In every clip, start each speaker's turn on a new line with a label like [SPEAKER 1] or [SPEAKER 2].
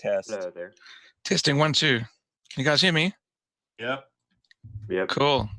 [SPEAKER 1] Test.
[SPEAKER 2] Hello there.
[SPEAKER 3] Testing 1, 2. Can you guys hear me?
[SPEAKER 4] Yep.
[SPEAKER 2] Yep.
[SPEAKER 3] Cool.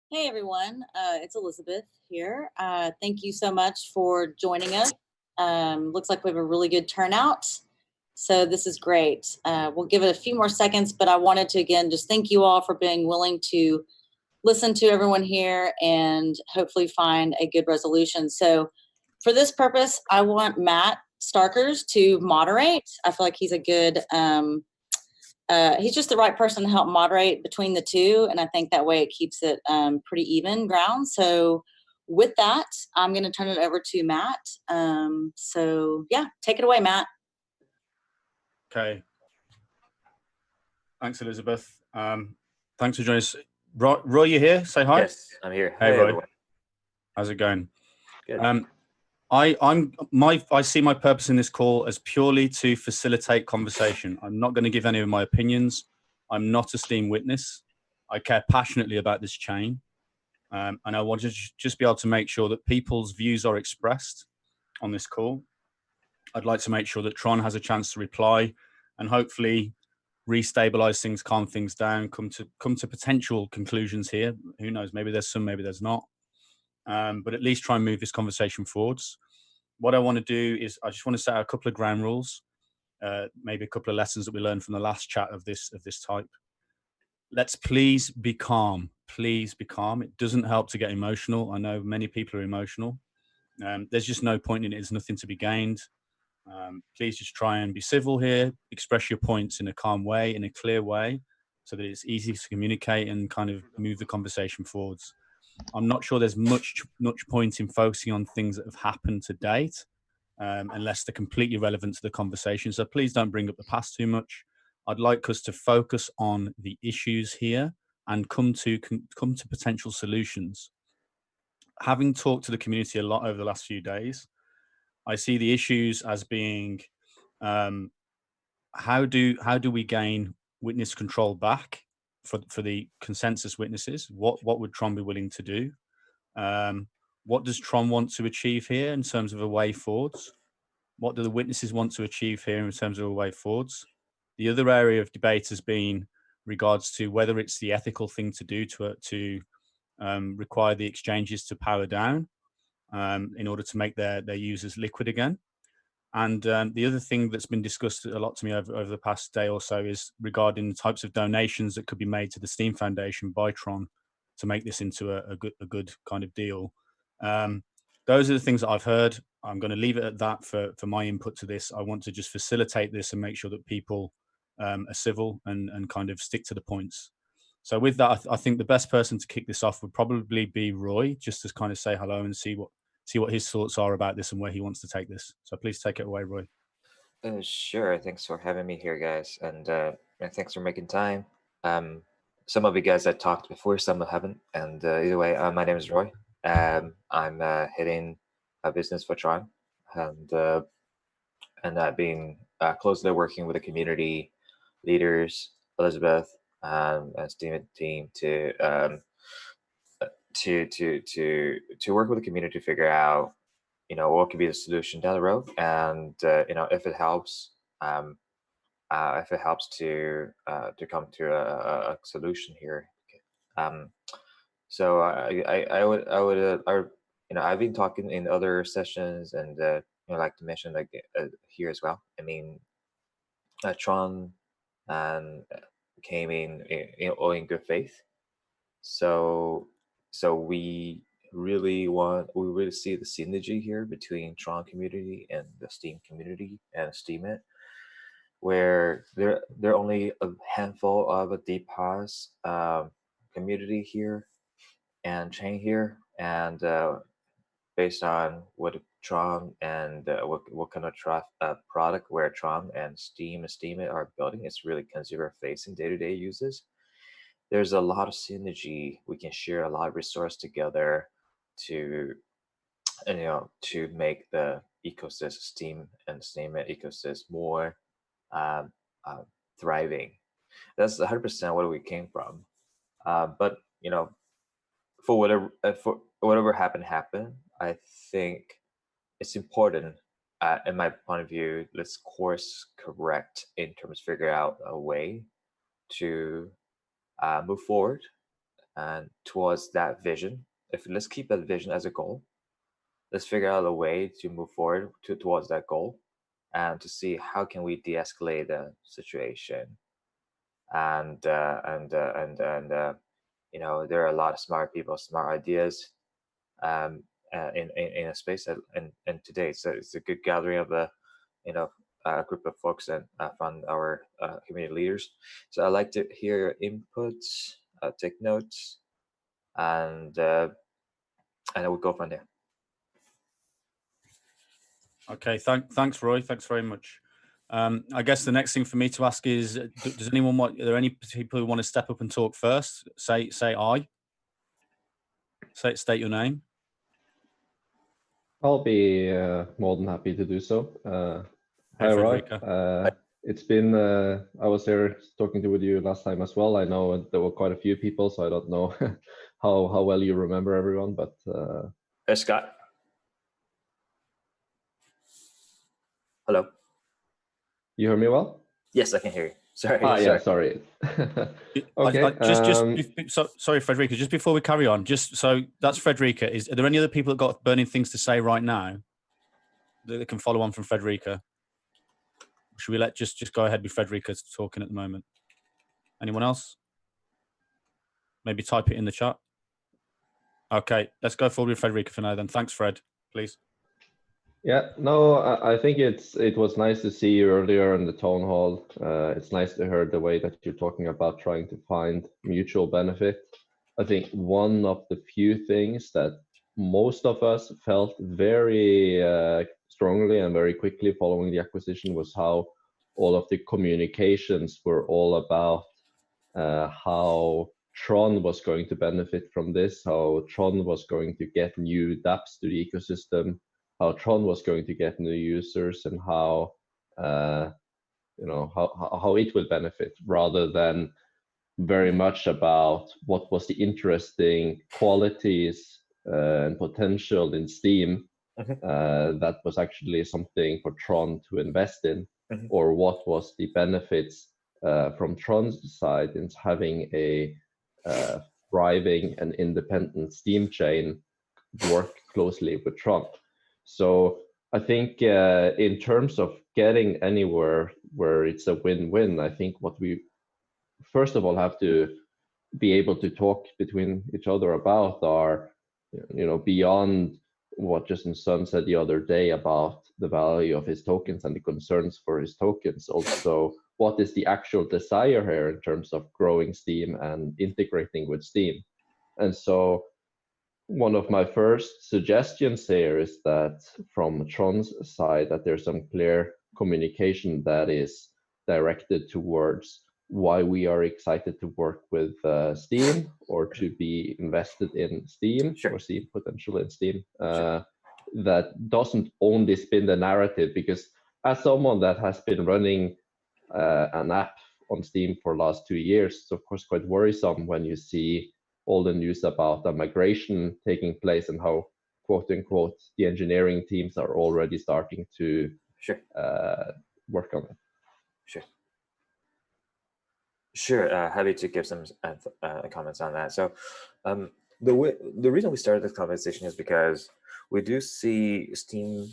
[SPEAKER 5] Hey everyone, it's Elizabeth here. Thank you so much for joining us. Looks like we have a really good turnout, so this is great. We'll give it a few more seconds, but I wanted to again just thank you all for being willing to listen to everyone here and hopefully find a good resolution. So for this purpose, I want Matt Starkers to moderate. I feel like he's a good he's just the right person to help moderate between the two, and I think that way it keeps it pretty even ground. So with that, I'm going to turn it over to Matt. So yeah, take it away, Matt.
[SPEAKER 4] Okay. Thanks, Elizabeth. Thanks for joining us. Roy, you here? Say hi.
[SPEAKER 2] Yes, I'm here.
[SPEAKER 4] Hey,
[SPEAKER 2] Hi,
[SPEAKER 4] Roy.
[SPEAKER 2] everyone.
[SPEAKER 4] How's it going?
[SPEAKER 2] Good.
[SPEAKER 4] I see my purpose in this call as purely to facilitate conversation. I'm not going to give any of my opinions. I'm not a Steem witness. I care passionately about this chain, and I want to just be able to make sure that people's views are expressed on this call. I'd like to make sure that Tron has a chance to reply, and hopefully restabilize things, calm things down, come to potential conclusions here. Who knows? Maybe there's some, maybe there's not. But at least try and move this conversation forwards. What I want to do is I just want to set out a couple of ground rules, maybe a couple of lessons that we learned from the last chat of this type. Let's please be calm. Please be calm. It doesn't help to get emotional. I know many people are emotional. There's just no point in it. There's nothing to be gained. Please just try and be civil here. Express your points in a calm way, in a clear way, so that it's easy to communicate and kind of move the conversation forwards. I'm not sure there's much point in focusing on things that have happened to date, unless they're completely relevant to the conversation. So please don't bring up the past too much. I'd like us to focus on the issues here and come to potential solutions. Having talked to the community a lot over the last few days, I see the issues as being how do we gain witness control back for the consensus witnesses? What would Tron be willing to do? What does Tron want to achieve here in terms of a way forwards? What do the witnesses want to achieve here in terms of a way forwards? The other area of debate has been regards to whether it's the ethical thing to do to require the exchanges to power down in order to make their users liquid again. And the other thing that's been discussed a lot to me over the past day or so is regarding the types of donations that could be made to the Steem Foundation by Tron to make this into a good kind of deal. Those are the things that I've heard. I'm going to leave it at that for my input to this. I want to just facilitate this and make sure that people are civil and kind of stick to the points. So with that, I think the best person to kick this off would probably be Roy, just to kind of say hello and see what his thoughts are about this and where he wants to take this. So please take it away, Roy.
[SPEAKER 1] Sure. Thanks for having me here, guys, and thanks for making time. Some of you guys I talked before, some I haven't, and either way, my name is Roy. I'm heading a business for Tron, and I've been closely working with the community leaders, Elizabeth, and Steem team to work with the community to figure out, what could be the solution down the road, and if it helps, to come to a solution here. So I've been talking in other sessions, and like to mention, like, here as well. I mean, Tron and came all in good faith. So we really see the synergy here between Tron community and the Steem community and Steemit, where there are only a handful of a deep pause community here and chain here, and based on what Tron and what kind of product where Tron and Steemit are building, it's really consumer facing day-to-day uses. There's a lot of synergy. We can share a lot of resource together to make the ecosystem, Steem and Steemit ecosystem, more thriving. That's 100% where we came from. But for whatever happened, I think it's important, in my point of view, let's course correct in terms of figure out a way to move forward and towards that vision. Let's keep that vision as a goal. Let's figure out a way to move forward towards that goal, and to see how can we de-escalate the situation. And there are a lot of smart people, smart ideas in a space, and today it's a good gathering of a group of folks and from our community leaders. So I'd like to hear your inputs, take notes, and I will go from there.
[SPEAKER 4] Okay, thanks, Roy. Thanks very much. I guess the next thing for me to ask is, does anyone are there any people who want to step up and talk first? Say aye. State your name.
[SPEAKER 2] I'll be more than happy to do so. Hi, Roy. It's been, I was here talking with you last time as well. I know there were quite a few people, so I don't know how well you remember everyone, but...
[SPEAKER 1] Hey, Scott. Hello.
[SPEAKER 2] You hear me well?
[SPEAKER 1] Yes, I can hear you. Sorry.
[SPEAKER 2] Yeah, sorry. Okay.
[SPEAKER 4] Sorry, Frederica. Just before we carry on, so that's Frederica. Are there any other people that got burning things to say right now that can follow on from Frederica? Should we let just go ahead with Frederica talking at the moment? Anyone else? Maybe type it in the chat. Okay, let's go forward with Frederica for now then. Thanks, Fred. Please.
[SPEAKER 2] Yeah, no, I think it was nice to see you earlier in the town hall. It's nice to hear the way that you're talking about trying to find mutual benefit. I think one of the few things that most of us felt very strongly and very quickly following the acquisition was how all of the communications were all about how Tron was going to benefit from this, how Tron was going to get new dApps to the ecosystem, how Tron was going to get new users, and how how it will benefit, rather than very much about what was the interesting qualities and potential in Steem that was actually something for Tron to invest in, or what was the benefits from Tron's side in having a thriving and independent Steem chain work closely with Tron. So I think in terms of getting anywhere where it's a win-win, I think what we first of all have to be able to talk between each other about are, beyond what Justin Sun said the other day about the value of his tokens and the concerns for his tokens. Also, what is the actual desire here in terms of growing Steem and integrating with Steem. And so one of my first suggestions here is that from Tron's side, that there's some clear communication that is directed towards why we are excited to work with Steem, or to be invested in Steem,
[SPEAKER 1] Sure.
[SPEAKER 2] or see potential in Steem.
[SPEAKER 1] Sure.
[SPEAKER 2] That doesn't only spin the narrative, because as someone that has been running an app on Steem for the last 2 years, it's of course quite worrisome when you see all the news about the migration taking place and how, quote unquote, the engineering teams are already starting to
[SPEAKER 1] Sure.
[SPEAKER 2] work on it.
[SPEAKER 1] Sure. Sure. Happy to give some comments on that. So, the reason we started this conversation is because we do see Steem.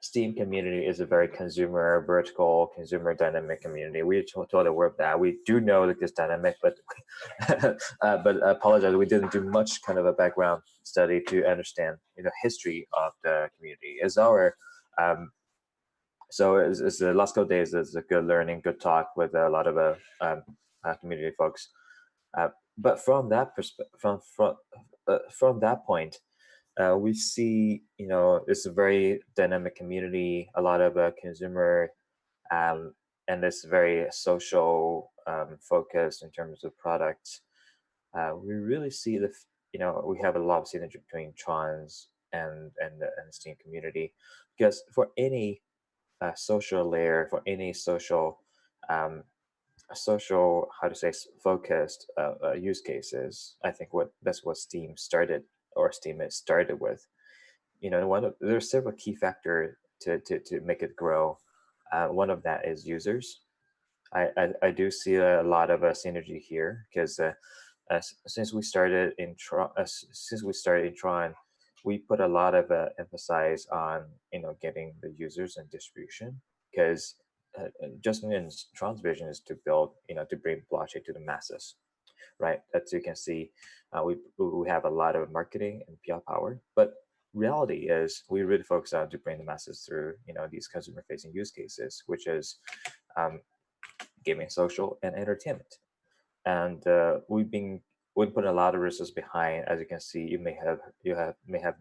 [SPEAKER 1] Steem community is a very consumer vertical, consumer dynamic community. We told the world that we do know that it's dynamic, but but I apologize, we didn't do much kind of a background study to understand history of the community. It's our so it's the last couple of days is a good learning, good talk with a lot of community folks. But from that from that point, we see, it's a very dynamic community, a lot of consumer, and it's very social focused in terms of products. We really see we have a lot of synergy between Tron's and the Steam community, because for any social layer, for any social how to say focused use cases, I think that's what Steem started, or Steem is started with. There's several key factors to make it grow. One of that is users. I do see a lot of synergy here, because since we started in Tron, we put a lot of emphasis on getting the users and distribution, because just in Tron's vision is to build, to bring blockchain to the masses, right? As you can see, we have a lot of marketing and PR power, but reality is we really focus on to bring the masses through, these consumer-facing use cases, which is gaming, social, and entertainment. And we put a lot of resources behind. As you can see, you may have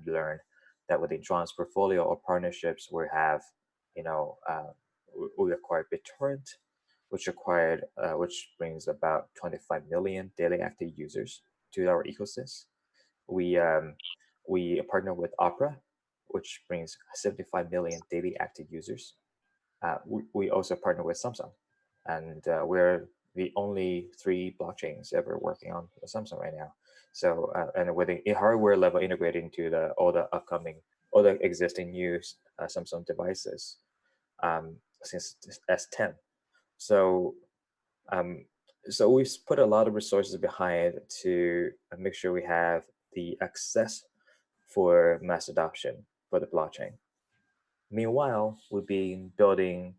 [SPEAKER 1] learned that within Tron's portfolio or partnerships, we have, we acquired BitTorrent, which brings about 25 million daily active users to our ecosystem. We partner with Opera, which brings 75 million daily active users. We also partner with Samsung, and we're the only 3 blockchains ever working on Samsung right now. So and with a hardware level integrated into all the existing new Samsung devices since S10. So so we put a lot of resources behind to make sure we have the access for mass adoption for the blockchain. Meanwhile, we've been building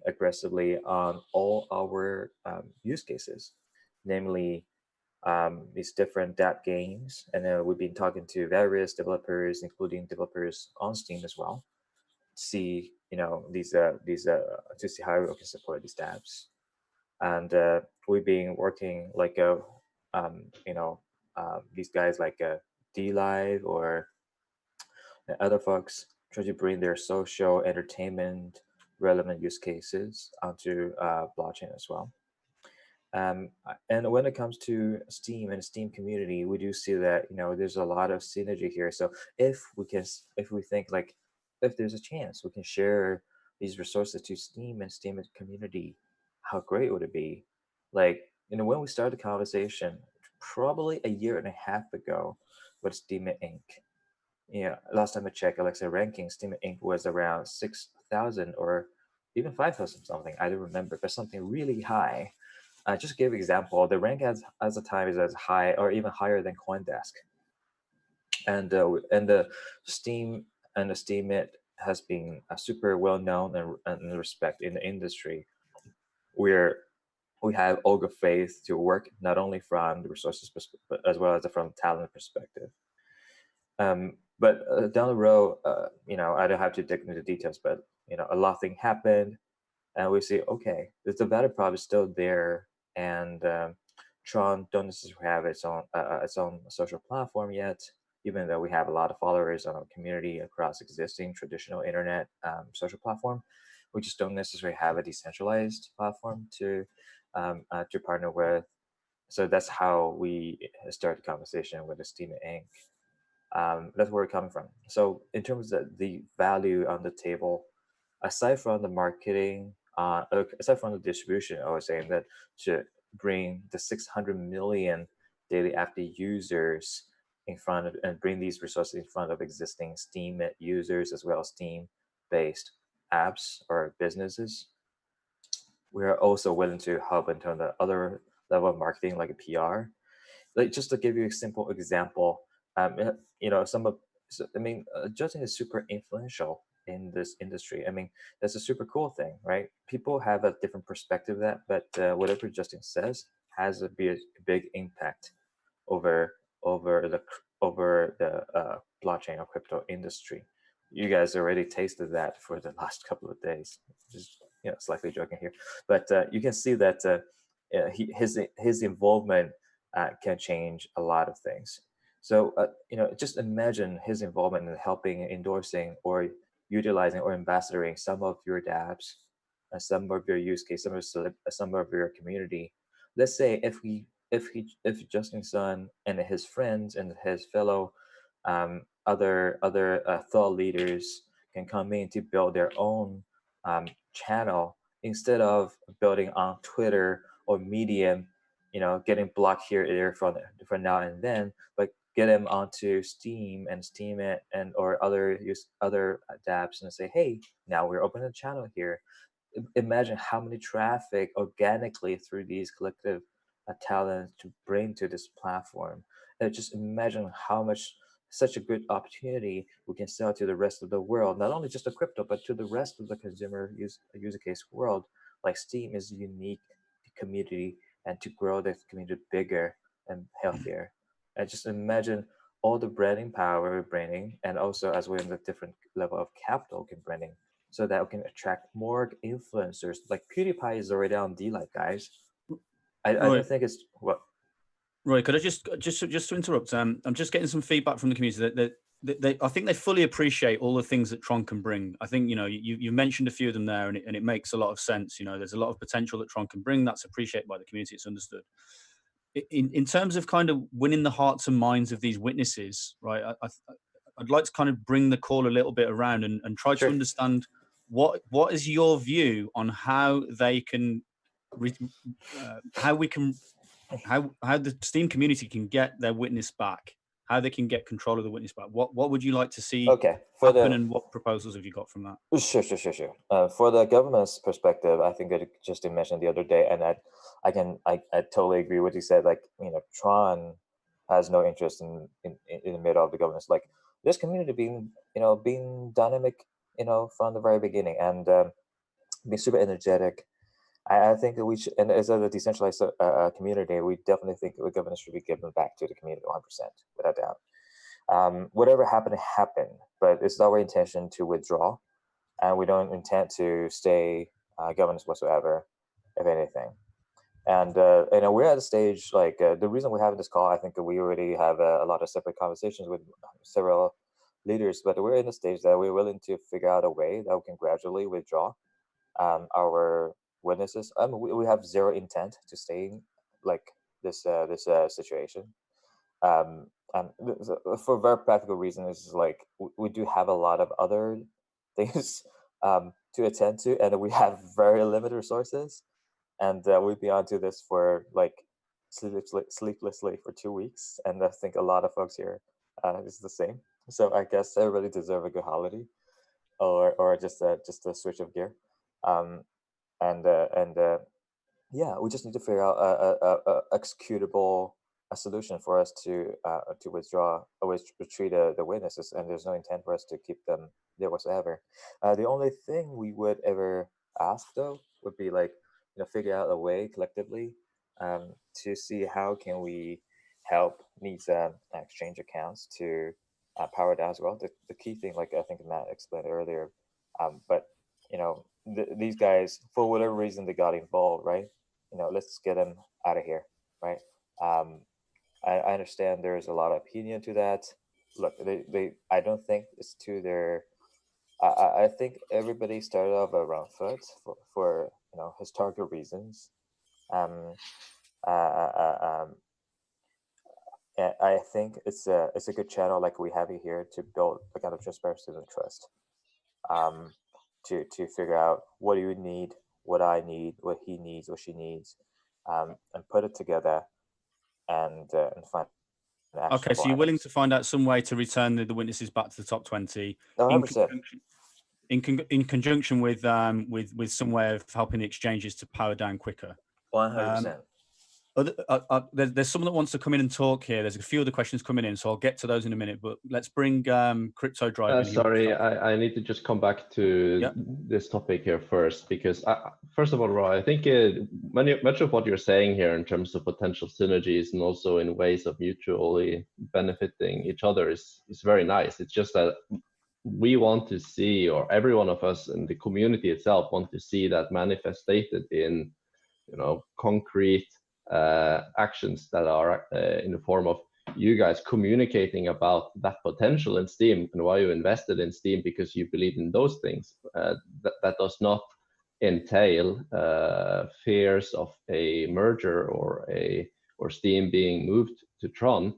[SPEAKER 1] aggressively on all our use cases, namely these different DApp games, and then we've been talking to various developers, including developers on Steam as well, to see to see how we can support these dApps. And we've been working like these guys like DLive or other folks try to bring their social entertainment relevant use cases onto blockchain as well. And when it comes to Steem and Steem community, we do see that there's a lot of synergy here. So if we think like if there's a chance we can share these resources to Steem and Steem community, how great would it be? Like when we started the conversation, probably a year and a half ago, with Steem Inc. Last time I checked Alexa ranking, Steem Inc. was around 6,000 or even 5,000 something. I don't remember, but something really high. Just to give an example, the rank as the time is as high or even higher than CoinDesk. And the Steem and the Steemit has been super well known and respected in the industry. We have all good faith to work not only from the resources but as well as from talent perspective. But down the road, I don't have to dig into the details, but a lot of things happened. and we see, okay, the value prop is still there, and Tron don't necessarily have its own social platform yet, even though we have a lot of followers on our community across existing traditional internet social platform. We just don't necessarily have a decentralized platform to partner with. So that's how we start the conversation with the Steem Inc. That's where we're coming from. So in terms of the value on the table, aside from the marketing, aside from the distribution, I was saying that to bring the 600 million daily active users in front of, and bring these resources in front of existing Steem users as well as Steem-based apps or businesses, we are also willing to help in terms of other level of marketing like a PR. Like just to give you a simple example, some of, I mean, Justin is super influential in this industry. I mean, that's a super cool thing, right? People have a different perspective of that, but whatever Justin says has a big impact over the blockchain or crypto industry. You guys already tasted that for the last couple of days. Just slightly joking here, but you can see that his involvement can change a lot of things. So just imagine his involvement in helping, endorsing, or utilizing or ambassadoring some of your dApps, some of your use case, some of your community. Let's say if Justin's son and his friends and his fellow other thought leaders can come in to build their own channel instead of building on Twitter or Medium, getting blocked here or there for now and then, but get them onto Steem and Steem it and or other dApps and say, hey, now we're opening a channel here. Imagine how many traffic organically through these collective talents to bring to this platform. And just imagine how much such a good opportunity we can sell to the rest of the world, not only just the crypto, but to the rest of the consumer user case world. Like Steem is a unique community, and to grow the community bigger and healthier. And just imagine all the branding power we're bringing, and also as we're in the different level of capital can bringing, so that we can attract more influencers. Like PewDiePie is already on D-Light, guys. I don't think it's what.
[SPEAKER 4] Roy, could I just to interrupt? I'm just getting some feedback from the community that I think they fully appreciate all the things that Tron can bring. I think you mentioned a few of them there, and it makes a lot of sense. There's a lot of potential that Tron can bring. That's appreciated by the community. It's understood. In terms of kind of winning the hearts and minds of these witnesses, right? I'd like to kind of bring the call a little bit around and try to understand what is your view on how they can, how the Steem community can get their witness back, how they can get control of the witness back. What would you like to see happen, and what proposals have you got from that?
[SPEAKER 1] Sure. For the government's perspective, I think that Justin mentioned the other day, and I totally agree with what he said. Like, Tron has no interest in the middle of the governance. Like, this community being dynamic, from the very beginning, and being super energetic. I think that we should, and as a decentralized community, we definitely think the governance should be given back to the community 100%, without doubt. Whatever happened, but it's our intention to withdraw, and we don't intend to stay governance whatsoever, if anything. And we're at a stage like the reason we're having this call. I think that we already have a lot of separate conversations with several leaders, but we're in a stage that we're willing to figure out a way that we can gradually withdraw our witnesses. We have zero intent to stay in like this situation. And for very practical reasons, is like we do have a lot of other things to attend to, and we have very limited resources. And we've been onto this for like sleeplessly for 2 weeks, and I think a lot of folks here is the same. So I guess everybody deserves a good holiday, or just a switch of gear. Yeah, we just need to figure out a executable solution for us to withdraw or retreat the witnesses, and there's no intent for us to keep them there whatsoever. The only thing we would ever ask though would be like, figure out a way collectively to see how can we help these exchange accounts to power down as well. The key thing, like I think Matt explained earlier, but these guys, for whatever reason, they got involved, right? Let's get them out of here, right? I understand there's a lot of opinion to that. Look, I don't think it's to their. I think everybody started off a wrong foot for historical reasons. Um, and I think it's a good channel like we have here to build a kind of transparency and trust. To figure out what do you need, what I need, what he needs, what she needs, and put it together and find an
[SPEAKER 4] Okay,
[SPEAKER 1] actionable
[SPEAKER 4] so you're willing
[SPEAKER 1] items.
[SPEAKER 4] to find out some way to return the witnesses back to the top 20
[SPEAKER 1] 100%.
[SPEAKER 4] in conjunction with some way of helping the exchanges to power down quicker.
[SPEAKER 1] 100%.
[SPEAKER 4] There's someone that wants to come in and talk here. There's a few other questions coming in, so I'll get to those in a minute. But let's bring Crypto Drive in.
[SPEAKER 2] Sorry, I need to just come back to this topic here first, because first of all, Roy, I think much of what you're saying here in terms of potential synergies and also in ways of mutually benefiting each other is very nice. It's just that we want to see, or every one of us in the community itself want to see that manifested in concrete actions that are in the form of you guys communicating about that potential in Steem and why you invested in Steem because you believe in those things. That does not entail fears of a merger or Steem being moved to Tron.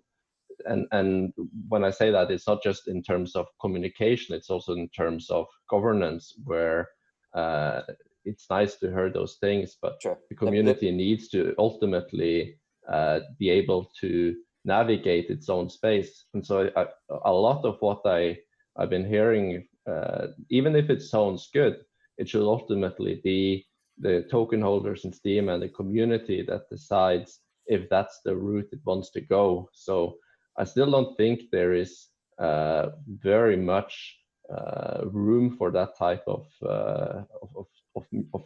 [SPEAKER 2] And when I say that, it's not just in terms of communication, it's also in terms of governance, where it's nice to hear those things, but
[SPEAKER 1] Sure.
[SPEAKER 2] the community needs to ultimately be able to navigate its own space. And so a lot of what I've been hearing, even if it sounds good, it should ultimately be the token holders in Steem and the community that decides if that's the route it wants to go. So I still don't think there is very much room for that type of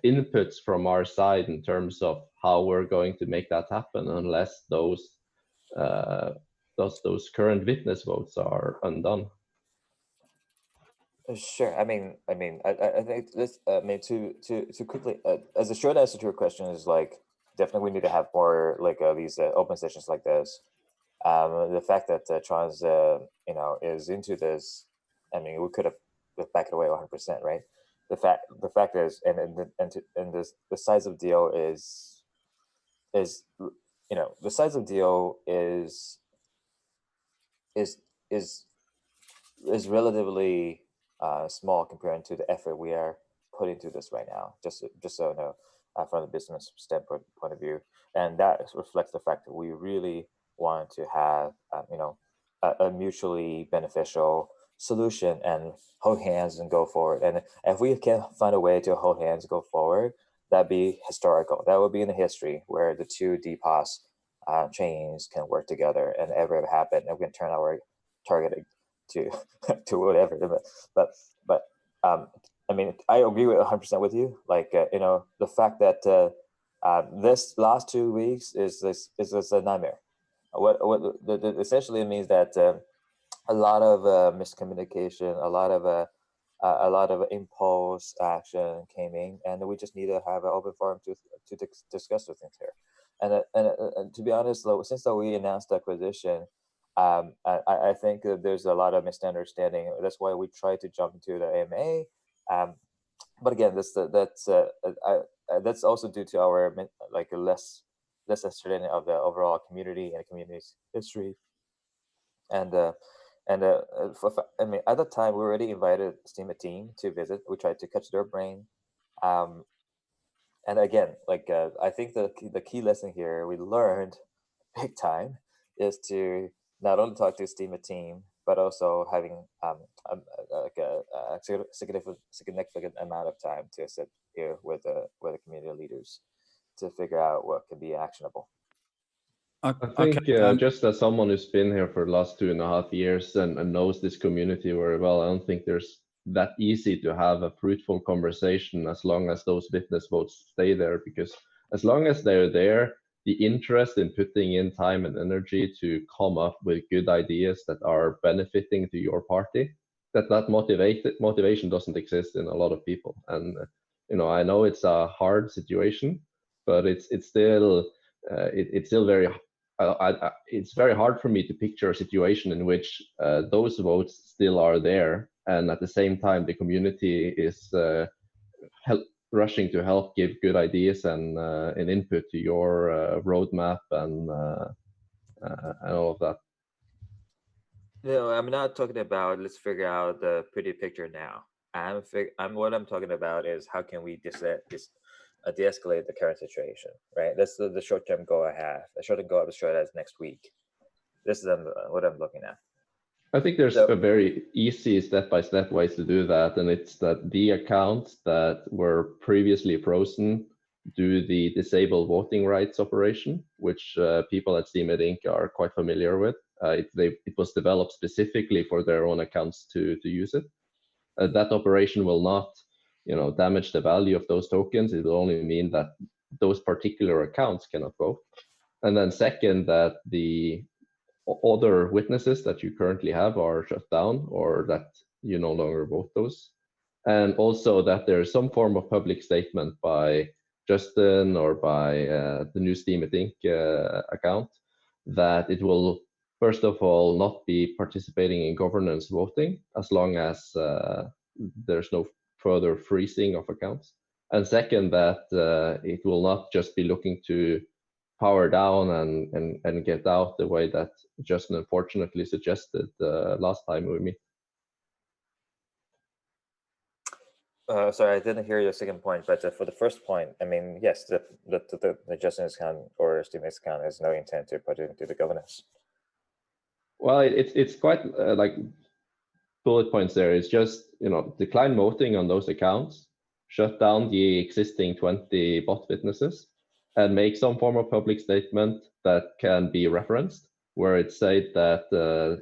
[SPEAKER 2] inputs from our side in terms of how we're going to make that happen, unless those current witness votes are undone.
[SPEAKER 1] Sure. I think this. To quickly, as a short answer to your question is like, definitely we need to have more like these open sessions like this. The fact that Tron's is into this, I mean, we could have backed it away 100%, right? The fact is, the size of deal is the size of deal is relatively small compared to the effort we are putting into this right now. Just so you know, from the business standpoint point of view, and that reflects the fact that we really want to have a mutually beneficial solution and hold hands and go forward. And if we can find a way to hold hands and go forward, that'd be historical. That would be in the history where the two DPoS chains can work together and ever happen, and we can turn our targeting to to whatever. But I mean, I agree with 100% with you. Like the fact that this last 2 weeks is a nightmare. What essentially means that a lot of miscommunication, a lot of impulse action came in, and we just need to have an open forum to discuss the things here. And to be honest, since we announced the acquisition, I think that there's a lot of misunderstanding. That's why we try to jump into the AMA. But again, that's also due to our like less understanding of the overall community and the community's history. And I mean, at the time, we already invited Steem team to visit. We tried to catch their brain. And again, like I think the key lesson here we learned big time is to not only talk to Steem team, but also having like a significant amount of time to sit here with the community leaders to figure out what can be actionable.
[SPEAKER 2] I think just as someone who's been here for the last 2.5 years and knows this community very well, I don't think there's that easy to have a fruitful conversation as long as those witness votes stay there, because as long as they're there, the interest in putting in time and energy to come up with good ideas that are benefiting to your party, that motivation doesn't exist in a lot of people. And I know it's a hard situation, but it's still it's still very it's very hard for me to picture a situation in which those votes still are there, and at the same time the community is rushing to help give good ideas and an input to your roadmap and all of that.
[SPEAKER 1] No, I'm not talking about let's figure out the pretty picture now. What I'm talking about is how can we de-escalate the current situation, right? That's the short-term goal I have. The short-term goal I was short as next week. This is what I'm looking at.
[SPEAKER 2] I think there's a very easy step-by-step ways to do that, and it's that the accounts that were previously frozen do the disable voting rights operation, which people at Steem Inc. are quite familiar with. It was developed specifically for their own accounts to use it. That operation will not, damage the value of those tokens. It will only mean that those particular accounts cannot vote. And then second, that the other witnesses that you currently have are shut down, or that you no longer vote those. And also that there's some form of public statement by Justin or by the new Steem Inc. Account that it will, first of all, not be participating in governance voting as long as there's no further freezing of accounts. And second, that it will not just be looking to power down and get out the way that Justin unfortunately suggested last time we meet.
[SPEAKER 1] Sorry, I didn't hear your second point, but for the first point, I mean, yes, the Justin's account or Steem's account has no intent to put it into the governance.
[SPEAKER 2] Well, it's quite like bullet points there. It's just, decline voting on those accounts, shut down the existing 20 bot witnesses, and make some form of public statement that can be referenced, where it said that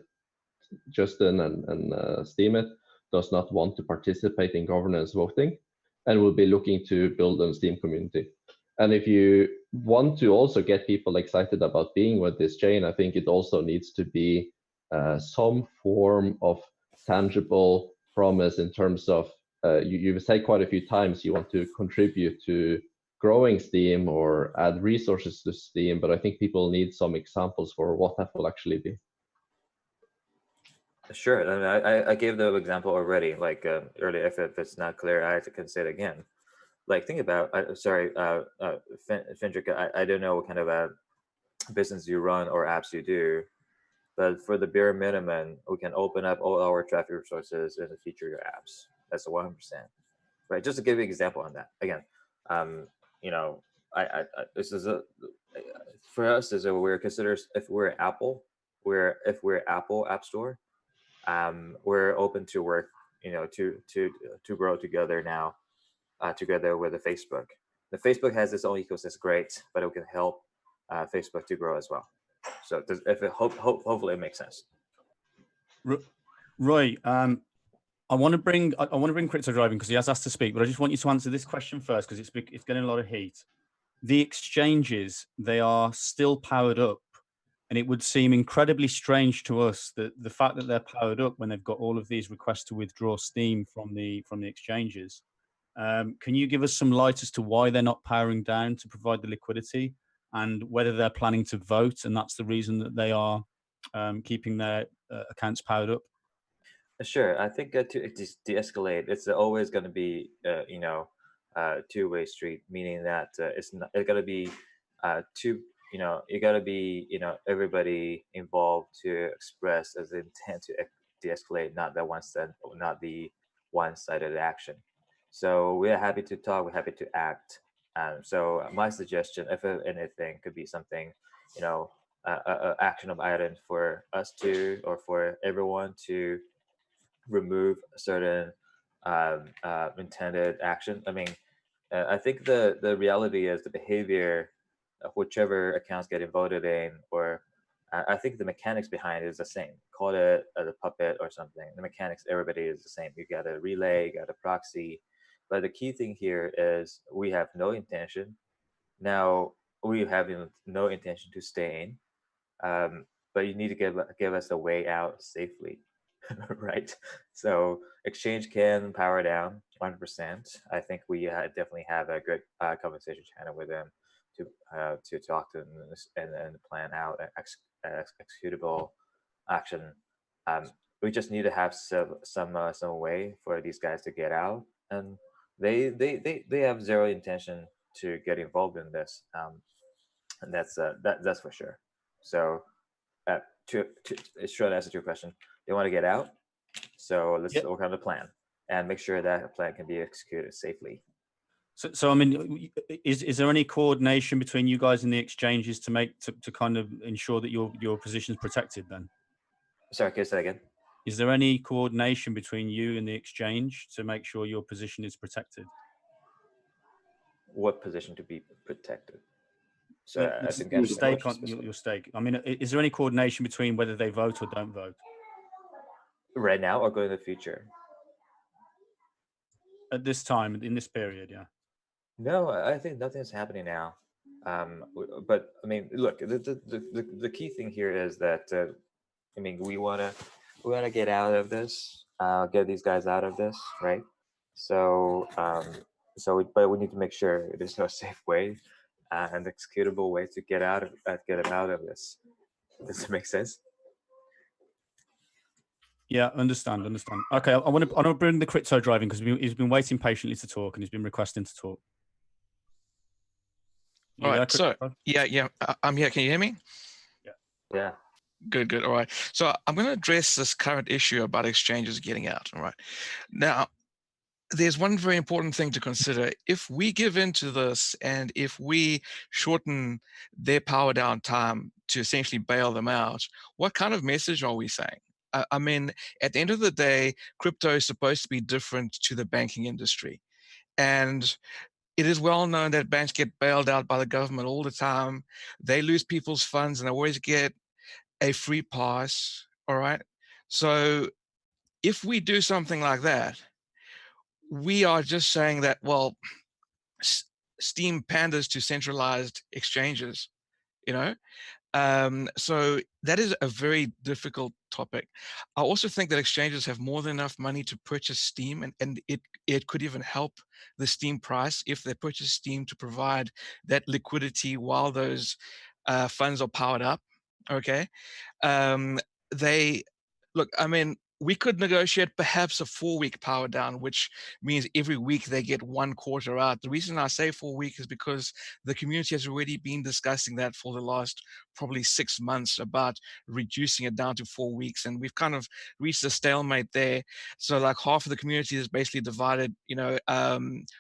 [SPEAKER 2] Justin and Steem It does not want to participate in governance voting and will be looking to build a Steem community. And if you want to also get people excited about being with this chain, I think it also needs to be some form of tangible promise in terms of you've said quite a few times you want to contribute to growing Steem or add resources to Steem, but I think people need some examples for what that will actually be.
[SPEAKER 1] Sure, I mean, I gave the example already, like earlier. If it's not clear, I can say it again. Like, think about, Fendrick, I don't know what kind of business you run or apps you do, but for the bare minimum, we can open up all our traffic resources and feature your apps. That's 100%, right? Just to give you an example on that. Again, this is for us is we're considered if we're Apple, if we're Apple App Store. We're open to work, to grow together now, together with the Facebook. The Facebook has its own ecosystem, great, but it can help Facebook to grow as well. So hopefully it makes sense.
[SPEAKER 4] Roy, I want to bring Crypto Driving because he has asked to speak, but I just want you to answer this question first because it's getting a lot of heat. The exchanges, they are still powered up. And it would seem incredibly strange to us that the fact that they're powered up when they've got all of these requests to withdraw Steem from the exchanges. Can you give us some light as to why they're not powering down to provide the liquidity, and whether they're planning to vote, and that's the reason that they are keeping their accounts powered up?
[SPEAKER 1] Sure, I think to de-escalate, it's always going to be two-way street, meaning that it's got to be two. You got to be, everybody involved to express as intent to de-escalate, not the one-sided action. So we are happy to talk. We're happy to act. So my suggestion, if anything, could be something, actionable item for us to, or for everyone to remove certain intended action. I mean, I think the reality is the behavior of whichever accounts getting voted in, or I think the mechanics behind it is the same. Call it a puppet or something. The mechanics, everybody is the same. You got a relay, you got a proxy. But the key thing here is we have no intention. Now, we have no intention to stay in, but you need to give us a way out safely. right? So exchange can power down 100%. I think we definitely have a good conversation channel with them to talk to them and plan out an executable action. Um, we just need to have some way for these guys to get out, and they have zero intention to get involved in this, and that's for sure. So to short answer to your question, they want to get out, so let's
[SPEAKER 4] Yep.
[SPEAKER 1] work on the plan and make sure that a plan can be executed safely.
[SPEAKER 4] So I mean, is there any coordination between you guys and the exchanges to kind of ensure that your position is protected then?
[SPEAKER 1] Sorry, can you say that again?
[SPEAKER 4] Is there any coordination between you and the exchange to make sure your position is protected?
[SPEAKER 1] What position to be protected? So I think
[SPEAKER 4] Your
[SPEAKER 1] that's the
[SPEAKER 4] stake
[SPEAKER 1] question
[SPEAKER 4] on your stake. I mean, is there any coordination between whether they vote or don't vote?
[SPEAKER 1] right now or going to the future?
[SPEAKER 4] At this time, in this period, yeah.
[SPEAKER 1] No, I think nothing's happening now. But I mean, look, the key thing here is that I mean, we wanna get out of this, get these guys out of this, right? So but we need to make sure there's no safe way and executable way to get them out of this. Does it make sense?
[SPEAKER 4] Yeah, understand. Okay, I want to bring the crypto driving because he's been waiting patiently to talk and he's been requesting to talk.
[SPEAKER 3] All right. So yeah, I'm here. Can you hear me?
[SPEAKER 1] Yeah.
[SPEAKER 3] Good. All right. So I'm going to address this current issue about exchanges getting out. All right. Now, there's one very important thing to consider. If we give in to this and if we shorten their power down time to essentially bail them out, what kind of message are we saying? I mean, at the end of the day, crypto is supposed to be different to the banking industry. And it is well known that banks get bailed out by the government all the time. They lose people's funds and they always get a free pass. All right. So if we do something like that, we are just saying that, well, Steem panders to centralized exchanges, you know? So that is a very difficult topic. I also think that exchanges have more than enough money to purchase Steem, and it could even help the Steem price if they purchase Steem to provide that liquidity while those funds are powered up. Okay. They look, I mean, we could negotiate perhaps a 4-week power down, which means every week they get 1 quarter out. The reason I say 4 weeks is because the community has already been discussing that for the last probably 6 months about reducing it down to 4 weeks. And we've kind of reached a stalemate there. So like half of the community is basically divided,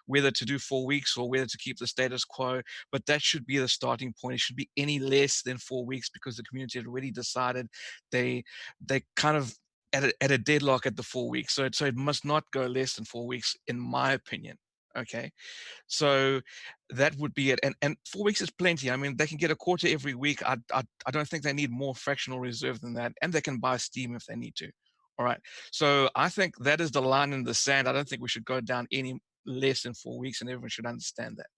[SPEAKER 3] whether to do 4 weeks or whether to keep the status quo. But that should be the starting point. It should be any less than 4 weeks because the community had already decided they kind of at a deadlock at the 4 weeks. So it must not go less than 4 weeks, in my opinion. Okay. So that would be it. And 4 weeks is plenty. I mean, they can get a quarter every week. I don't think they need more fractional reserve than that. And they can buy Steem if they need to. All right. So I think that is the line in the sand. I don't think we should go down any less than 4 weeks, and everyone should understand that.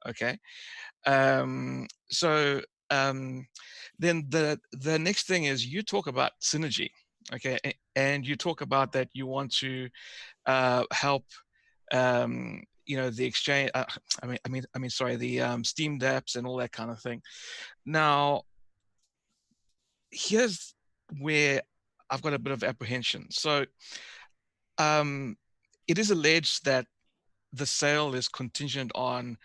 [SPEAKER 3] Okay. Then the next thing is you talk about synergy. Okay, and you talk about that you want to help, the exchange. The Steam dApps and all that kind of thing. Now, here's where I've got a bit of apprehension. So, it is alleged that the sale is contingent on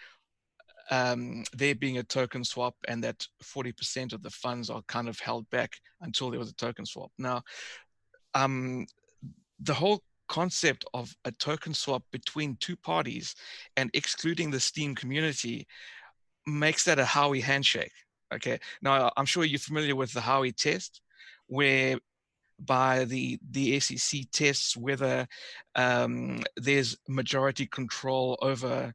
[SPEAKER 3] there being a token swap, and that 40% of the funds are kind of held back until there was a token swap. Now, the whole concept of a token swap between two parties and excluding the Steem community makes that a Howey handshake. Okay. Now, I'm sure you're familiar with the Howey test, where by the SEC tests whether there's majority control over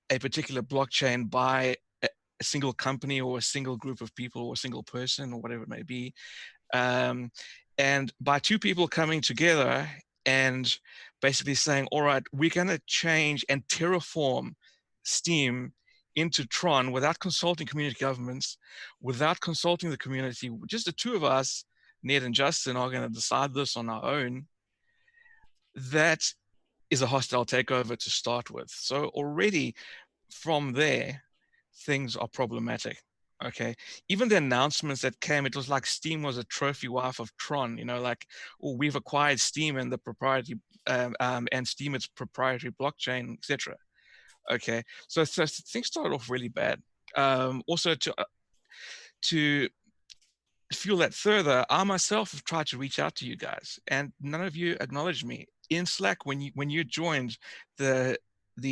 [SPEAKER 3] a particular blockchain by a single company or a single group of people or a single person or whatever it may be. And by two people coming together and basically saying, all right, we're going to change and terraform Steem into Tron without consulting community governments, without consulting the community, just the two of us, Ned and Justin are going to decide this on our own, that is a hostile takeover to start with. So already from there, things are problematic. Okay. Even the announcements that came, it was like Steem was a trophy wife of Tron, you know, like, oh, we've acquired Steem and the proprietary and Steem its proprietary blockchain, etc. Okay. So things started off really bad. Also to fuel that further, I myself have tried to reach out to you guys, and none of you acknowledged me. In Slack, when you joined the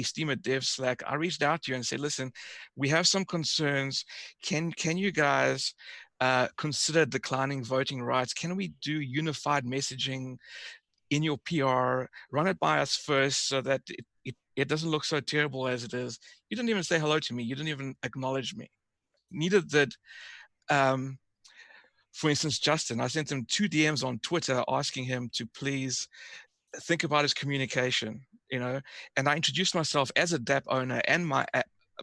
[SPEAKER 3] Steamer Dev Slack, I reached out to you and said, "Listen, we have some concerns. Can you guys consider declining voting rights? Can we do unified messaging in your PR? Run it by us first, so that it doesn't look so terrible as it is." You didn't even say hello to me. You didn't even acknowledge me. Neither did. For instance, Justin, I sent him 2 DMs on Twitter asking him to please think about his communication, you know, and I introduced myself as a DApp owner and my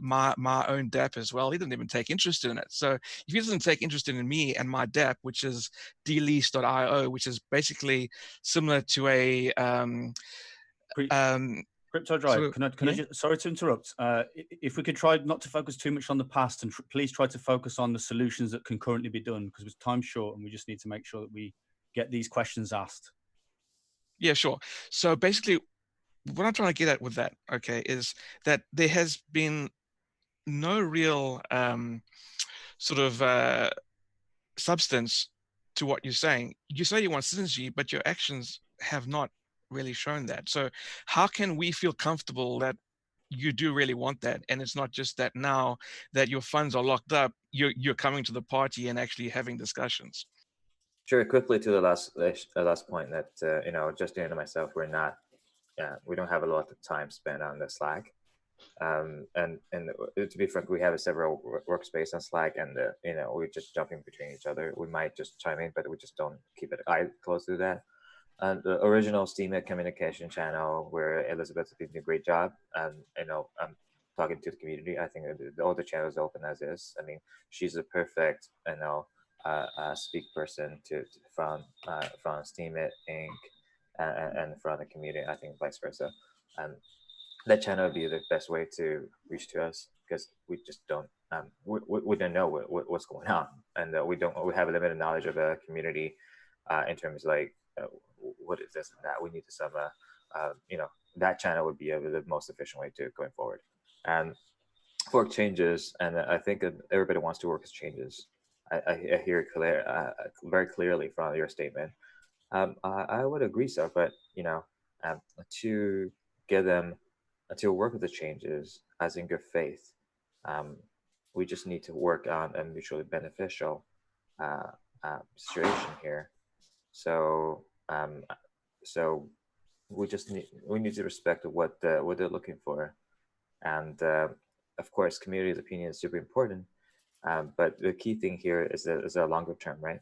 [SPEAKER 3] own DApp as well. He didn't even take interest in it. So if he doesn't take interest in me and my DApp, which is dlease.io, which is basically similar to a
[SPEAKER 4] Crypto Drive,
[SPEAKER 3] so,
[SPEAKER 4] can I
[SPEAKER 3] yeah?
[SPEAKER 4] just, sorry to interrupt. If we could try not to focus too much on the past, and please try to focus on the solutions that can currently be done, because time's short and we just need to make sure that we get these questions asked.
[SPEAKER 3] Yeah, sure. So basically, what I'm trying to get at with that, okay, is that there has been no real sort of substance to what you're saying. You say you want synergy, but your actions have not really shown that. So how can we feel comfortable that you do really want that, and it's not just that now that your funds are locked up, you're coming to the party and actually having discussions?
[SPEAKER 1] Sure. Quickly to the last point that you know, Justin and myself, we don't have a lot of time spent on the Slack. And to be frank, we have several workspace on Slack, and you know, we're just jumping between each other. We might just chime in, but we just don't keep an eye close to that. And the original Steam communication channel, where Elizabeth did a great job, and you know, I'm talking to the community. I think all the channels open as is. I mean, she's a perfect, you know, speak person from Steam Inc. And from the community. I think vice versa. And that channel would be the best way to reach to us, because we just don't we don't know what's going on, and we have a limited knowledge of the community in terms of like what is this and that. We need to some you know, that channel would be the most efficient way to going forward. And for changes, and I think everybody wants to work with changes. I hear it very clearly from your statement. I would agree so, but you know, to get them to work with the changes as in good faith, we just need to work on a mutually beneficial situation here. So so we need to respect what they're looking for, and of course, community's opinion is super important. But the key thing here is a longer term, right?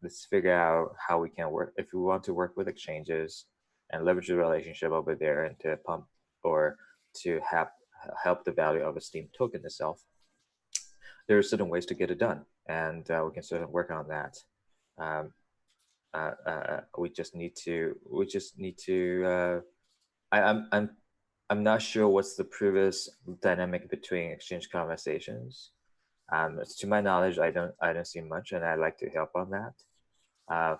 [SPEAKER 1] Let's figure out how we can work, if we want to work with exchanges and leverage the relationship over there, and to pump or to help the value of a Steem token itself. There are certain ways to get it done, and we can certainly work on that. We just need to. I'm not sure what's the previous dynamic between exchange conversations. To my knowledge, I don't see much, and I'd like to help on that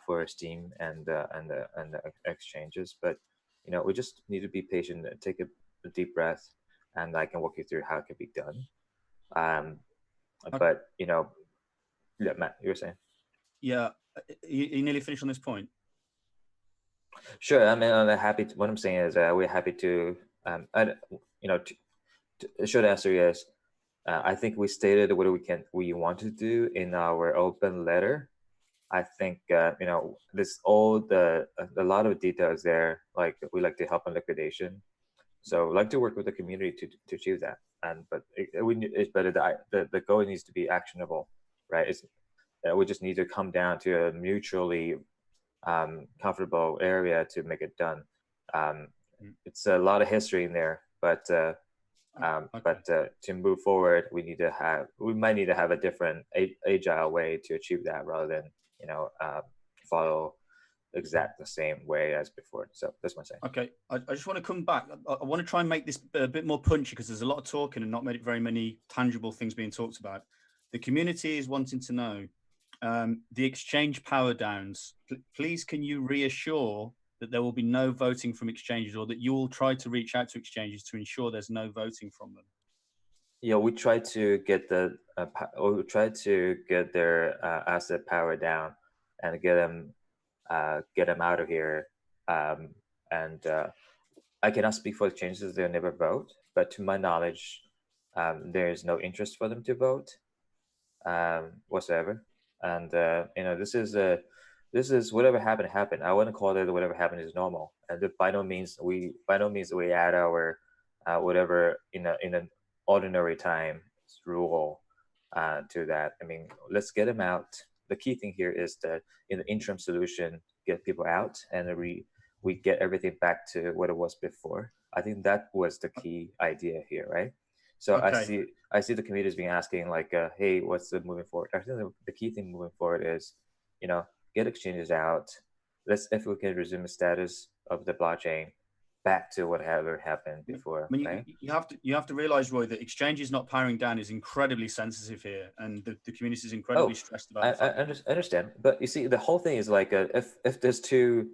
[SPEAKER 1] for Steem and the exchanges. But you know, we just need to be patient and take a deep breath, and I can walk you through how it can be done.
[SPEAKER 4] Okay.
[SPEAKER 1] But you know, yeah, Matt, you were saying.
[SPEAKER 4] Yeah, you nearly finished on this point.
[SPEAKER 1] Sure. I mean, I'm happy. What I'm saying is, we're happy to. You know, the short answer is, I think we stated what we want to do in our open letter. I think you know, a lot of details there. Like, we like to help in liquidation, so we like to work with the community to achieve that. And but it's better that the goal needs to be actionable, right? We just need to come down to a mutually comfortable area to make it done. It's a lot of history in there, but to move forward, we might need to have a different agile way to achieve that, rather than, follow exact the same way as before. So that's my saying.
[SPEAKER 4] Okay, I just want to come back. I want to try and make this a bit more punchy because there's a lot of talking and not very many tangible things being talked about. The community is wanting to know the exchange power downs. Please, can you reassure that there will be no voting from exchanges, or that you will try to reach out to exchanges to ensure there's no voting from them?
[SPEAKER 1] Yeah, we try to get their asset power down and get them out of here. And I cannot speak for exchanges; they'll never vote. But to my knowledge, there is no interest for them to vote whatsoever. And this is whatever happened. I wouldn't call it whatever happened is normal. And by no means we add our whatever in an ordinary time rule to that. I mean, let's get them out. The key thing here is that in the interim solution, get people out, and we get everything back to what it was before. I think that was the key idea here, right? So
[SPEAKER 4] Okay.
[SPEAKER 1] I see the community is being asking like, hey, what's the moving forward? I think the key thing moving forward is, get exchanges out. If we can resume the status of the blockchain back to whatever happened before.
[SPEAKER 4] I mean,
[SPEAKER 1] right?
[SPEAKER 4] you have to realize, Roy, that exchanges not powering down is incredibly sensitive here, and the community is incredibly stressed about it.
[SPEAKER 1] I understand, but you see, the whole thing is like, if there's two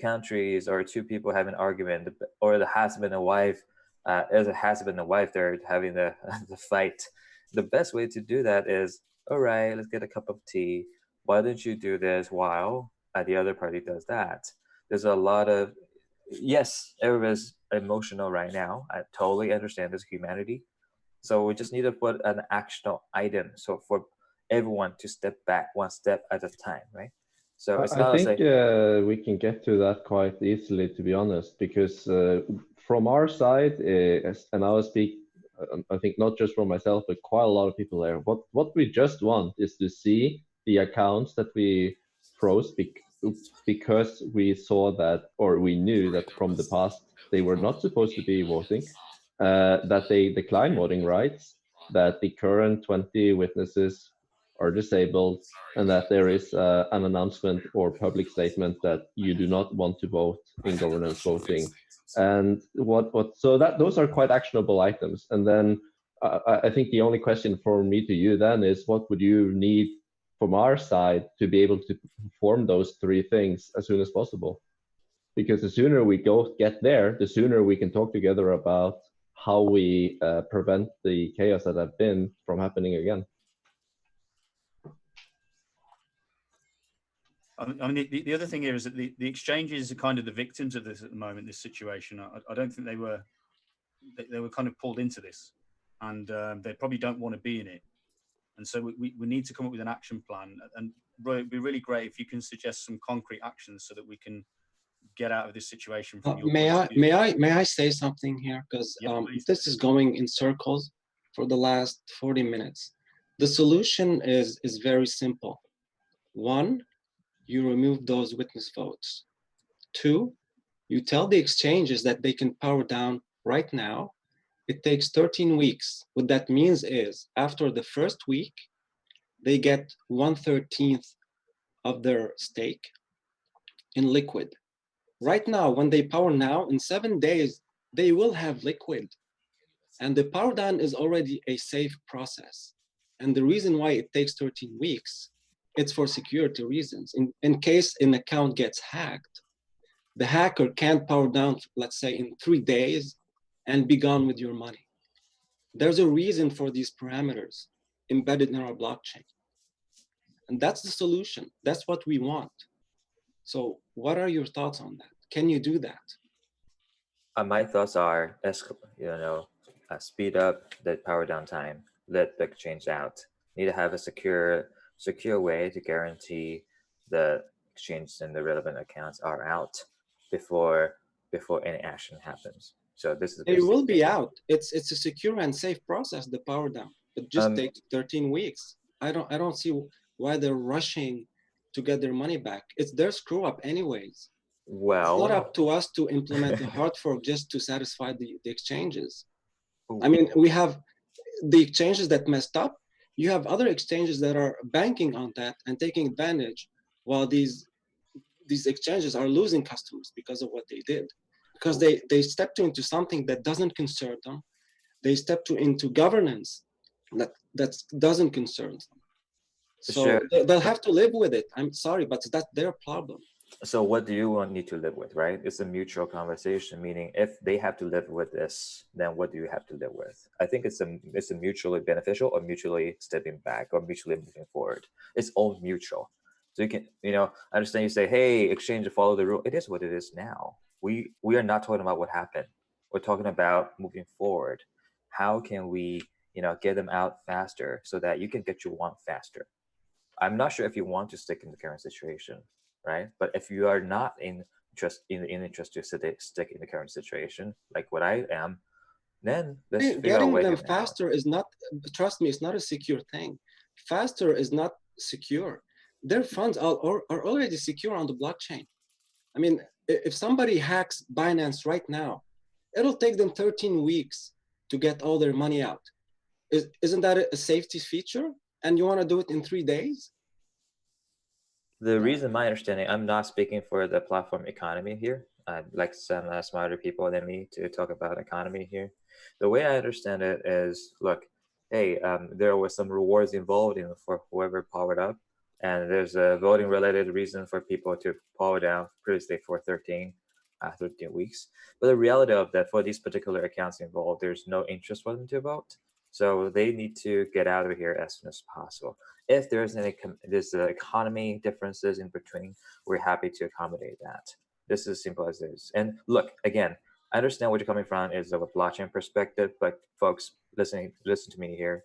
[SPEAKER 1] countries or two people having an argument, or the husband and wife, as a husband and wife, they're having the fight. The best way to do that is, all right, let's get a cup of tea. Why don't you do this while the other party does that? There's a lot of, yes, everybody's emotional right now. I totally understand this humanity. So we just need to put an actionable item, so for everyone to step back one step at a time, right? So it's
[SPEAKER 2] I
[SPEAKER 1] not
[SPEAKER 2] think
[SPEAKER 1] like,
[SPEAKER 2] we can get to that quite easily, to be honest, because from our side, and I'll speak, I think not just for myself, but quite a lot of people there. What we just want is to see the accounts that we froze because we saw that, or we knew that from the past they were not supposed to be voting, that they decline voting rights, that the current 20 witnesses are disabled, and that there is an announcement or public statement that you do not want to vote in governance voting. And so that those are quite actionable items. And then I think the only question for me to you then is, what would you need from our side to be able to perform those three things as soon as possible? Because the sooner we get there, the sooner we can talk together about how we prevent the chaos that have been from happening again.
[SPEAKER 4] I mean, the other thing here is that the exchanges are kind of the victims of this at the moment, this situation. I don't think they were kind of pulled into this, and they probably don't want to be in it. And so we need to come up with an action plan. And Roy, it'd be really great if you can suggest some concrete actions so that we can get out of this situation. From your
[SPEAKER 6] may I say something here? Because this is going in circles for the last 40 minutes. The solution is very simple. One, you remove those witness votes. Two, you tell the exchanges that they can power down right now. It takes 13 weeks. What that means is, after the first week, they get 1/13 of their stake in liquid. Right now, when they power now, in 7 days, they will have liquid. And the power down is already a safe process. And the reason why it takes 13 weeks, it's for security reasons. In case an account gets hacked, the hacker can't power down, let's say, in 3 days and be gone with your money. There's a reason for these parameters embedded in our blockchain. And that's the solution. That's what we want. So what are your thoughts on that? Can you do that?
[SPEAKER 1] My thoughts are, speed up the power down time, let the exchange out. Need to have a secure way to guarantee the exchange and the relevant accounts are out before any action happens. So this is
[SPEAKER 6] it will be out. It's a secure and safe process, the power down. It just takes 13 weeks. I don't see why they're rushing to get their money back. It's their screw up anyways. Well, it's not up to us to implement a hard fork just to satisfy the exchanges. Ooh. I mean, we have the exchanges that messed up. You have other exchanges that are banking on that and taking advantage while these exchanges are losing customers because of what they did, because they stepped into something that doesn't concern them. They stepped into governance that doesn't concern them. So
[SPEAKER 1] Sure.
[SPEAKER 6] they'll have to live with it. I'm sorry, but that's their problem.
[SPEAKER 1] So what do you need to live with, right? It's a mutual conversation, meaning if they have to live with this, then what do you have to live with? I think it's a mutually beneficial or mutually stepping back or mutually moving forward. It's all mutual. So you can, I understand you say, hey, exchange follow the rule. It is what it is now. We are not talking about what happened. We're talking about moving forward. How can we, get them out faster so that you can get your want faster? I'm not sure if you want to stick in the current situation, right? But if you are not interest to stick in the current situation, like what I am, then let's figure out a
[SPEAKER 6] Getting
[SPEAKER 1] way
[SPEAKER 6] them
[SPEAKER 1] to now.
[SPEAKER 6] faster is not, trust me, it's not a secure thing. Faster is not secure. Their funds are already secure on the blockchain. I mean, if somebody hacks Binance right now, it'll take them 13 weeks to get all their money out. Isn't that a safety feature? And you want to do it in 3 days?
[SPEAKER 1] The reason, my understanding, I'm not speaking for the platform economy here. I'd like some smarter people than me to talk about economy here. The way I understand it is, look, hey, there was some rewards involved for whoever powered up, and there's a voting related reason for people to power down previously for 13 weeks. But the reality of that, for these particular accounts involved, there's no interest for them to vote. So they need to get out of here as soon as possible. If there's economy differences in between, we're happy to accommodate that. This is as simple as this. And look, again, I understand what you're coming from is of a blockchain perspective, but folks, listen to me here.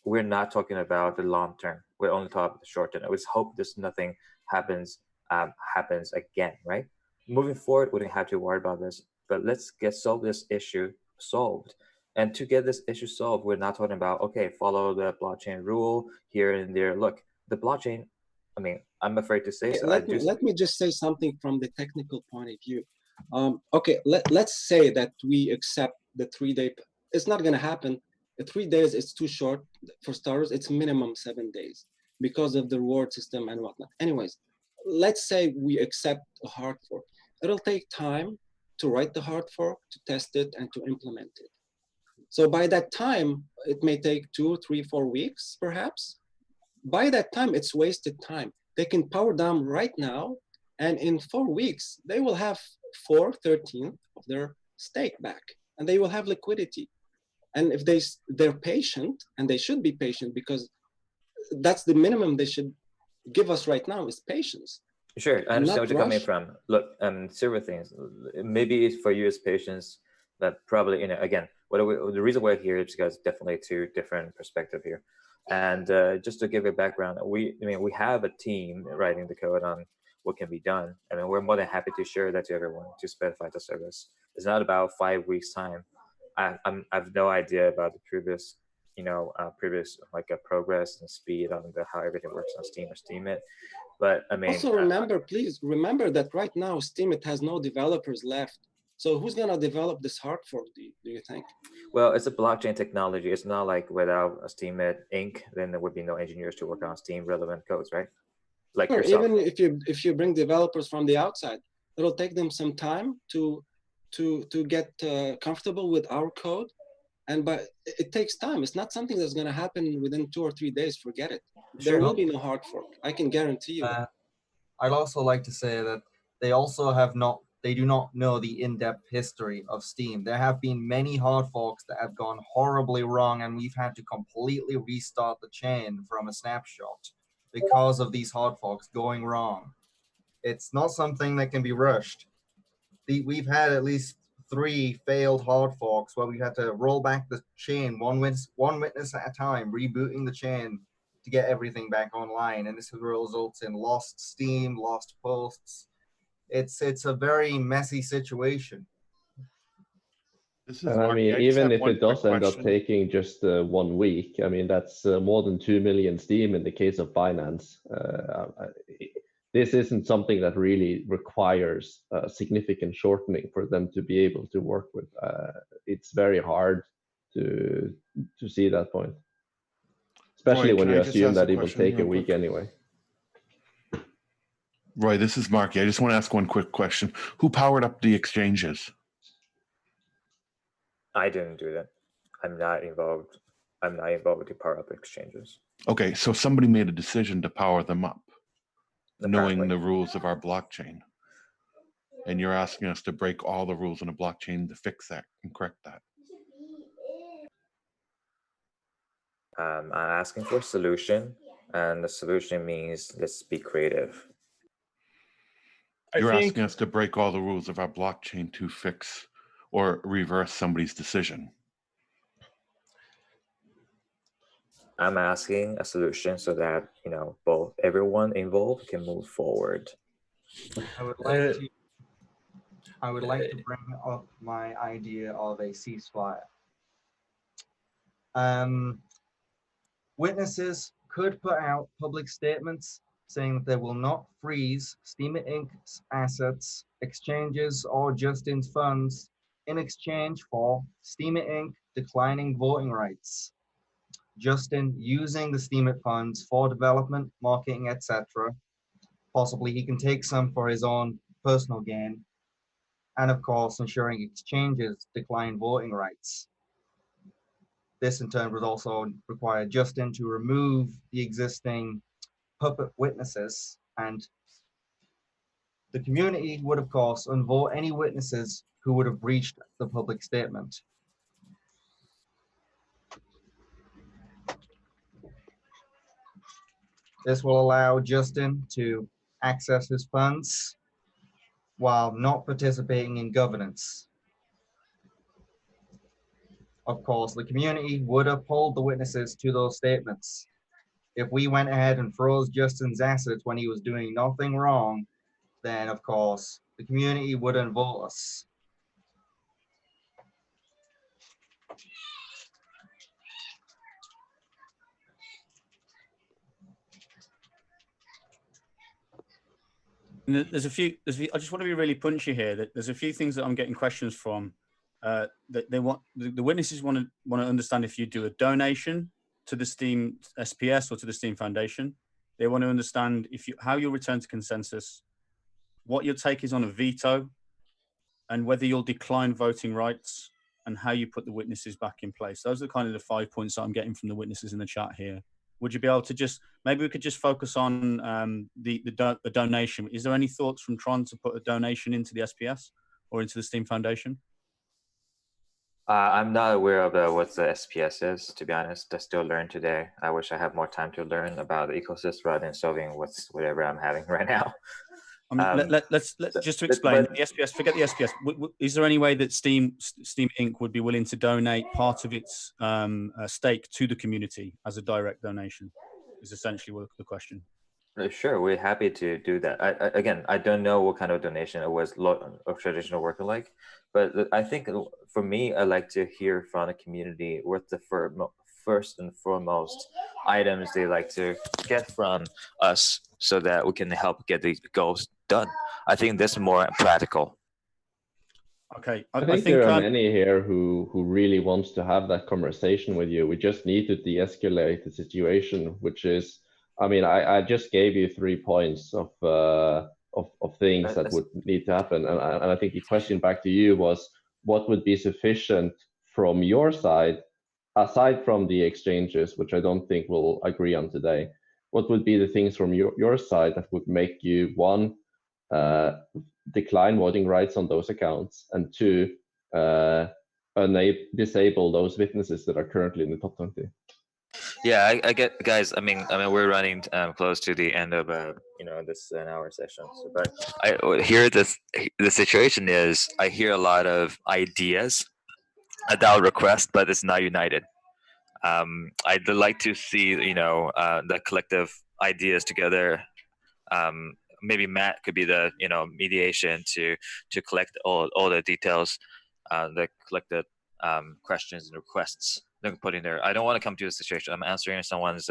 [SPEAKER 1] We're not talking about the long term. We're only talking about the short term. I just hope this nothing happens again, right? Moving forward, we don't have to worry about this, but let's solve this issue solved. And to get this issue solved, we're not talking about, okay, follow the blockchain rule here and there. Look, the blockchain, I mean, I'm afraid to say so.
[SPEAKER 6] Let me just say something from the technical point of view. Okay, let's say that we accept the 3 day. It's not going to happen. 3 days is too short for starters. It's minimum 7 days because of the reward system and whatnot. Anyways, let's say we accept a hard fork. It'll take time to write the hard fork, to test it, and to implement it. So by that time, it may take 2, 3, 4 weeks, perhaps. By that time, it's wasted time. They can power down right now, and in 4 weeks, they will have 4/13 of their stake back, and they will have liquidity. And if they're patient, and they should be patient, because that's the minimum they should give us right now is patience.
[SPEAKER 1] Sure, I understand what you're coming from. Look, several things. Maybe for you as patience, but probably, again, the reason we're here is because definitely two different perspectives here. And just to give a background, we have a team writing the code on what can be done. I mean, we're more than happy to share that to everyone to specify the service. It's not about 5 weeks time. I have no idea about the previous, progress and speed on how everything works on Steem or Steemit. But I mean,
[SPEAKER 6] also please remember that right now Steemit has no developers left. So who's gonna develop this hard fork? Do you think?
[SPEAKER 1] Well, it's a blockchain technology. It's not like without a Steemit Inc., then there would be no engineers to work on Steem relevant codes, right? Like
[SPEAKER 6] sure,
[SPEAKER 1] yourself.
[SPEAKER 6] Even if you bring developers from the outside, it'll take them some time to get comfortable with our code, but it takes time. It's not something that's going to happen within 2 or 3 days. Forget it. There will be no hard fork. I can guarantee you that.
[SPEAKER 7] I'd also like to say that they do not know the in-depth history of Steem. There have been many hard forks that have gone horribly wrong, and we've had to completely restart the chain from a snapshot because of these hard forks going wrong. It's not something that can be rushed. We've had at least 3 failed hard forks where we had to roll back the chain one witness at a time, rebooting the chain to get everything back online, and this results in lost Steem, lost posts. It's a very messy situation.
[SPEAKER 2] And I mean, even if it does end up taking just 1 week, I mean, that's more than 2 million Steem in the case of Binance. This isn't something that really requires significant shortening for them to be able to work with. It's very hard to see that point, especially when you assume that it will take a week anyway.
[SPEAKER 8] Roy, this is Marky. I just want to ask one quick question. Who powered up the exchanges?
[SPEAKER 1] I didn't do that. I'm not involved. I'm not involved with the power up exchanges.
[SPEAKER 8] Okay, so somebody made a decision to power them up, knowing
[SPEAKER 1] Apparently.
[SPEAKER 8] the rules of our blockchain. And you're asking us to break all the rules in a blockchain to fix that and correct that.
[SPEAKER 1] I'm asking for a solution, and the solution means let's be creative.
[SPEAKER 8] You're asking us to break all the rules of our blockchain to fix or reverse somebody's decision.
[SPEAKER 1] I'm asking a solution so that, you know, both everyone involved can move forward.
[SPEAKER 7] I would like to bring up my idea of a ceasefire. Witnesses could put out public statements saying that they will not freeze Steem Inc.'s assets, exchanges, or Justin's funds in exchange for Steem Inc. declining voting rights. Justin using the Steem funds for development, marketing, etc. Possibly he can take some for his own personal gain, and of course ensuring exchanges decline voting rights. This in turn would also require Justin to remove the existing puppet witnesses, and the community would of course unvote any witnesses who would have breached the public statement. This will allow Justin to access his funds while not participating in governance. Of course, the community would uphold the witnesses to those statements. If we went ahead and froze Justin's assets when he was doing nothing wrong, then of course the community would unvote us.
[SPEAKER 4] There's a few. I just want to be really punchy here. That there's a few things that I'm getting questions from. That they want the witnesses want to understand if you do a donation to the Steem SPS or to the Steem Foundation. They want to understand how you'll return to consensus, what your take is on a veto, and whether you'll decline voting rights, and how you put the witnesses back in place. Those are kind of the 5 points that I'm getting from the witnesses in the chat here. Would you be able to maybe we could just focus on the donation? Is there any thoughts from Tron to put a donation into the SPS or into the Steem Foundation?
[SPEAKER 1] I'm not aware of what the SPS is, to be honest. I still learn today. I wish I had more time to learn about the ecosystem rather than solving whatever I'm having right now.
[SPEAKER 4] I mean, let's just to explain the SPS. Forget the SPS. Is there any way that Steem Inc. would be willing to donate part of its stake to the community as a direct donation? Is essentially what the question.
[SPEAKER 1] Sure, we're happy to do that. I don't know what kind of donation it was of traditional worker like, but I think for me, I like to hear from the community what the first and foremost items they like to get from us so that we can help get the goals done. I think that's more practical.
[SPEAKER 2] Okay, I think there are many here who really wants to have that conversation with you. We just need to de-escalate the situation, which is, I mean, I just gave you 3 points of things that would need to happen, and I think the question back to you was, what would be sufficient from your side, aside from the exchanges, which I don't think we'll agree on today? What would be the things from your side that would make you, one, decline voting rights on those accounts, and two, disable those witnesses that are currently in the top 20?
[SPEAKER 1] Yeah, I get, guys. I mean, we're running close to the end of this an hour session. So, but I hear the situation is I hear a lot of ideas about request, but it's not united. I'd like to see the collective ideas together. Maybe Matt could be the mediation to collect all the details, the collected questions and requests. Put in there. I don't want to come to a situation. I'm answering someone's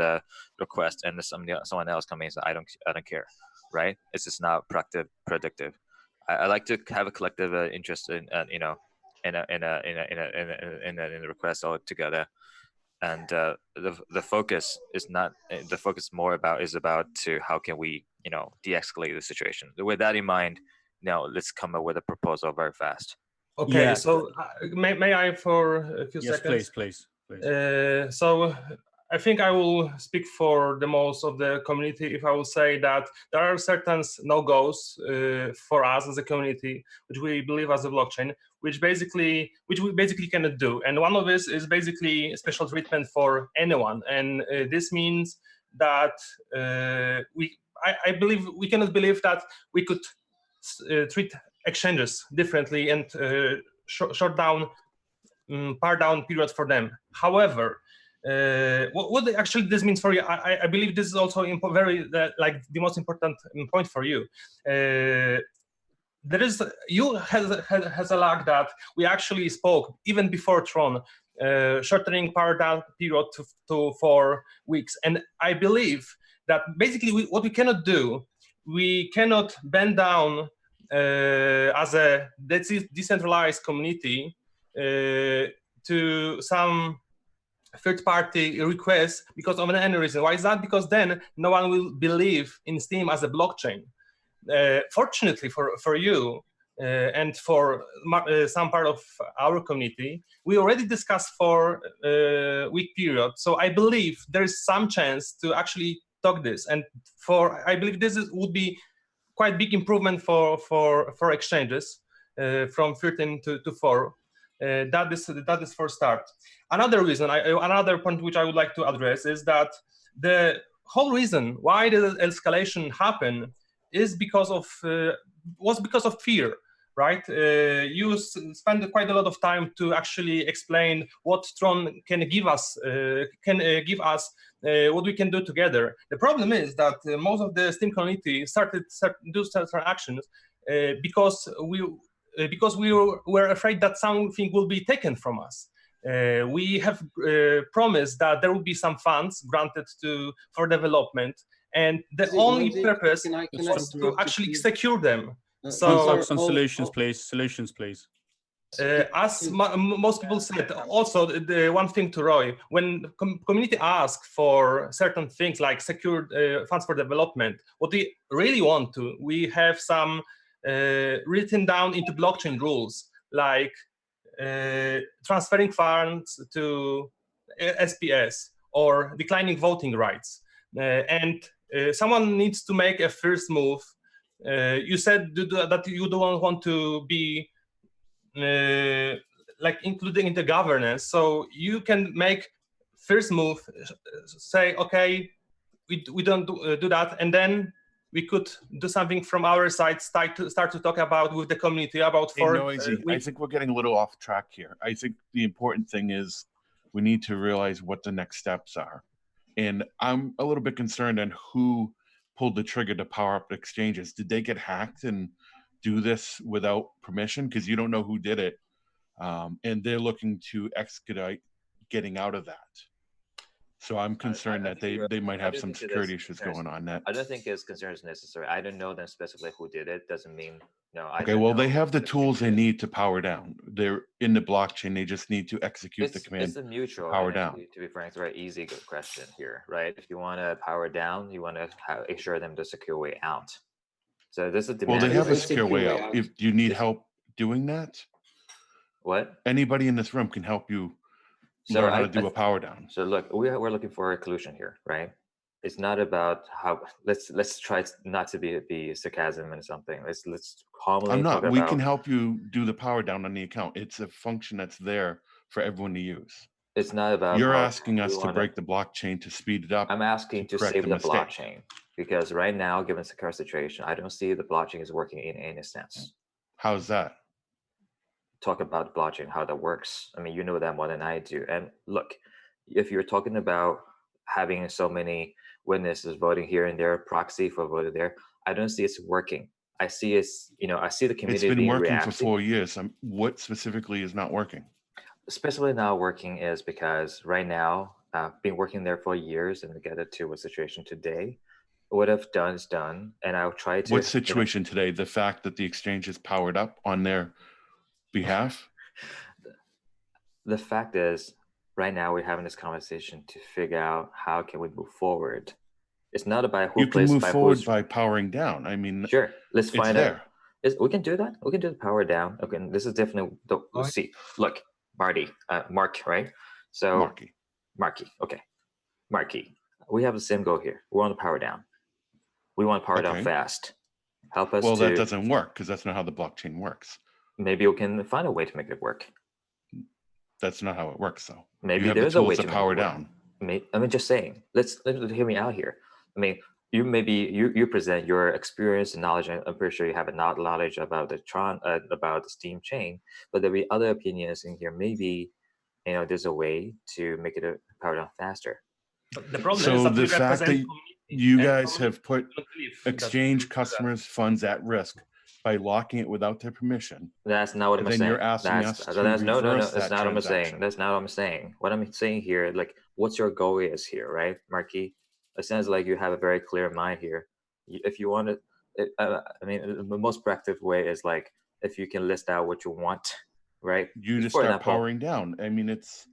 [SPEAKER 1] request, and someone else coming. So I don't care, right? It's just not productive. I like to have a collective interest in the request all together, and the focus is not the focus more about is about to how can we de-escalate the situation. With that in mind, now let's come up with a proposal very fast.
[SPEAKER 9] Okay,
[SPEAKER 4] Yeah.
[SPEAKER 9] so may I for a few
[SPEAKER 4] Yes,
[SPEAKER 9] seconds?
[SPEAKER 4] please.
[SPEAKER 9] So I think I will speak for the most of the community if I will say that there are certain no-goes for us as a community, which we believe as a blockchain, which we basically cannot do. And one of this is basically special treatment for anyone. And this means that I believe we cannot believe that we could treat exchanges differently and short down par down periods for them. However, what actually this means for you, I believe this is also the most important point for you. Has a luck that we actually spoke even before Tron, shortening par down period to 4 weeks, and I believe that basically what we cannot do, we cannot bend down as a decentralized community to some third-party requests because of any reason. Why is that? Because then no one will believe in Steem as a blockchain. Fortunately for you and for some part of our community, we already discussed for a week period. So I believe there is some chance to actually talk this, and I believe this would be quite big improvement for exchanges from 13 to 4. That is for start. Another point which I would like to address is that the whole reason why the escalation happened is because of fear, right? You spend quite a lot of time to actually explain what Tron can give us, what we can do together. The problem is that most of the Steem community started do certain actions because we were afraid that something will be taken from us. We have promised that there will be some funds granted for development, and the only purpose was to actually secure them.
[SPEAKER 4] Focus on solutions, please. Solutions, please.
[SPEAKER 9] As most people said, also the one thing to Roy, when community asks for certain things like secured funds for development, what we really want to, we have some written down into blockchain rules, like transferring funds to SPS or declining voting rights. And someone needs to make a first move. You said that you don't want to be like including in the governance, so you can make first move, say, okay, we don't do that, and then we could do something from our side, start to talk about with the community about
[SPEAKER 8] I think we're getting a little off track here. I think the important thing is we need to realize what the next steps are. And I'm a little bit concerned on who pulled the trigger to power up exchanges. Did they get hacked and do this without permission? Because you don't know who did it. And they're looking to expedite getting out of that. So I'm concerned that they might have some security issues going on. That
[SPEAKER 1] I don't think his concern is necessary. I don't know them specifically who did it. Doesn't mean no.
[SPEAKER 8] Okay, well, they have the tools they need to power down. They're in the blockchain. They just need to execute the command.
[SPEAKER 1] It's a mutual
[SPEAKER 8] power down.
[SPEAKER 1] To be frank, it's a very easy question here, right? If you want to power down, you want to assure them the secure way out. So this is
[SPEAKER 8] well, they have a secure way out. If you need help doing that,
[SPEAKER 1] what?
[SPEAKER 8] Anybody in this room can help you learn how to do a power down.
[SPEAKER 1] So look, we're looking for a collusion here, right? It's not about how. Let's try not to be sarcasm and something. Let's calmly.
[SPEAKER 8] I'm not. We can help you do the power down on the account. It's a function that's there for everyone to use.
[SPEAKER 1] It's not about.
[SPEAKER 8] You're asking us to break the blockchain to speed it up.
[SPEAKER 1] I'm asking to save the blockchain because right now, given the current situation, I don't see the blockchain is working in any sense.
[SPEAKER 8] How's that?
[SPEAKER 1] Talk about blockchain, how that works. I mean, you know that more than I do. And look, if you're talking about having so many witnesses voting here and there, proxy for voting there, I don't see it's working. I see I see the community.
[SPEAKER 8] It's been working for 4 years. What specifically is not working?
[SPEAKER 1] Especially not working is because right now, been working there for years and get it to a situation today. What I've done is done, and I'll try to.
[SPEAKER 8] What situation today? The fact that the exchange is powered up on their behalf?
[SPEAKER 1] The fact is, right now we're having this conversation to figure out how can we move forward. It's not about who
[SPEAKER 8] You can
[SPEAKER 1] plays
[SPEAKER 8] move
[SPEAKER 1] by
[SPEAKER 8] forward
[SPEAKER 1] who's.
[SPEAKER 8] by powering down. I mean,
[SPEAKER 1] Sure, let's
[SPEAKER 8] it's
[SPEAKER 1] find
[SPEAKER 8] there.
[SPEAKER 1] out. We can do that. We can do the power down. Okay, and this is definitely. We'll see. Look, Mark, right? So Marky. Okay, Marky. We have the same goal here. We want to power down. We want to power down fast. Help us.
[SPEAKER 8] Well, that doesn't work because that's not how the blockchain works.
[SPEAKER 1] Maybe we can find a way to make it work.
[SPEAKER 8] That's not how it works, though.
[SPEAKER 1] Maybe
[SPEAKER 8] you have
[SPEAKER 1] there's
[SPEAKER 8] the
[SPEAKER 1] a way
[SPEAKER 8] tools
[SPEAKER 1] to
[SPEAKER 8] power
[SPEAKER 1] make it
[SPEAKER 8] down.
[SPEAKER 1] I mean, just saying. Let's hear me out here. I mean, you present your experience and knowledge. And I'm pretty sure you have a knowledge about the Tron, about the Steem chain. But there'll be other opinions in here. Maybe there's a way to make it power down faster.
[SPEAKER 9] The problem
[SPEAKER 8] so
[SPEAKER 9] is that
[SPEAKER 8] the fact that you guys have put exchange customers' funds at risk by locking it without their permission.
[SPEAKER 1] That's not what I'm saying.
[SPEAKER 8] Then you're asking us to reverse
[SPEAKER 1] no. That's
[SPEAKER 8] that
[SPEAKER 1] not what I'm saying.
[SPEAKER 8] transaction.
[SPEAKER 1] That's not what I'm saying. What I'm saying here, like, what's your goal is here, right, Marky? It sounds like you have a very clear mind here. If you want to, I mean, the most practical way is like if you can list out what you want, right?
[SPEAKER 8] You just start powering down. I mean, it's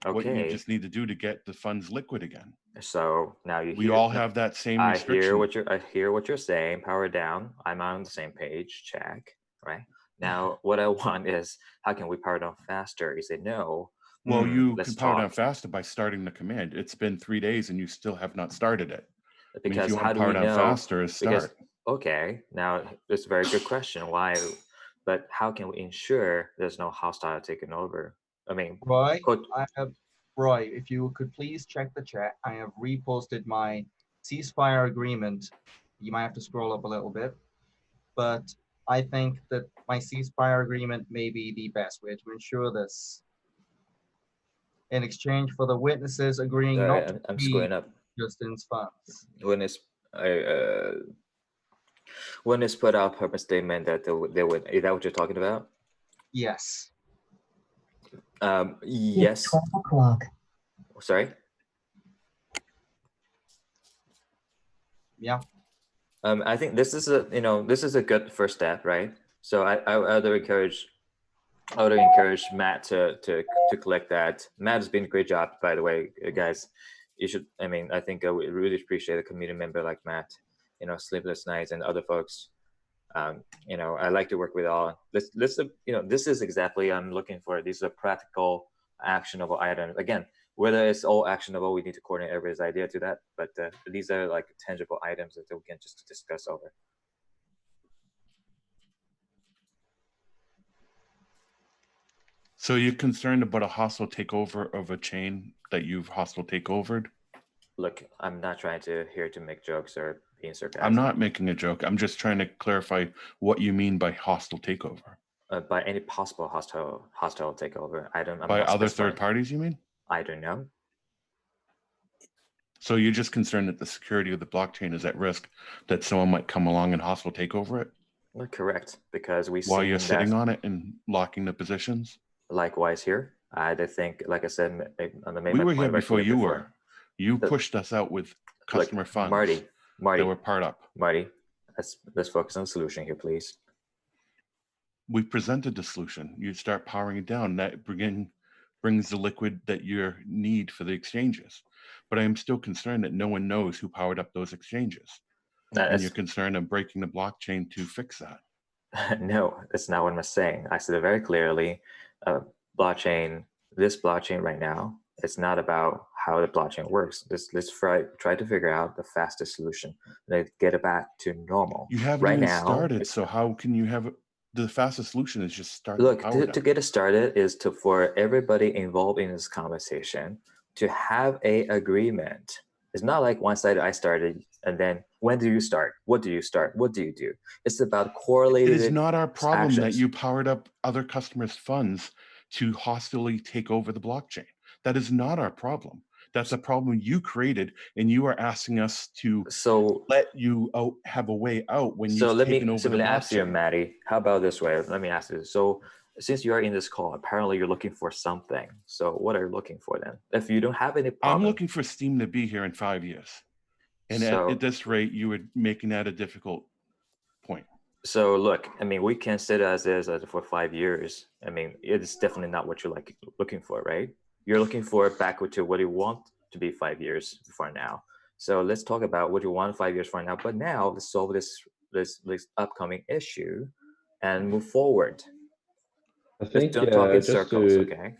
[SPEAKER 8] what you just need to do to get the funds liquid again.
[SPEAKER 1] So now
[SPEAKER 8] we all have that same restriction.
[SPEAKER 1] I hear what you're saying. Power down. I'm on the same page. Check. Right now, what I want is how can we power down faster? You say no.
[SPEAKER 8] Well, you can power down faster by starting the command. It's been 3 days and you still have not started it.
[SPEAKER 1] Because
[SPEAKER 8] if you
[SPEAKER 1] how
[SPEAKER 8] want to
[SPEAKER 1] do we
[SPEAKER 8] power down
[SPEAKER 1] know?
[SPEAKER 8] Faster, is start.
[SPEAKER 1] Okay, now it's a very good question. Why? But how can we ensure there's no hostile taking over? I mean,
[SPEAKER 7] Roy, Roy, if you could please check the chat. I have reposted my ceasefire agreement. You might have to scroll up a little bit, but I think that my ceasefire agreement may be the best way to ensure this. In exchange for the witnesses agreeing not to
[SPEAKER 1] screwing up
[SPEAKER 7] Justin's funds.
[SPEAKER 1] When it's put out purpose statement that they would, is that what you're talking about?
[SPEAKER 7] Yes.
[SPEAKER 1] Yes.
[SPEAKER 10] 12 o'clock.
[SPEAKER 1] Sorry.
[SPEAKER 7] Yeah.
[SPEAKER 1] I think this is a good first step, right? So I would encourage Matt to collect that. Matt has been a great job, by the way, guys. You should. I mean, I think we really appreciate a community member like Matt. Sleepless nights and other folks. I like to work with all. This is exactly I'm looking for. These are practical, actionable items. Again, whether it's all actionable, we need to coordinate everybody's idea to that. But these are like tangible items that we can just discuss over.
[SPEAKER 8] So you're concerned about a hostile takeover of a chain that you've hostile takeovered?
[SPEAKER 1] Look, I'm not trying to make jokes or being sarcastic.
[SPEAKER 8] I'm not making a joke. I'm just trying to clarify what you mean by hostile takeover.
[SPEAKER 1] By any possible hostile takeover.
[SPEAKER 8] By other third parties, you mean?
[SPEAKER 1] I don't know.
[SPEAKER 8] So you're just concerned that the security of the blockchain is at risk, that someone might come along and hostile take over it?
[SPEAKER 1] Well, correct, because
[SPEAKER 8] while you're sitting on it and locking the positions?
[SPEAKER 1] Likewise here. I think, like I said, on the main.
[SPEAKER 8] We were here before you were. You pushed us out with customer funds.
[SPEAKER 1] Marty,
[SPEAKER 8] that were part up.
[SPEAKER 1] Marty, let's focus on the solution here, please.
[SPEAKER 8] We presented the solution. You start powering it down. That brings the liquid that you need for the exchanges. But I am still concerned that no one knows who powered up those exchanges. And you're concerned of breaking the blockchain to fix that.
[SPEAKER 1] No, that's not what I'm saying. I said it very clearly. This blockchain right now, it's not about how the blockchain works. Let's try to figure out the fastest solution. Let's get it back to normal.
[SPEAKER 8] You haven't even started, so how can you have the fastest solution is just start.
[SPEAKER 1] Look, to get it started is for everybody involved in this conversation to have a agreement. It's not like one side I started and then when do you start? What do you start? What do you do? It's about correlated.
[SPEAKER 8] It is not our problem
[SPEAKER 1] actions.
[SPEAKER 8] that you powered up other customers' funds to hostilely take over the blockchain. That is not our problem. That's a problem you created, and you are asking us to let you have a way out when you've taken over the blockchain.
[SPEAKER 1] Ask you, Maddie, how about this way? Let me ask you. So since you are in this call, apparently you're looking for something. So what are you looking for then? If you don't have any problem.
[SPEAKER 8] I'm looking for Steem to be here in 5 years. And at this rate, you would making that a difficult point.
[SPEAKER 1] So look, I mean, we can sit as is for 5 years. I mean, it's definitely not what you're looking for, right? you're looking for backward to what you want to be 5 years from now. So let's talk about what you want 5 years from now. But now let's solve this upcoming issue and move forward.
[SPEAKER 2] I think
[SPEAKER 1] don't talk in
[SPEAKER 2] just
[SPEAKER 1] circles,
[SPEAKER 2] to,
[SPEAKER 1] okay?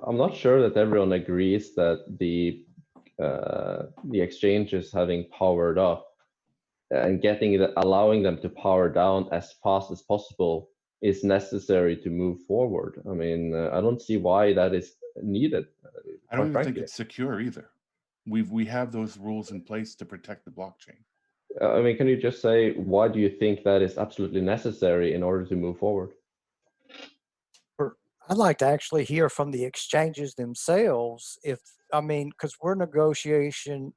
[SPEAKER 2] I'm not sure that everyone agrees that the exchanges having powered up and allowing them to power down as fast as possible is necessary to move forward. I mean, I don't see why that is needed.
[SPEAKER 8] I don't even
[SPEAKER 2] frankly.
[SPEAKER 8] think it's secure either. We have those rules in place to protect the blockchain.
[SPEAKER 2] I mean, can you just say why do you think that is absolutely necessary in order to move forward?
[SPEAKER 10] I'd like to actually hear from the exchanges themselves. Because we're negotiating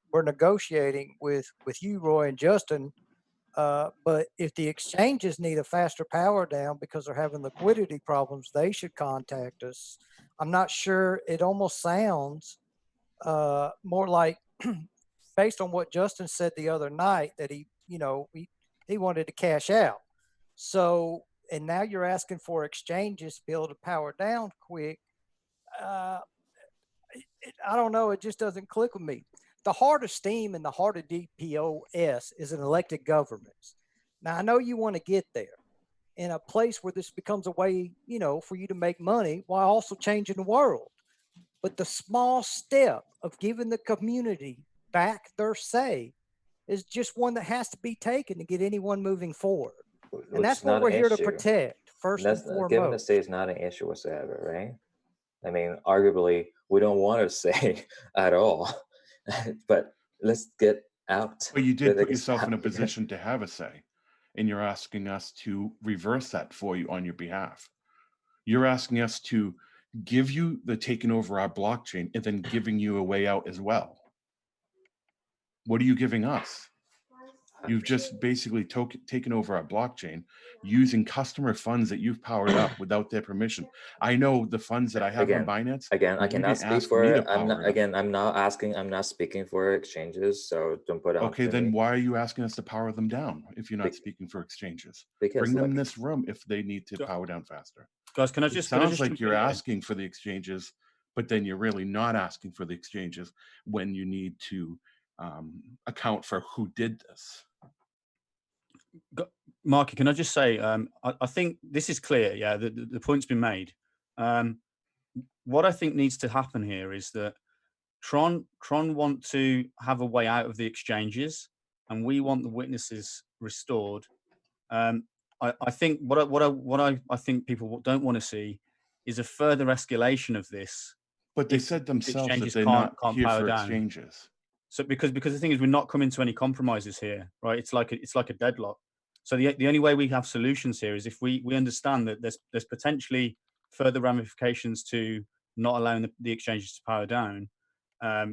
[SPEAKER 10] with you, Roy and Justin. But if the exchanges need a faster power down because they're having liquidity problems, they should contact us. I'm not sure. It almost sounds more like, based on what Justin said the other night, that he wanted to cash out. So, and now you're asking for exchanges to be able to power down quick. I don't know. It just doesn't click with me. The heart of Steem and the heart of DPoS is an elected government. Now, I know you want to get there in a place where this becomes a way, for you to make money while also changing the world. But the small step of giving the community back their say is just one that has to be taken to get anyone moving forward. And that's what we're here to protect, first and foremost.
[SPEAKER 1] Giving the say is not an issue whatsoever, right? I mean, arguably, we don't want to say at all, but let's get out.
[SPEAKER 8] But you did put yourself in a position to have a say, and you're asking us to reverse that for you on your behalf. You're asking us to give you the taking over our blockchain and then giving you a way out as well. What are you giving us? You've just basically taken over our blockchain using customer funds that you've powered up without their permission. I know the funds that I have on Binance.
[SPEAKER 1] Again, I cannot speak for it. I'm not speaking for exchanges, so don't put out.
[SPEAKER 8] Okay, then why are you asking us to power them down if you're not speaking for exchanges? Bring them in this room if they need to power down faster.
[SPEAKER 4] Guys, can I just?
[SPEAKER 8] It sounds like you're asking for the exchanges, but then you're really not asking for the exchanges when you need to account for who did this.
[SPEAKER 4] Marky, can I just say, I think this is clear. Yeah, the point's been made. What I think needs to happen here is that Tron want to have a way out of the exchanges, and we want the witnesses restored. I think what I think people don't want to see is a further escalation of this.
[SPEAKER 8] But they said themselves that they're not here for exchanges.
[SPEAKER 4] So because the thing is, we're not coming to any compromises here, right? It's like a deadlock. So the only way we have solutions here is if we understand that there's potentially further ramifications to not allowing the exchanges to power down.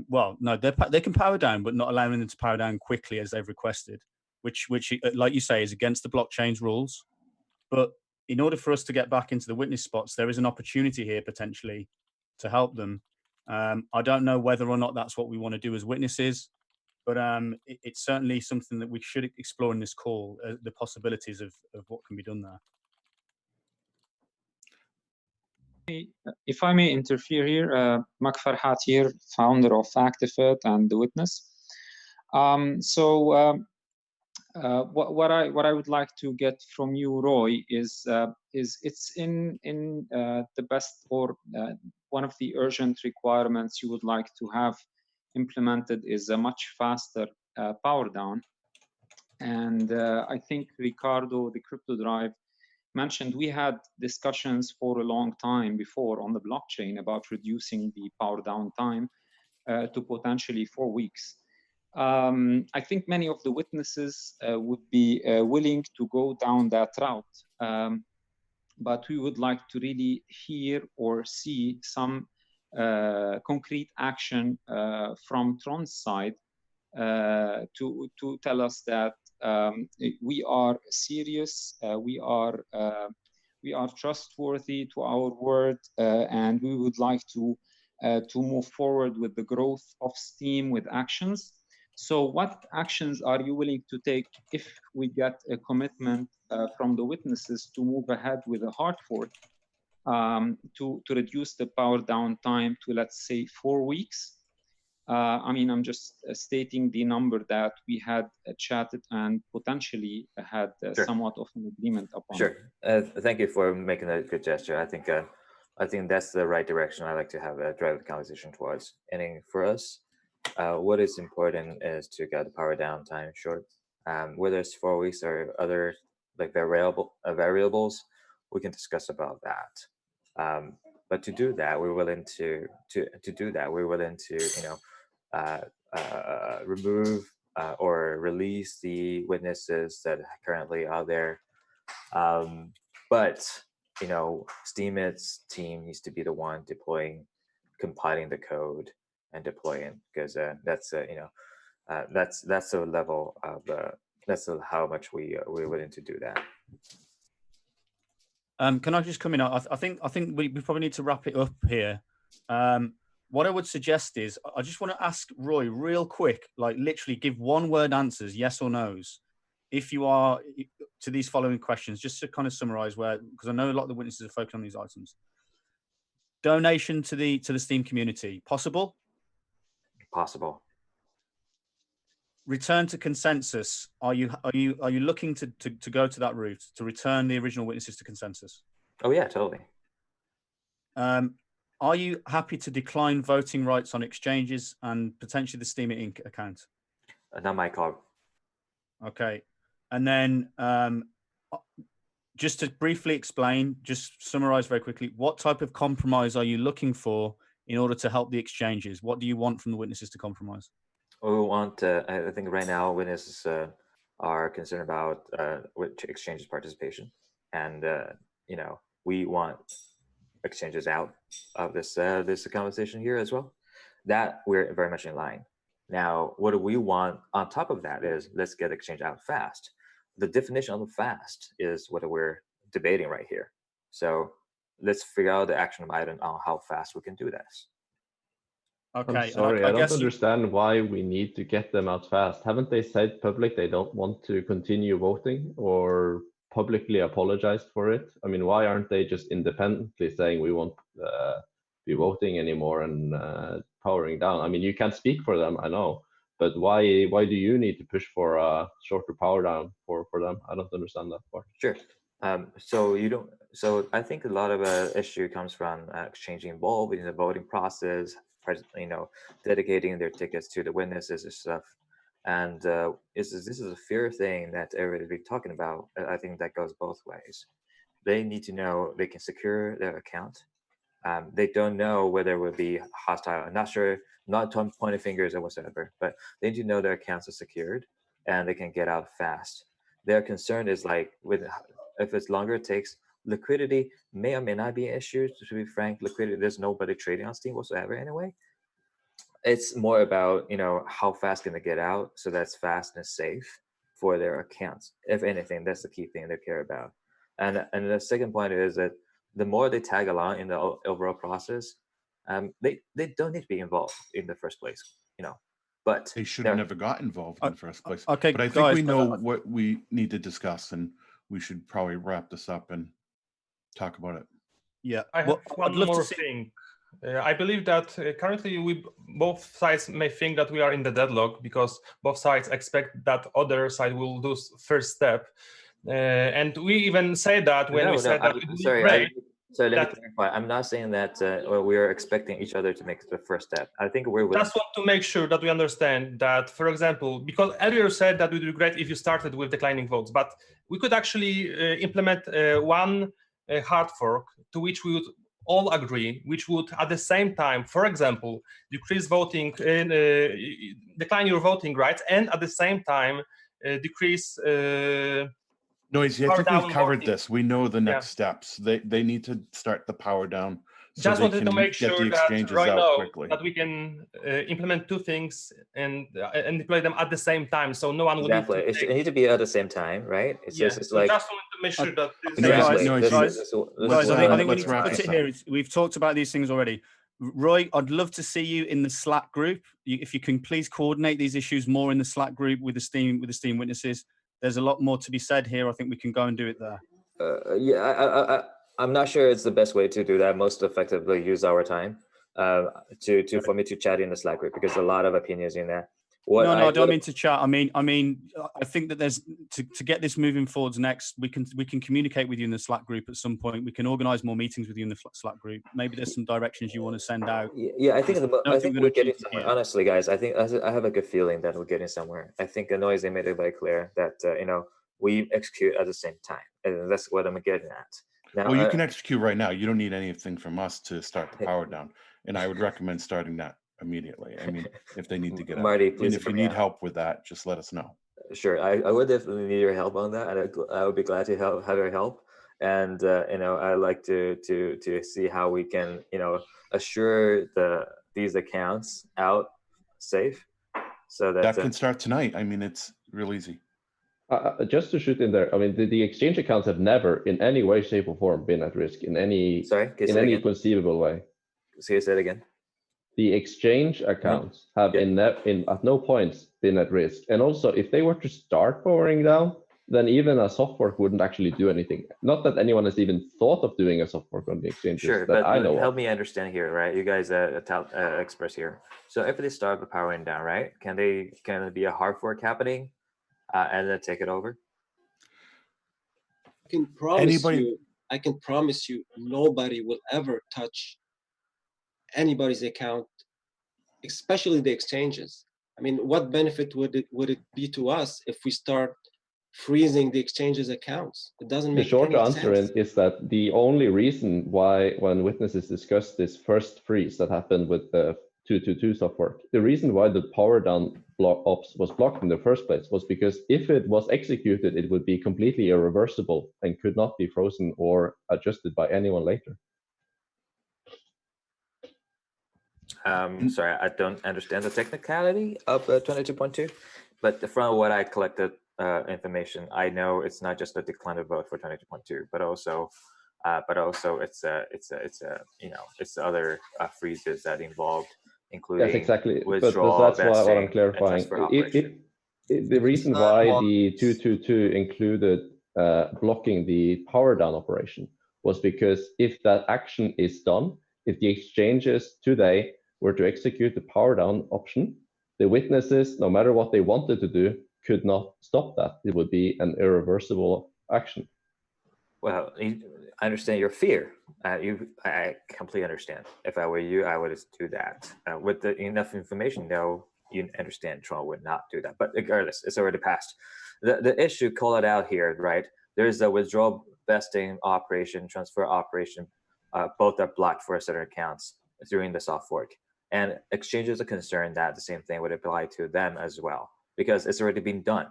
[SPEAKER 4] Well, no, they can power down, but not allowing them to power down quickly as they've requested, which like you say is against the blockchain's rules. But in order for us to get back into the witness spots, there is an opportunity here potentially to help them. I don't know whether or not that's what we want to do as witnesses, but it's certainly something that we should explore in this call, the possibilities of what can be done there.
[SPEAKER 11] If I may interfere here, Mak Farhat here, founder of Actifit and The Witness. What I would like to get from you, Roy, is it's in the best or one of the urgent requirements you would like to have implemented is a much faster power down. And I think Ricardo, the Crypto Drive, mentioned we had discussions for a long time before on the blockchain about reducing the power down time to potentially 4 weeks. I think many of the witnesses would be willing to go down that route, but we would like to really hear or see some concrete action from Tron's side to tell us that we are serious, we are trustworthy to our word, and we would like to move forward with the growth of Steem with actions. So what actions are you willing to take if we get a commitment from the witnesses to move ahead with a hard fork to reduce the power down time to, let's say, 4 weeks. I mean, I'm just stating the number that we had chatted and potentially had
[SPEAKER 1] Sure.
[SPEAKER 11] somewhat of an agreement upon.
[SPEAKER 1] Sure. Thank you for making a good gesture. I think that's the right direction I like to have drive the conversation towards. And then for us, what is important is to get the power down time short. Whether it's 4 weeks or other like variables, we can discuss about that. But to do that, we're willing to remove or release the witnesses that currently are there. But Steem's team needs to be the one deploying, compiling the code and deploying, because that's the level of that's how much we're willing to do that.
[SPEAKER 4] Can I just come in? I think we probably need to wrap it up here. What I would suggest is I just want to ask Roy real quick, like literally give one word answers, yes or no's, if you are to these following questions, just to kind of summarize where, because I know a lot of the witnesses are focused on these items. Donation to the Steem community, possible?
[SPEAKER 1] Possible.
[SPEAKER 4] Return to consensus. Are you looking to go to that route, to return the original witnesses to consensus?
[SPEAKER 1] Oh yeah, totally.
[SPEAKER 4] Are you happy to decline voting rights on exchanges and potentially the Steem Inc. account?
[SPEAKER 1] Not my call.
[SPEAKER 4] Okay. And then just to briefly explain, just summarize very quickly, what type of compromise are you looking for in order to help the exchanges? What do you want from the witnesses to compromise?
[SPEAKER 1] We want, I think right now witnesses are concerned about exchanges participation. And, we want exchanges out of this conversation here as well. That we're very much in line. Now, what do we want on top of that is let's get exchange out fast. The definition of fast is what we're debating right here. So let's figure out the action item on how fast we can do this.
[SPEAKER 4] Okay.
[SPEAKER 2] I'm sorry, I don't understand why we need to get them out fast. Haven't they said public they don't want to continue voting or publicly apologized for it? I mean, why aren't they just independently saying we won't be voting anymore and powering down? I mean, you can't speak for them, I know, but why do you need to push for a shorter power down for them? I don't understand that part.
[SPEAKER 1] Sure. So I think a lot of issue comes from exchange involved in the voting process, dedicating their tickets to the witnesses and stuff. And this is a fair thing that everybody's talking about. I think that goes both ways. They need to know they can secure their account. They don't know whether it would be hostile. I'm not sure, not pointing fingers or whatsoever, but they need to know their accounts are secured and they can get out fast. Their concern is like, if it's longer it takes, liquidity may or may not be an issue. To be frank, liquidity, there's nobody trading on Steem whatsoever anyway. It's more about, how fast can they get out so that's fast and safe for their accounts. If anything, that's the key thing they care about. And the second point is that the more they tag along in the overall process, they don't need to be involved in the first place, but
[SPEAKER 8] they should have never got involved in the first place.
[SPEAKER 4] Okay,
[SPEAKER 8] but I think we know what we need to discuss, and we should probably wrap this up and talk about it.
[SPEAKER 4] Yeah,
[SPEAKER 9] I have one more thing. I believe that currently both sides may think that we are in the deadlock because both sides expect that other side will do first step. And we even say that when we said that.
[SPEAKER 1] Let me clarify. I'm not saying that we are expecting each other to make the first step. I think we're
[SPEAKER 9] just want to make sure that we understand that, for example, because earlier said that it would be great if you started with declining votes, but we could actually implement one hard fork to which we would all agree, which would at the same time, for example, decrease voting, decline your voting rights, and at the same time decrease.
[SPEAKER 8] Noisy, I think we've covered this. We know the next steps. They need to start the power down. So
[SPEAKER 9] just wanted to make sure that right now
[SPEAKER 8] quickly.
[SPEAKER 9] That we can implement two things and deploy them at the same time, so no one would
[SPEAKER 1] it need to be at the same time, right? It's
[SPEAKER 9] just wanted to make sure that.
[SPEAKER 4] Guys, I think we need to put it here. We've talked about these things already. Roy, I'd love to see you in the Slack group. If you can please coordinate these issues more in the Slack group with the Steem witnesses. There's a lot more to be said here. I think we can go and do it there.
[SPEAKER 1] I'm not sure it's the best way to do that. Most effectively use our time for me to chat in the Slack group, because a lot of opinions in there.
[SPEAKER 4] No, I don't mean to chat. I mean, I think that there's to get this moving forwards next. We can communicate with you in the Slack group at some point. We can organise more meetings with you in the Slack group. Maybe there's some directions you want to send out.
[SPEAKER 1] Yeah, I think we're getting somewhere.
[SPEAKER 4] Here.
[SPEAKER 1] Honestly, guys, I have a good feeling that we're getting somewhere. I think Noisy made it very clear that we execute at the same time, and that's what I'm getting at. Now,
[SPEAKER 8] well, you can execute right now. You don't need anything from us to start the power down, and I would recommend starting that immediately. I mean, if they need to get
[SPEAKER 1] Marty,
[SPEAKER 8] out.
[SPEAKER 1] please.
[SPEAKER 8] And if you need help with that, just let us know.
[SPEAKER 1] Sure, I would definitely need your help on that, and I would be glad to have your help. And I'd like to see how we can assure these accounts out safe, so that
[SPEAKER 8] can start tonight. I mean, it's real easy.
[SPEAKER 2] Just to shoot in there, I mean, the exchange accounts have never, in any way, shape, or form, been at risk in any conceivable way.
[SPEAKER 1] Say that again.
[SPEAKER 2] The exchange accounts have at no points been at risk. And also, if they were to start powering down, then even a soft fork wouldn't actually do anything. Not that anyone has even thought of doing a soft fork on the exchanges.
[SPEAKER 1] Sure, but help me understand here, right? You guys are experts here. So if they start powering down, right? Can it be a hard fork happening, and then take it over?
[SPEAKER 6] I can promise you, nobody will ever touch anybody's account, especially the exchanges. I mean, what benefit would it be to us if we start freezing the exchanges accounts? It doesn't make any sense.
[SPEAKER 2] The short answer is that the only reason why, when witnesses discussed this first freeze that happened with the 222 soft fork, the reason why the power down ops was blocked in the first place was because if it was executed, it would be completely irreversible and could not be frozen or adjusted by anyone later.
[SPEAKER 1] Sorry, I don't understand the technicality of 22.2, but from what I collected information, I know it's not just a decline of vote for 22.2, but also it's other freezes that involved, including
[SPEAKER 2] exactly
[SPEAKER 1] withdrawal,
[SPEAKER 2] but that's what I'm clarifying. The reason why the 222 included blocking the power down operation was because if that action is done, if the exchanges today were to execute the power down option, the witnesses, no matter what they wanted to do, could not stop that. It would be an irreversible action.
[SPEAKER 1] Well, I understand your fear. I completely understand. If I were you, I would do that. With enough information, though, you understand Tron would not do that. But regardless, it's already passed. The issue, call it out here, right? There's a withdrawal, vesting operation, transfer operation. Both are blocked for certain accounts during the soft fork. And exchanges are concerned that the same thing would apply to them as well, because it's already been done.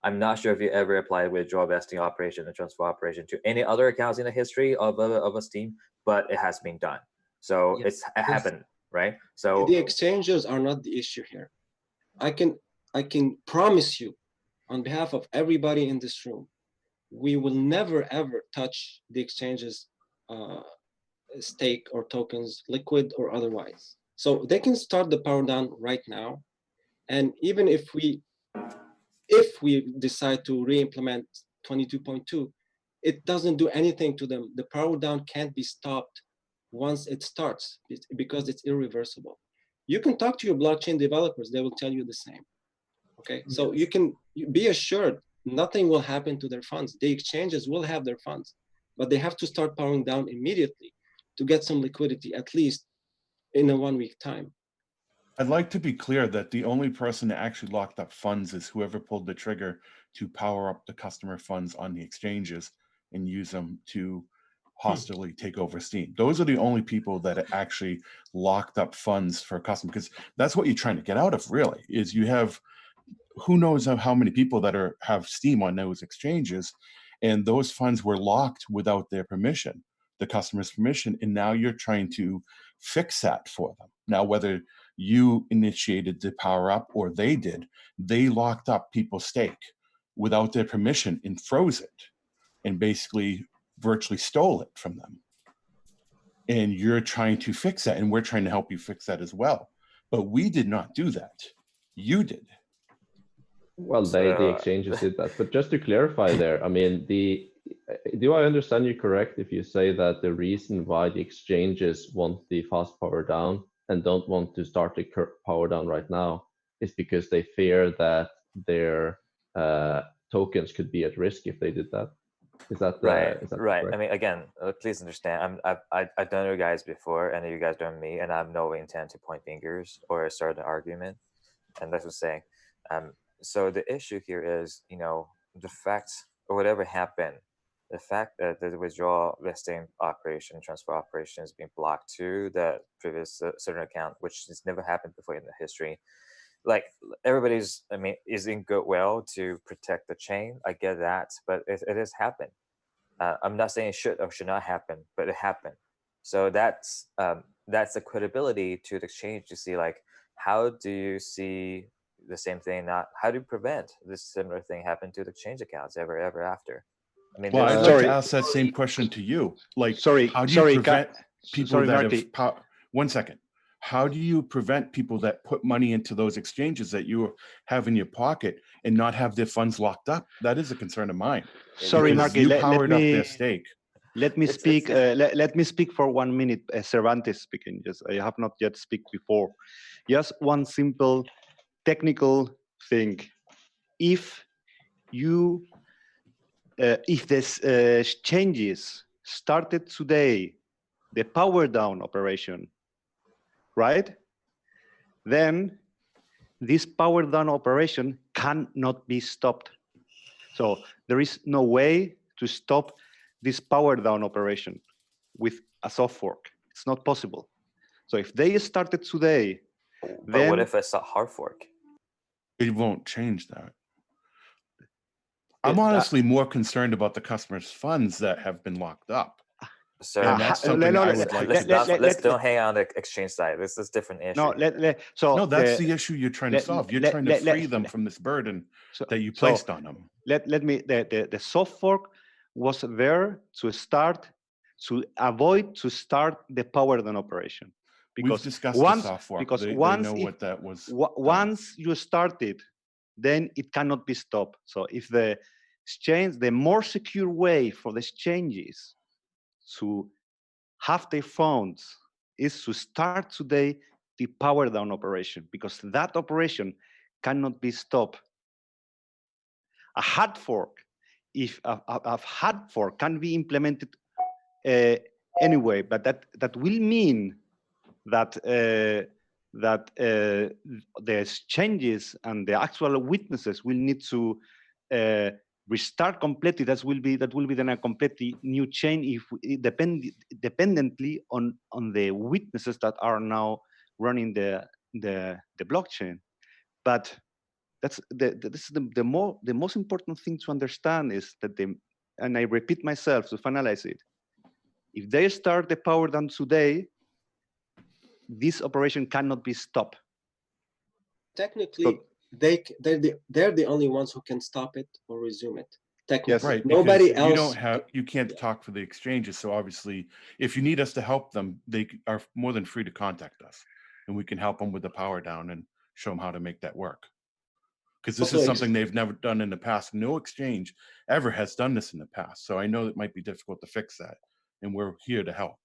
[SPEAKER 1] I'm not sure if you ever applied withdrawal, vesting operation and transfer operation to any other accounts in the history of a Steem, but it has been done. So it happened, right? So
[SPEAKER 6] the exchanges are not the issue here. I can promise you, on behalf of everybody in this room, we will never ever touch the exchanges stake or tokens, liquid or otherwise. So they can start the power down right now, and even if we decide to re-implement 22.2, it doesn't do anything to them. The power down can't be stopped once it starts because it's irreversible. You can talk to your blockchain developers; they will tell you the same. Okay, so you can be assured nothing will happen to their funds. The exchanges will have their funds, but they have to start powering down immediately to get some liquidity, at least in a 1 week time.
[SPEAKER 8] I'd like to be clear that the only person that actually locked up funds is whoever pulled the trigger to power up the customer funds on the exchanges and use them to hostilely take over Steem. Those are the only people that actually locked up funds for a customer, because that's what you're trying to get out of, really, is you have who knows how many people that have Steem on those exchanges, and those funds were locked without their permission, the customer's permission, and now you're trying to fix that for them. Now, whether you initiated the power up or they did, they locked up people's stake without their permission and froze it and basically virtually stole it from them. And you're trying to fix that, and we're trying to help you fix that as well. But we did not do that. You did.
[SPEAKER 2] Well, the exchanges did that. But just to clarify there, I mean, the do I understand you correct if you say that the reason why the exchanges want the fast power down and don't want to start the power down right now is because they fear that their tokens could be at risk if they did that? Is that
[SPEAKER 1] right?
[SPEAKER 2] is that
[SPEAKER 1] Right.
[SPEAKER 2] correct?
[SPEAKER 1] I mean, again, please understand. I've done you guys before, and you guys done me, and I have no intent to point fingers or start an argument. And that's what I'm saying. So the issue here is, the fact or whatever happened, the fact that the withdrawal listing operation, transfer operation is being blocked to the previous certain account, which has never happened before in the history. Like everybody's, is in goodwill to protect the chain. I get that, but it has happened. I'm not saying it should or should not happen, but it happened. So that's the credibility to the exchange to see, like, how do you see the same thing? How do you prevent this similar thing happen to the exchange accounts ever after? I mean,
[SPEAKER 8] Well, I'd like
[SPEAKER 12] Sorry.
[SPEAKER 8] to ask that same question to you. Like,
[SPEAKER 12] Sorry,
[SPEAKER 8] how do you
[SPEAKER 12] sorry,
[SPEAKER 8] prevent people
[SPEAKER 12] sorry,
[SPEAKER 8] that
[SPEAKER 12] Marty.
[SPEAKER 8] have 1 second. How do you prevent people that put money into those exchanges that you have in your pocket and not have their funds locked up? That is a concern of mine.
[SPEAKER 12] Sorry,
[SPEAKER 8] Because
[SPEAKER 12] Marky.
[SPEAKER 8] you
[SPEAKER 12] Let
[SPEAKER 8] powered up
[SPEAKER 12] me
[SPEAKER 8] their stake.
[SPEAKER 12] let me speak. Let me speak for 1 minute. Cervantes speaking. Yes, I have not yet speak before. Just one simple technical thing. If you if this changes started today, the power down operation, right? Then this power down operation cannot be stopped. So there is no way to stop this power down operation with a soft fork. It's not possible. So if they started today,
[SPEAKER 1] but what if it's a hard fork?
[SPEAKER 8] It won't change that. I'm honestly more concerned about the customers' funds that have been locked up.
[SPEAKER 1] So
[SPEAKER 8] and that's something I would like to
[SPEAKER 1] let's don't hang on the exchange side. This is a different issue.
[SPEAKER 8] No, that's the issue you're trying to solve. You're trying to free them from this burden that you placed on them.
[SPEAKER 12] Let me the soft fork was there to avoid to start the power down operation. Because
[SPEAKER 8] we've discussed
[SPEAKER 12] once,
[SPEAKER 8] the soft fork.
[SPEAKER 12] Because
[SPEAKER 8] they
[SPEAKER 12] once
[SPEAKER 8] know
[SPEAKER 12] if,
[SPEAKER 8] what that was.
[SPEAKER 12] Once you start it, then it cannot be stopped. So if the exchange, the more secure way for the exchanges to have their funds is to start today the power down operation, because that operation cannot be stopped. A hard fork, if a hard fork can be implemented anyway, but that will mean that the exchanges and the actual witnesses will need to restart completely. That will be then a completely new chain if dependently on the witnesses that are now running the blockchain. But that's the most important thing to understand is that and I repeat myself to finalize it. If they start the power down today, this operation cannot be stopped.
[SPEAKER 6] Technically, they're the only ones who can stop it or resume it. Technically,
[SPEAKER 12] yes,
[SPEAKER 8] right?
[SPEAKER 6] Nobody else.
[SPEAKER 8] You can't talk for the exchanges. So obviously, if you need us to help them, they are more than free to contact us, and we can help them with the power down and show them how to make that work. Because this is something they've never done in the past. No exchange ever has done this in the past. So I know it might be difficult to fix that, and we're here to help.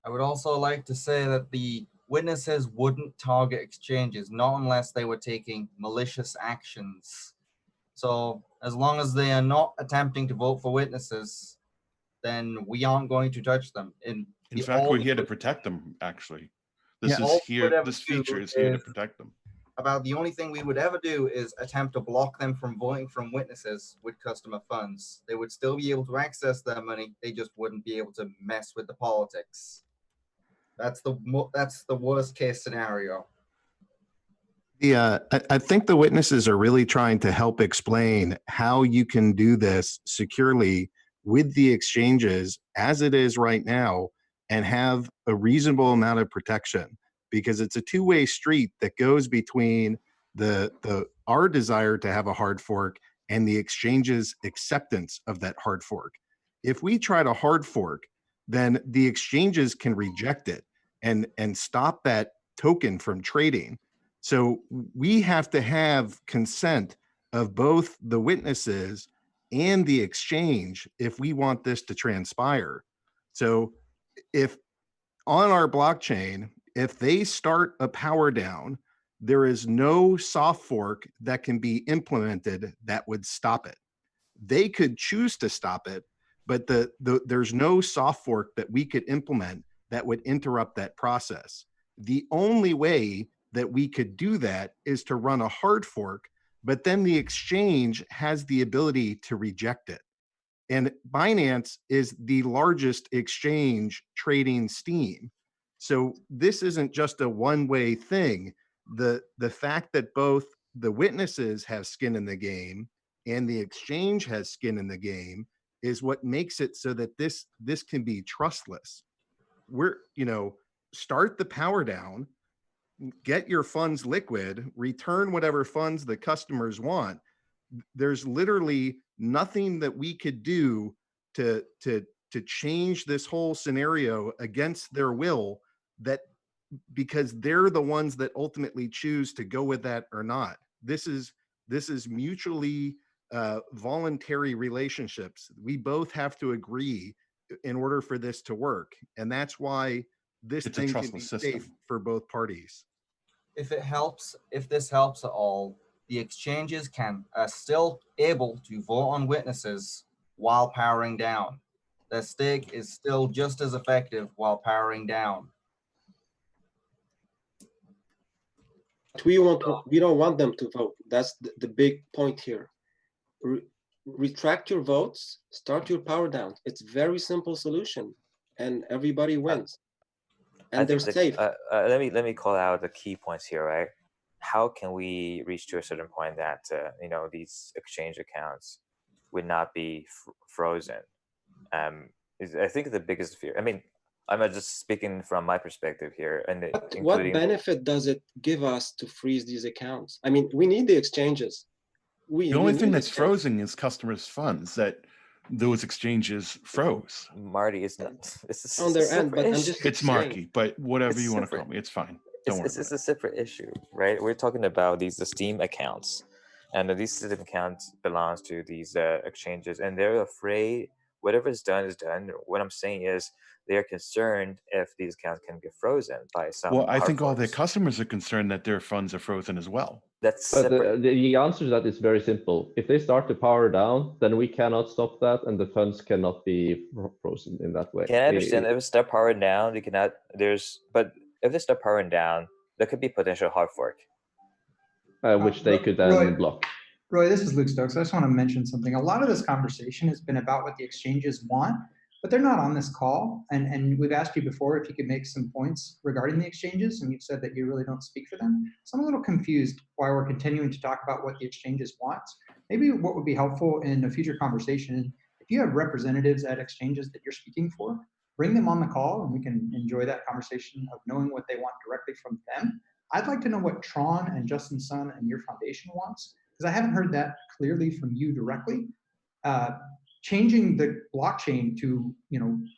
[SPEAKER 7] I would also like to say that the witnesses wouldn't target exchanges, not unless they were taking malicious actions. So as long as they are not attempting to vote for witnesses, then we aren't going to touch them.
[SPEAKER 8] In fact, we're here to protect them, actually. This feature is here to protect them.
[SPEAKER 7] About the only thing we would ever do is attempt to block them from voting from witnesses with customer funds. They would still be able to access their money. They just wouldn't be able to mess with the politics. That's the worst case scenario.
[SPEAKER 13] Yeah, I think the witnesses are really trying to help explain how you can do this securely with the exchanges as it is right now and have a reasonable amount of protection, because it's a two-way street that goes between our desire to have a hard fork and the exchange's acceptance of that hard fork. If we try to hard fork, then the exchanges can reject it and stop that token from trading. So we have to have consent of both the witnesses and the exchange if we want this to transpire. So if on our blockchain, if they start a power down, there is no soft fork that can be implemented that would stop it. They could choose to stop it, but there's no soft fork that we could implement that would interrupt that process. The only way that we could do that is to run a hard fork, but then the exchange has the ability to reject it. And Binance is the largest exchange trading Steem. So this isn't just a one-way thing. The fact that both the witnesses have skin in the game and the exchange has skin in the game is what makes it so that this can be trustless. We're, start the power down, get your funds liquid, return whatever funds the customers want. There's literally nothing that we could do to change this whole scenario against their will, that because they're the ones that ultimately choose to go with that or not. This is mutually voluntary relationships. We both have to agree in order for this to work, and that's why this
[SPEAKER 8] It's a
[SPEAKER 13] thing can
[SPEAKER 8] trustless
[SPEAKER 13] be
[SPEAKER 8] system.
[SPEAKER 13] safe for both parties.
[SPEAKER 7] If this helps at all, the exchanges are still able to vote on witnesses while powering down. Their stake is still just as effective while powering down.
[SPEAKER 6] We don't want them to vote. That's the big point here. Retract your votes, start your power down. It's very simple solution, and everybody wins. And they're safe.
[SPEAKER 1] Let me call out the key points here, right? How can we reach to a certain point that these exchange accounts would not be frozen? I think the biggest fear. I mean, I'm just speaking from my perspective here, and
[SPEAKER 6] what benefit does it give us to freeze these accounts? I mean, we need the exchanges.
[SPEAKER 8] The only thing that's frozen is customers' funds that those exchanges froze.
[SPEAKER 1] Marty, it's not. It's
[SPEAKER 6] on their end, but I'm just.
[SPEAKER 8] It's Marky, but whatever you want to call me, it's fine.
[SPEAKER 1] It's a separate issue, right? We're talking about the Steem accounts, and these Steem accounts belongs to these exchanges, and they're afraid whatever is done is done. What I'm saying is they're concerned if these accounts can get frozen by some.
[SPEAKER 8] Well, I think all their customers are concerned that their funds are frozen as well.
[SPEAKER 2] But the answer to that is very simple. If they start to power down, then we cannot stop that, and the funds cannot be frozen in that way.
[SPEAKER 1] Can I understand if they start powering down, you cannot. But if they start powering down, there could be potential hard fork,
[SPEAKER 2] which they could then block.
[SPEAKER 14] Roy, this is Luke Stokes. I just want to mention something. A lot of this conversation has been about what the exchanges want, but they're not on this call. And we've asked you before if you could make some points regarding the exchanges, and you've said that you really don't speak for them. So I'm a little confused why we're continuing to talk about what the exchanges want. Maybe what would be helpful in a future conversation, if you have representatives at exchanges that you're speaking for, bring them on the call and we can enjoy that conversation of knowing what they want directly from them. I'd like to know what Tron and Justin Sun and your foundation wants, because I haven't heard that clearly from you directly. Changing the blockchain to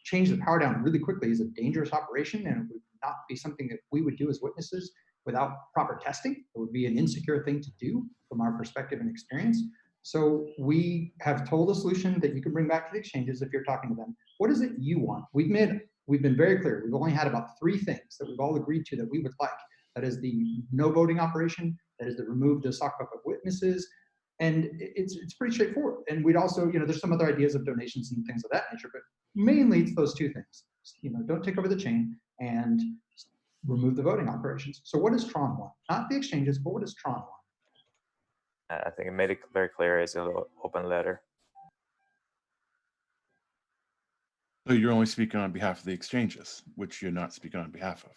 [SPEAKER 14] change the power down really quickly is a dangerous operation, and it would not be something that we would do as witnesses without proper testing. It would be an insecure thing to do from our perspective and experience. So we have told a solution that you can bring back to the exchanges if you're talking to them. What is it you want? We've been very clear. We've only had about 3 things that we've all agreed to that we would like. That is the no voting operation. That is to remove the sock puppet witnesses. And it's pretty straightforward. And we'd also, there's some other ideas of donations and things of that nature, but mainly it's those 2 things. Don't take over the chain and remove the voting operations. So what does Tron want? Not the exchanges, but what does Tron want?
[SPEAKER 1] I think it made it very clear. It's a little open letter.
[SPEAKER 8] So you're only speaking on behalf of the exchanges, which you're not speaking on behalf of.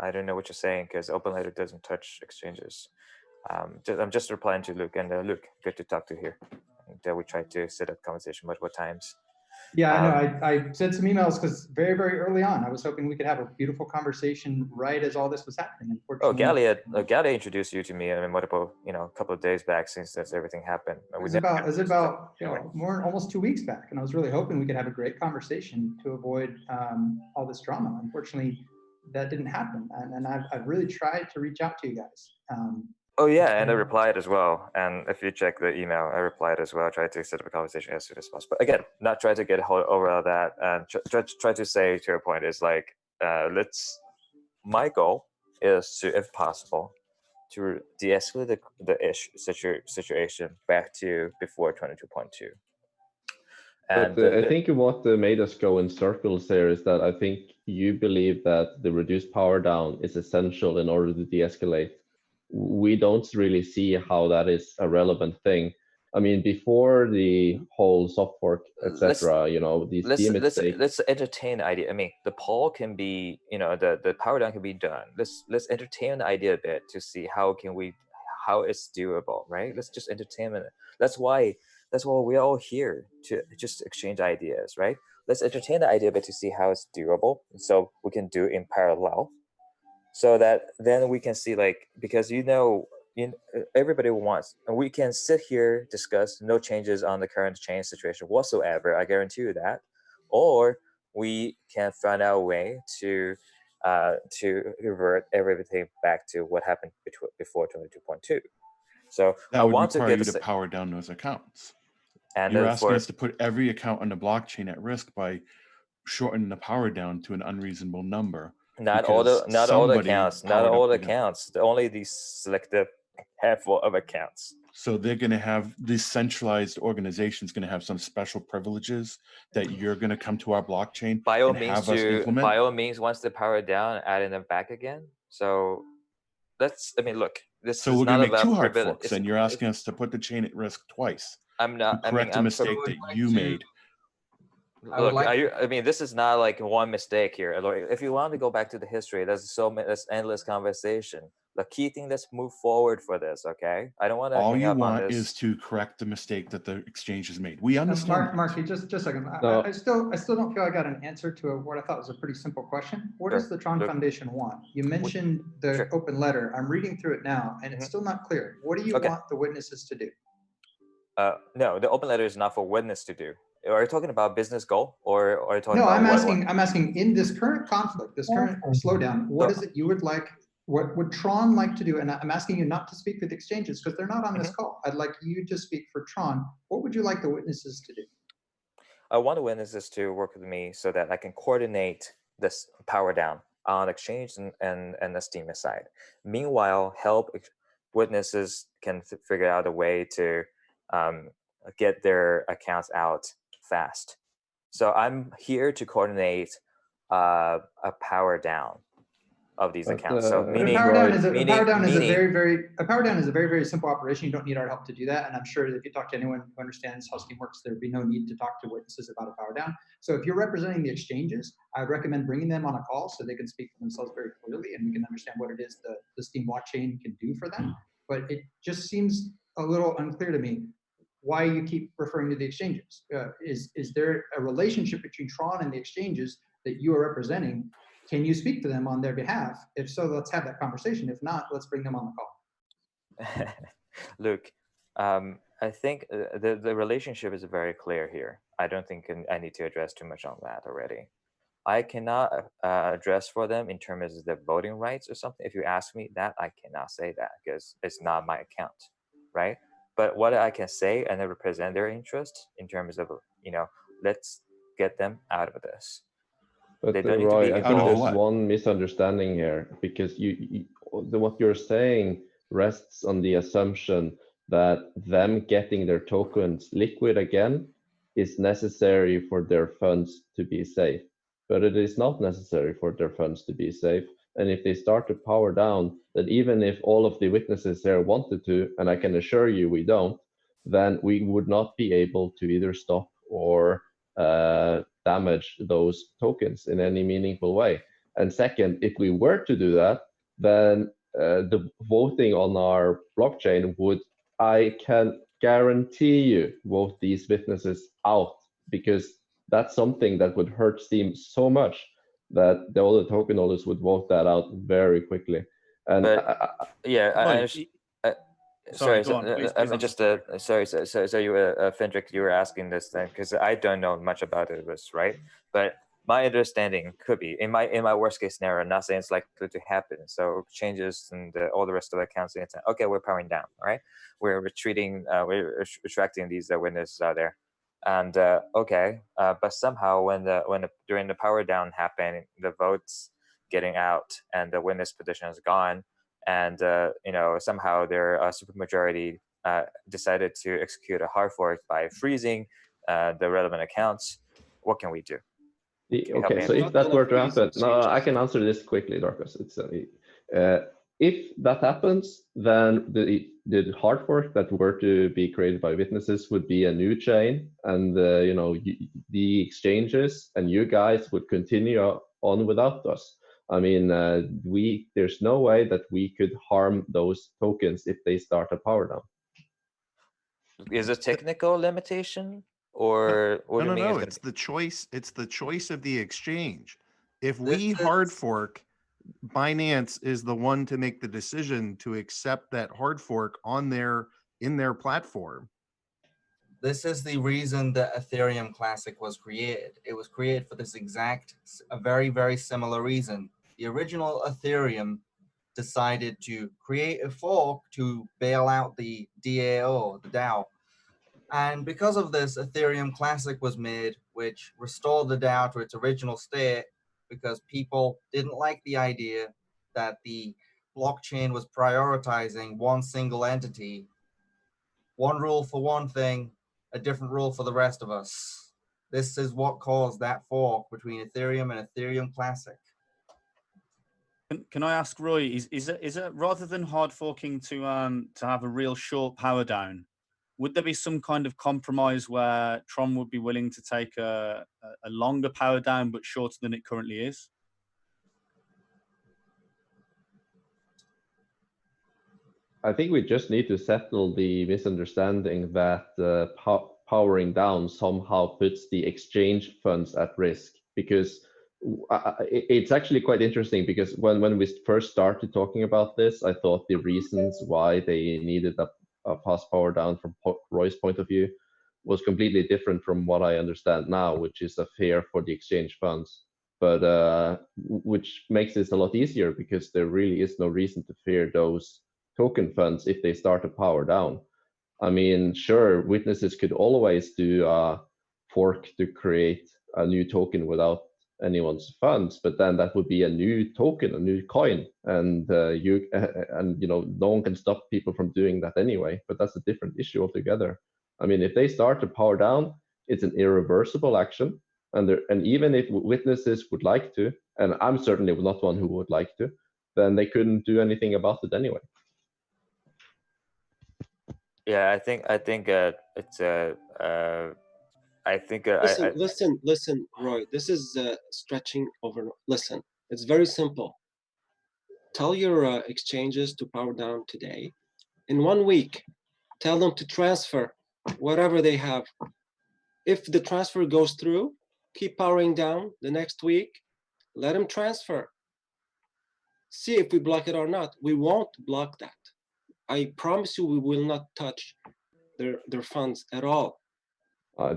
[SPEAKER 1] I don't know what you're saying because open letter doesn't touch exchanges. I'm just replying to Luke, and Luke, good to talk to here. And we tried to set up conversation multiple times.
[SPEAKER 14] Yeah, I know. I sent some emails because very, very early on, I was hoping we could have a beautiful conversation right as all this was happening.
[SPEAKER 1] Unfortunately, Gally introduced you to me multiple, a couple of days back since everything happened.
[SPEAKER 14] It was about almost 2 weeks back, and I was really hoping we could have a great conversation to avoid all this drama. Unfortunately, that didn't happen, and I've really tried to reach out to you guys.
[SPEAKER 1] Oh yeah, and I replied as well. And if you check the email, I replied as well. I tried to set up a conversation as soon as possible. But again, not try to get over all that, and try to say to your point is like, my goal is to, if possible, to de-escalate the situation back to before 22.2.
[SPEAKER 2] But I think what made us go in circles there is that I think you believe that the reduced power down is essential in order to de-escalate. We don't really see how that is a relevant thing. I mean, before the whole soft fork, etc., you know, these
[SPEAKER 1] let's entertain the idea. I mean, the poll can be, you know, the power down can be done. Let's entertain the idea a bit to see how it's doable, right? Let's just entertain it. That's why we're all here, to just exchange ideas, right? Let's entertain the idea a bit to see how it's doable, so we can do in parallel, so that then we can see, like, because everybody wants, and we can sit here, discuss no changes on the current chain situation whatsoever, I guarantee you that, or we can find out a way to revert everything back to what happened before 22.2. So
[SPEAKER 8] that
[SPEAKER 1] I
[SPEAKER 8] would
[SPEAKER 1] want
[SPEAKER 8] require
[SPEAKER 1] to get
[SPEAKER 8] you to power down those accounts.
[SPEAKER 1] And
[SPEAKER 8] you're asking us to put every account on the blockchain at risk by shortening the power down to an unreasonable number.
[SPEAKER 1] Not all the accounts. Only the selective handful of accounts.
[SPEAKER 8] So they're going to have, this centralized organization is going to have some special privileges that you're going to come to our blockchain
[SPEAKER 1] by all means, once the power down, adding them back again. So look, this
[SPEAKER 8] so
[SPEAKER 1] is
[SPEAKER 8] we're
[SPEAKER 1] not
[SPEAKER 8] going to make two hard
[SPEAKER 1] privilege.
[SPEAKER 8] forks, and you're asking us to put the chain at risk twice.
[SPEAKER 1] I'm not.
[SPEAKER 8] To correct a mistake that you made.
[SPEAKER 1] Look, I mean, this is not like one mistake here. If you want to go back to the history, there's endless conversation. The key thing, let's move forward for this, okay? I don't want to.
[SPEAKER 8] All you want is to correct the mistake that the exchange has made. We understand.
[SPEAKER 14] Marky, just a second. I still don't feel I got an answer to what I thought was a pretty simple question. What does the Tron Foundation want? You mentioned the open letter. I'm reading through it now, and it's still not clear. What do you want the witnesses to do?
[SPEAKER 1] No, the open letter is not for witness to do. Are you talking about business goal, or are you talking about?
[SPEAKER 14] No, I'm asking in this current conflict, this current slowdown, what is it you would like? What would Tron like to do? And I'm asking you not to speak for the exchanges because they're not on this call. I'd like you to speak for Tron. What would you like the witnesses to do?
[SPEAKER 1] I want the witnesses to work with me so that I can coordinate this power down on exchange and the Steem side. Meanwhile, help witnesses can figure out a way to get their accounts out fast. So I'm here to coordinate a power down of these accounts. So meaning,
[SPEAKER 14] a power down is a very, very simple operation. You don't need our help to do that. And I'm sure that if you talk to anyone who understands how Steem works, there'd be no need to talk to witnesses about a power down. So if you're representing the exchanges, I would recommend bringing them on a call so they can speak for themselves very clearly and we can understand what it is the Steem blockchain can do for them. But it just seems a little unclear to me why you keep referring to the exchanges. Is there a relationship between Tron and the exchanges that you are representing? Can you speak to them on their behalf? If so, let's have that conversation. If not, let's bring them on the call.
[SPEAKER 1] Luke, I think the relationship is very clear here. I don't think I need to address too much on that already. I cannot address for them in terms of their voting rights or something. If you ask me that, I cannot say that because it's not my account, right? But what I can say and I represent their interest in terms of, let's get them out of this.
[SPEAKER 2] But Roy, I think there's one misunderstanding here because what you're saying rests on the assumption that them getting their tokens liquid again is necessary for their funds to be safe. But it is not necessary for their funds to be safe. And if they start to power down, that even if all of the witnesses here wanted to, and I can assure you we don't, then we would not be able to either stop or damage those tokens in any meaningful way. And second, if we were to do that, then the voting on our blockchain would, I can guarantee you, vote these witnesses out, because that's something that would hurt Steem so much that the other token holders would vote that out very quickly. And
[SPEAKER 1] sorry, I'm just sorry. So you, Fendrick, you were asking this thing because I don't know much about it, right? But my understanding could be in my worst case scenario. I'm not saying it's likely to happen. So changes and all the rest of the accounts. Okay, we're powering down. All right, we're retreating. We're retracting these witnesses out there. And okay, but somehow during the power down happened, the votes getting out and the witness petition is gone, and somehow their supermajority decided to execute a hard fork by freezing the relevant accounts. What can we do?
[SPEAKER 2] Okay, so if that were to happen, no, I can answer this quickly, Darkus. It's if that happens, then the hard fork that were to be created by witnesses would be a new chain, and the exchanges and you guys would continue on without us. I mean, there's no way that we could harm those tokens if they start a power down.
[SPEAKER 1] Is a technical limitation, or what do you mean?
[SPEAKER 13] No, it's the choice. It's the choice of the exchange. If we hard fork, Binance is the one to make the decision to accept that hard fork in their platform.
[SPEAKER 7] This is the reason that Ethereum Classic was created. It was created for this a very, very similar reason. The original Ethereum decided to create a fork to bail out the DAO, the DAO. And because of this, Ethereum Classic was made, which restored the DAO to its original state, because people didn't like the idea that the blockchain was prioritizing one single entity, one rule for one thing, a different rule for the rest of us. This is what caused that fork between Ethereum and Ethereum Classic.
[SPEAKER 4] Can I ask Roy, is it rather than hard forking to have a real short power down, would there be some kind of compromise where Tron would be willing to take a longer power down but shorter than it currently is?
[SPEAKER 2] I think we just need to settle the misunderstanding that powering down somehow puts the exchange funds at risk, because it's actually quite interesting, because when we first started talking about this, I thought the reasons why they needed a fast power down from Roy's point of view was completely different from what I understand now, which is a fear for the exchange funds. But which makes this a lot easier, because there really is no reason to fear those token funds if they start to power down. I mean, sure, witnesses could always do a fork to create a new token without anyone's funds, but then that would be a new token, a new coin, and no one can stop people from doing that anyway. But that's a different issue altogether. I mean, if they start to power down, it's an irreversible action, and even if witnesses would like to, and I'm certainly not one who would like to, then they couldn't do anything about it anyway.
[SPEAKER 1] Yeah, I think it's
[SPEAKER 6] Listen, Roy. This is stretching over. Listen, it's very simple. Tell your exchanges to power down today. In 1 week, tell them to transfer whatever they have. If the transfer goes through, keep powering down. The next week, let them transfer. See if we block it or not. We won't block that. I promise you, we will not touch their funds at all.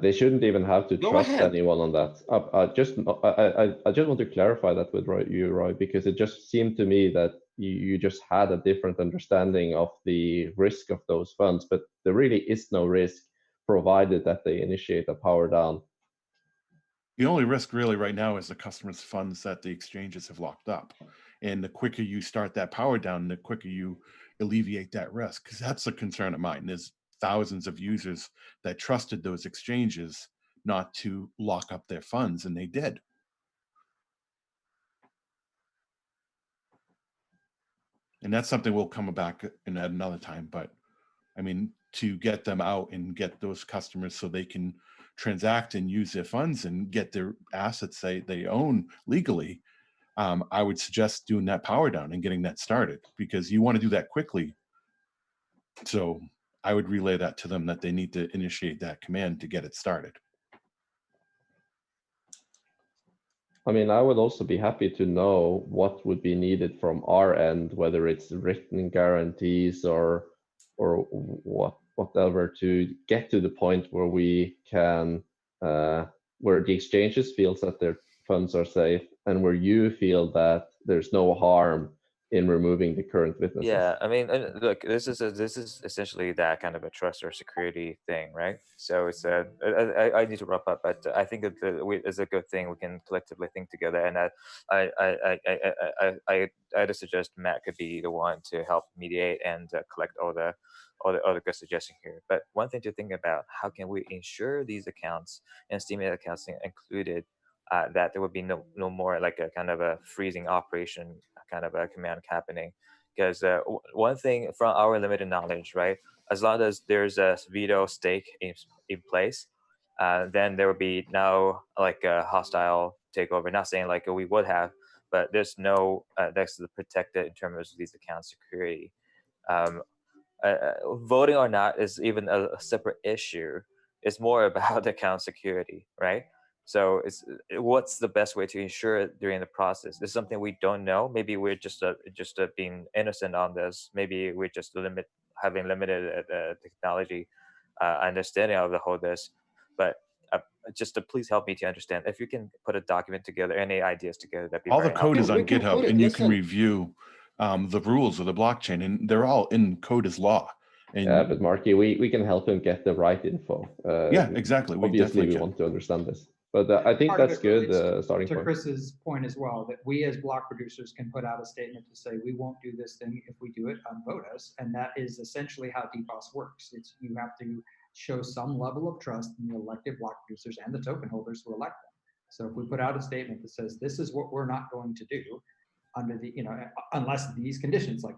[SPEAKER 2] They shouldn't even have to
[SPEAKER 6] Go
[SPEAKER 2] trust
[SPEAKER 6] ahead.
[SPEAKER 2] anyone on that. I just want to clarify that with Roy, because it just seemed to me that you just had a different understanding of the risk of those funds, but there really is no risk provided that they initiate a power down.
[SPEAKER 8] The only risk really right now is the customers' funds that the exchanges have locked up. And the quicker you start that power down, the quicker you alleviate that risk. Because that's a concern of mine. There's thousands of users that trusted those exchanges not to lock up their funds, and they did. And that's something we'll come back in at another time. But I mean, to get them out and get those customers so they can transact and use their funds and get their assets they own legally, I would suggest doing that power down and getting that started, because you want to do that quickly. So I would relay that to them, that they need to initiate that command to get it started.
[SPEAKER 2] I mean, I would also be happy to know what would be needed from our end, whether it's written guarantees or whatever, to get to the point where we can, where the exchanges feels that they're funds are safe, and where you feel that there's no harm in removing the current witnesses.
[SPEAKER 1] Yeah, I mean, look, this is essentially that kind of a trust or security thing, right? So it's I need to wrap up, but I think that it's a good thing we can collectively think together, and I'd suggest Matt could be the one to help mediate and collect all the good suggestions here. But one thing to think about: how can we ensure these accounts and Steam accounts included? That there would be no more like a kind of a freezing operation kind of a command happening, because one thing from our limited knowledge, right, as long as there's a veto stake in place, then there will be no like a hostile takeover. Not saying like we would have, but there's no that's protected in terms of these account security. um, Voting or not is even a separate issue. It's more about account security, right? So it's what's the best way to ensure it during the process? It's something we don't know. Maybe we're just being innocent on this. Maybe we're just having limited technology understanding of the whole this. But just to please help me to understand. If you can put a document together, any ideas together, that'd be
[SPEAKER 8] All the
[SPEAKER 1] very
[SPEAKER 8] code
[SPEAKER 1] helpful.
[SPEAKER 8] is on GitHub, and you can review the rules of the blockchain, and they're all in code as law. And
[SPEAKER 2] yeah, but Marky, we can help him get the right info.
[SPEAKER 8] Yeah, exactly.
[SPEAKER 2] Obviously, we want to understand this. But I think
[SPEAKER 14] Part of
[SPEAKER 2] that's
[SPEAKER 14] it
[SPEAKER 2] good
[SPEAKER 14] relates
[SPEAKER 2] starting
[SPEAKER 14] to
[SPEAKER 2] point.
[SPEAKER 14] Chris's point as well, that we as block producers can put out a statement to say we won't do this thing. If we do it, unvote us. And that is essentially how DPoS works. It's you have to show some level of trust in the elected block producers and the token holders who elect them. So if we put out a statement that says this is what we're not going to do under the, unless these conditions, like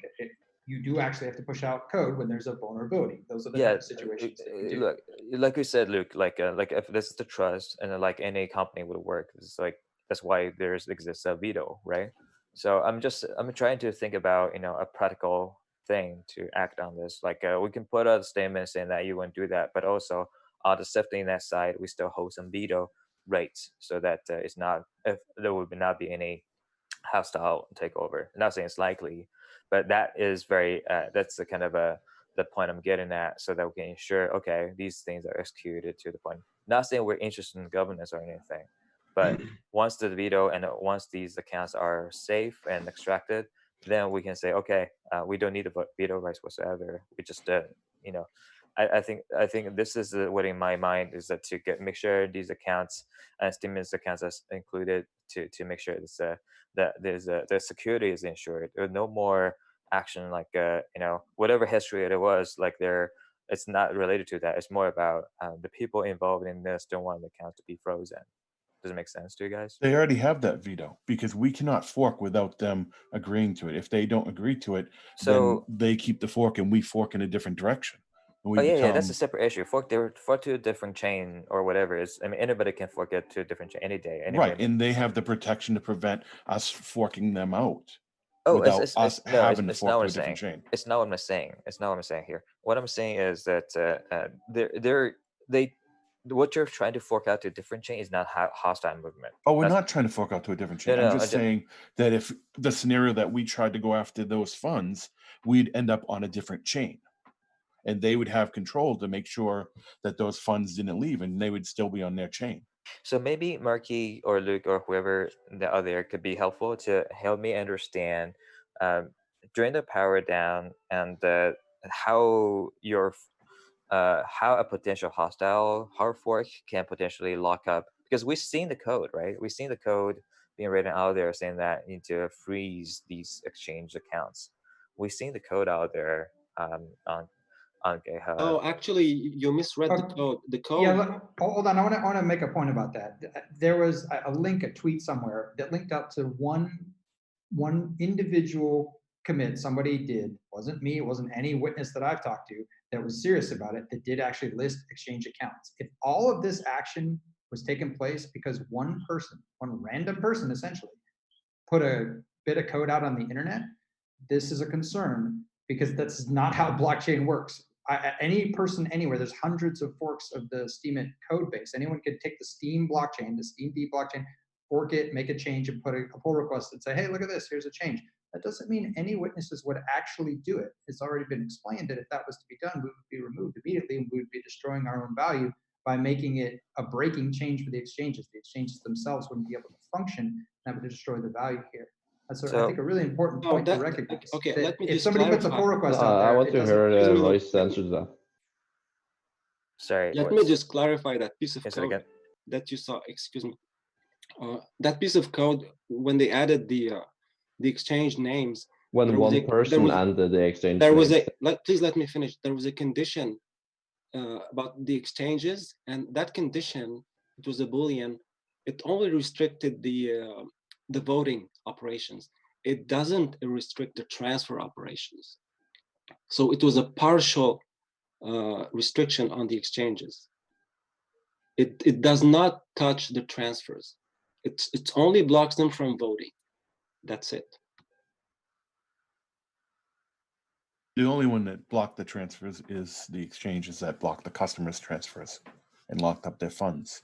[SPEAKER 14] you do actually have to push out code when there's a vulnerability. Those are the type of situations that you do.
[SPEAKER 1] Look, like you said, Luke, like if this is the trust, and like any company would work, it's like that's why exists a veto, right? So I'm trying to think about a practical thing to act on this. Like we can put out a statement saying that you won't do that, but also on the safety net side, we still hold some veto rates so that it's not, if there would not be any hostile takeover. I'm not saying it's likely, but that is very that's the kind of the point I'm getting at, so that we can ensure okay, these things are executed to the point. Not saying we're interested in governance or anything, but once the veto and once these accounts are safe and extracted, then we can say okay, we don't need a veto rights whatsoever. We just I think this is what in my mind is that to make sure these accounts and stimulus accounts are included to make sure it's that the security is ensured. There's no more action like whatever history it was like it's not related to that. It's more about the people involved in this don't want the account to be frozen. Does it make sense to you guys?
[SPEAKER 8] they already have that veto because we cannot fork without them agreeing to it. If they don't agree to it,
[SPEAKER 1] So
[SPEAKER 8] then they keep the fork and we fork in a different direction. And we
[SPEAKER 1] yeah, that's a
[SPEAKER 8] become
[SPEAKER 1] separate issue. Fork to a different chain or whatever. I mean, anybody can fork it to a different chain any day. Any
[SPEAKER 8] right,
[SPEAKER 1] moment.
[SPEAKER 8] and they have the protection to prevent us forking them out
[SPEAKER 1] Oh,
[SPEAKER 8] without
[SPEAKER 1] it's
[SPEAKER 8] us
[SPEAKER 1] no,
[SPEAKER 8] having to
[SPEAKER 1] it's not
[SPEAKER 8] fork
[SPEAKER 1] what
[SPEAKER 8] to
[SPEAKER 1] I'm
[SPEAKER 8] a different
[SPEAKER 1] saying.
[SPEAKER 8] chain.
[SPEAKER 1] It's not what I'm saying. It's not what I'm saying here. What I'm saying is that they what you're trying to fork out to a different chain is not hostile movement.
[SPEAKER 8] Oh, we're
[SPEAKER 1] That's,
[SPEAKER 8] not trying to fork out to a different chain.
[SPEAKER 1] No,
[SPEAKER 8] I'm
[SPEAKER 1] no,
[SPEAKER 8] just saying that if the scenario that we tried to go after those funds, we'd end up on a different chain. And they would have control to make sure that those funds didn't leave and they would still be on their chain.
[SPEAKER 1] So maybe Marky or Luke or whoever the other could be helpful to help me understand during the power down and how how a potential hostile hard fork can potentially lock up, because we've seen the code, right? We've seen the code being written out there saying that you need to freeze these exchange accounts. We've seen the code out there on GitHub.
[SPEAKER 6] Oh, actually, you misread the code. The code.
[SPEAKER 14] Yeah, hold on. I want to make a point about that. There was a link, a tweet somewhere that linked out to one individual commit somebody did. Wasn't me. It wasn't any witness that I've talked to that was serious about it, that did actually list exchange accounts. If all of this action was taking place because one person, one random person essentially, put a bit of code out on the internet, this is a concern because that's not how blockchain works. Any person anywhere, there's hundreds of forks of the Steem code base. Anyone could take the Steem blockchain, the Steem D blockchain, fork it, make a change, and put a pull request and say, hey, look at this, here's a change. That doesn't mean any witnesses would actually do it. It's already been explained that if that was to be done, we would be removed immediately and we would be destroying our own value by making it a breaking change for the exchanges. The exchanges themselves wouldn't be able to function. That would destroy the value here. That's, I think, a really important point to recognize.
[SPEAKER 6] Okay,
[SPEAKER 14] that
[SPEAKER 6] let me
[SPEAKER 14] if
[SPEAKER 6] just
[SPEAKER 14] somebody puts a pull
[SPEAKER 6] clarify.
[SPEAKER 14] request out there,
[SPEAKER 2] I want to hear Roy's answer to that.
[SPEAKER 1] Sorry.
[SPEAKER 6] Let me just clarify that piece of
[SPEAKER 1] Yes,
[SPEAKER 6] code
[SPEAKER 1] again.
[SPEAKER 6] that you saw. Excuse me. That piece of code, when they added the exchange names,
[SPEAKER 2] When one person ended the exchange,
[SPEAKER 6] there was a. Please let me finish. There was a condition about the exchanges, and that condition, it was a Boolean. It only restricted the voting operations. It doesn't restrict the transfer operations. So it was a partial restriction on the exchanges. It does not touch the transfers. It only blocks them from voting. That's it.
[SPEAKER 8] The only one that blocked the transfers is the exchanges that blocked the customers' transfers and locked up their funds,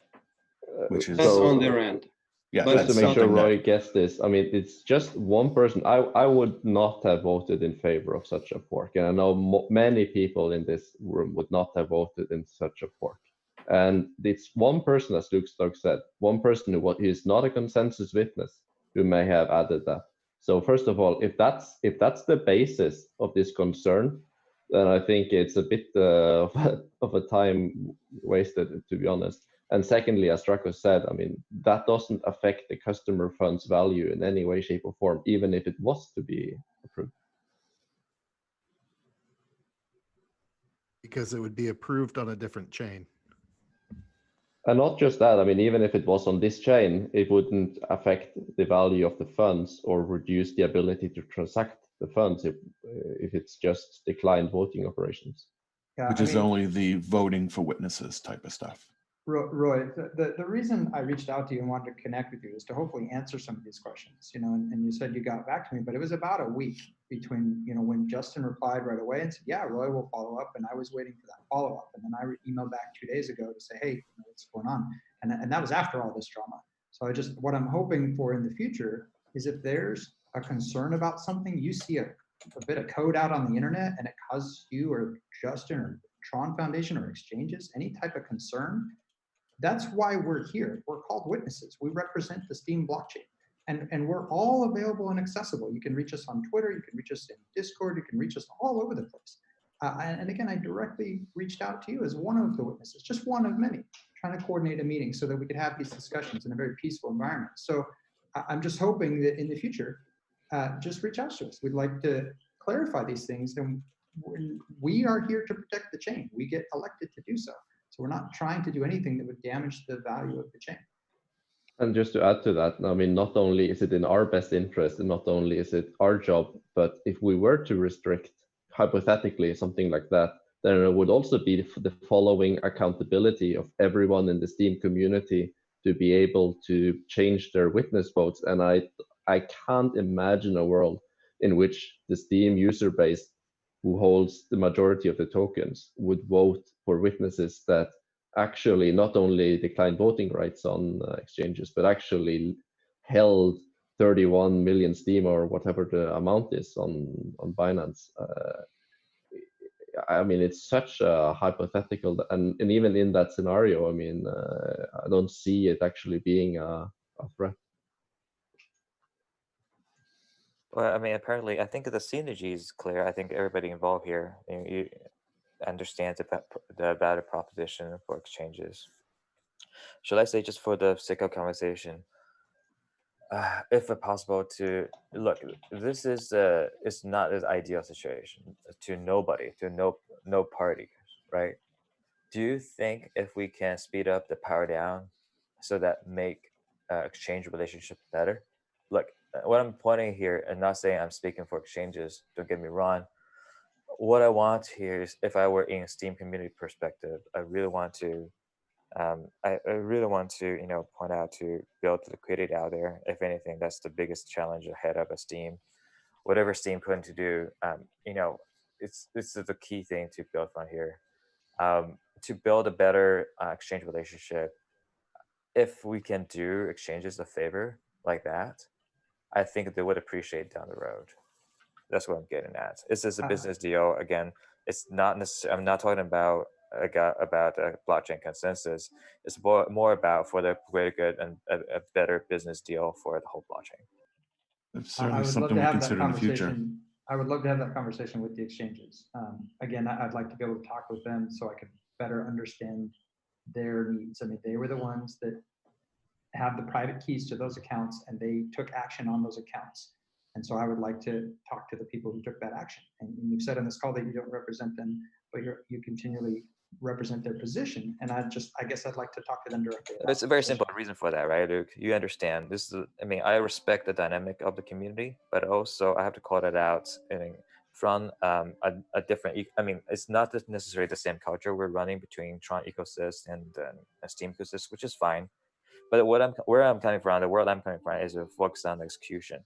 [SPEAKER 8] which is
[SPEAKER 6] that's on their end.
[SPEAKER 8] Yeah,
[SPEAKER 2] just to make sure Roy
[SPEAKER 8] that,
[SPEAKER 2] gets this, I mean, it's just one person. I would not have voted in favor of such a fork, and I know many people in this room would not have voted in such a fork. And it's one person, as Luke Stokes said, one person who is not a consensus witness who may have added that. So first of all, if that's the basis of this concern, then I think it's a bit of a time wasted, to be honest. And secondly, as Draco said, I mean, that doesn't affect the customer fund's value in any way, shape, or form, even if it was to be approved.
[SPEAKER 13] Because it would be approved on a different chain.
[SPEAKER 2] And not just that, I mean, even if it was on this chain, it wouldn't affect the value of the funds or reduce the ability to transact the funds if it's just declined voting operations.
[SPEAKER 14] Yeah,
[SPEAKER 8] which is only the voting for witnesses type of stuff.
[SPEAKER 14] Roy, the reason I reached out to you and wanted to connect with you is to hopefully answer some of these questions, you know, and you said you got back to me, but it was about a week between, you know, when Justin replied right away and said, yeah, Roy will follow up. And I was waiting for that follow-up. And then I emailed back 2 days ago to say, hey, you know, what's going on? And that was after all this drama. So what I'm hoping for in the future is if there's a concern about something, you see a bit of code out on the internet and it causes you or Justin or Tron Foundation or exchanges any type of concern, that's why we're here. We're called witnesses. We represent the Steem blockchain. And we're all available and accessible. You can reach us on Twitter, you can reach us in Discord, you can reach us all over the place. And again, I directly reached out to you as one of the witnesses, just one of many, trying to coordinate a meeting so that we could have these discussions in a very peaceful environment. So I'm just hoping that in the future, just reach out to us. We'd like to clarify these things. And we are here to protect the chain. We get elected to do so. So we're not trying to do anything that would damage the value of the chain.
[SPEAKER 2] And just to add to that, I mean, not only is it in our best interest, and not only is it our job, but if we were to restrict, hypothetically, something like that, then it would also be the following accountability of everyone in the Steem community to be able to change their witness votes. And I can't imagine a world in which the Steem user base who holds the majority of the tokens would vote for witnesses that actually not only declined voting rights on exchanges, but actually held 31 million Steem or whatever the amount is on Binance. I mean, it's such a hypothetical, and even in that scenario, I mean, I don't see it actually being a threat.
[SPEAKER 1] Well, I mean, apparently, I think the synergy is clear. I think everybody involved here you understands the value proposition for exchanges. Should I say, just for the sake of conversation, if possible, to look, this is it's not an ideal situation to nobody, to no party, right? Do you think if we can speed up the power down so that make exchange relationship better? Look, what I'm pointing here, and not saying I'm speaking for exchanges, don't get me wrong. What I want here is, if I were in a Steem community perspective, I really want to, you know, point out to build liquidity out there. If anything, that's the biggest challenge ahead of a Steem. Whatever Steem couldn't to do, you know, this is the key thing to build on here. To build a better exchange relationship, if we can do exchanges a favor like that, I think they would appreciate down the road. That's what I'm getting at. Is this a business deal? Again, it's not necessarily, I'm not talking about about a blockchain consensus. It's more about for the greater good and a better business deal for the whole blockchain.
[SPEAKER 8] It's
[SPEAKER 14] I
[SPEAKER 8] certainly
[SPEAKER 14] would love
[SPEAKER 8] something
[SPEAKER 14] to
[SPEAKER 8] we
[SPEAKER 14] have that
[SPEAKER 8] consider in the future.
[SPEAKER 14] conversation. I would love to have that conversation with the exchanges. Again, I'd like to be able to talk with them so I could better understand their needs. I mean, they were the ones that have the private keys to those accounts, and they took action on those accounts. And so I would like to talk to the people who took that action. And you've said on this call that you don't represent them, but you continually represent their position. And I guess I'd like to talk to them directly.
[SPEAKER 1] It's a very simple reason for that, right, Luke? You understand this is, I mean, I respect the dynamic of the community, but also I have to call it out from a different, I mean, it's not necessarily the same culture we're running between Tron ecosystem and Steem ecosystem, which is fine. But where I'm coming from, the world I'm coming from is a focus on execution.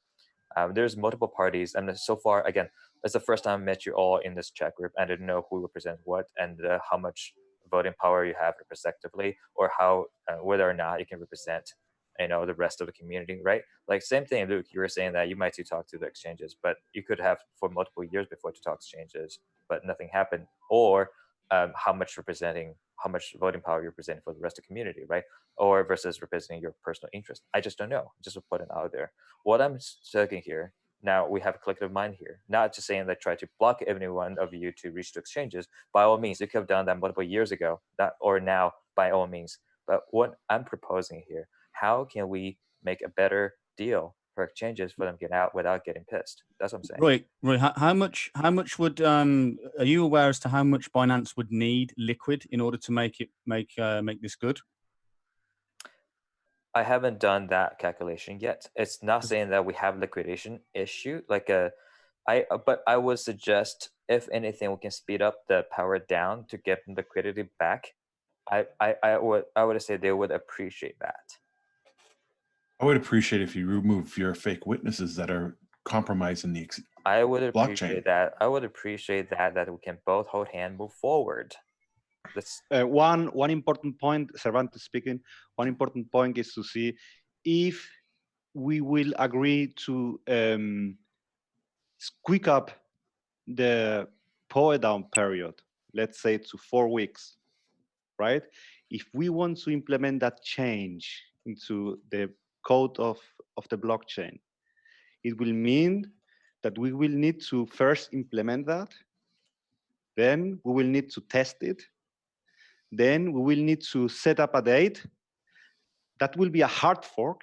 [SPEAKER 1] There's multiple parties, and so far, again, it's the first time I met you all in this chat group. I didn't know who represents what and how much voting power you have respectively, or how whether or not you can represent, the rest of the community, right? Like same thing, Luke. You were saying that you might talk to the exchanges, but you could have for multiple years before to talk exchanges, but nothing happened. Or how much voting power you're presenting for the rest of the community, right? Or versus representing your personal interest. I just don't know. Just to put it out there. What I'm saying here, now we have a collective mind here, not just saying that try to block every one of you to reach to exchanges. By all means, you could have done that multiple years ago, or now, by all means. But what I'm proposing here, how can we make a better deal for exchanges for them to get out without getting pissed? That's what I'm saying.
[SPEAKER 4] Roy, how much would are you aware as to how much Binance would need liquid in order to make this good?
[SPEAKER 1] I haven't done that calculation yet. It's not saying that we have liquidation issue, but I would suggest, if anything, we can speed up the power down to get liquidity back. I would say they would appreciate that.
[SPEAKER 8] I would appreciate if you remove your fake witnesses that are compromising the
[SPEAKER 1] I would
[SPEAKER 8] blockchain.
[SPEAKER 1] appreciate that. I would appreciate that we can both hold hand, move forward.
[SPEAKER 12] One important point, Cervantes speaking, one important point is to see if we will agree to quick up the power down period, let's say to 4 weeks, right? If we want to implement that change into the code of the blockchain, it will mean that we will need to first implement that, then we will need to test it, then we will need to set up a date. That will be a hard fork.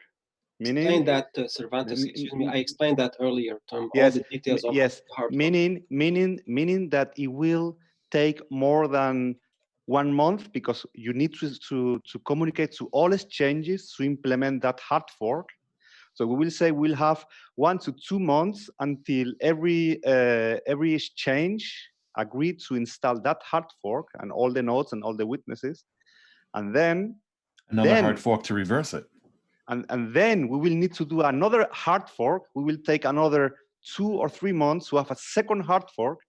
[SPEAKER 6] Meaning that, Cervantes, excuse me, I explained that earlier, Tom,
[SPEAKER 12] yes,
[SPEAKER 6] all the details of hard fork.
[SPEAKER 12] Meaning that it will take more than 1 month, because you need to communicate to all exchanges to implement that hard fork. So we will say we'll have 1 to 2 months until every exchange agreed to install that hard fork and all the nodes and all the witnesses, and then
[SPEAKER 8] another hard fork to reverse it.
[SPEAKER 12] And then we will need to do another hard fork. We will take another 2 or 3 months to have a second hard fork.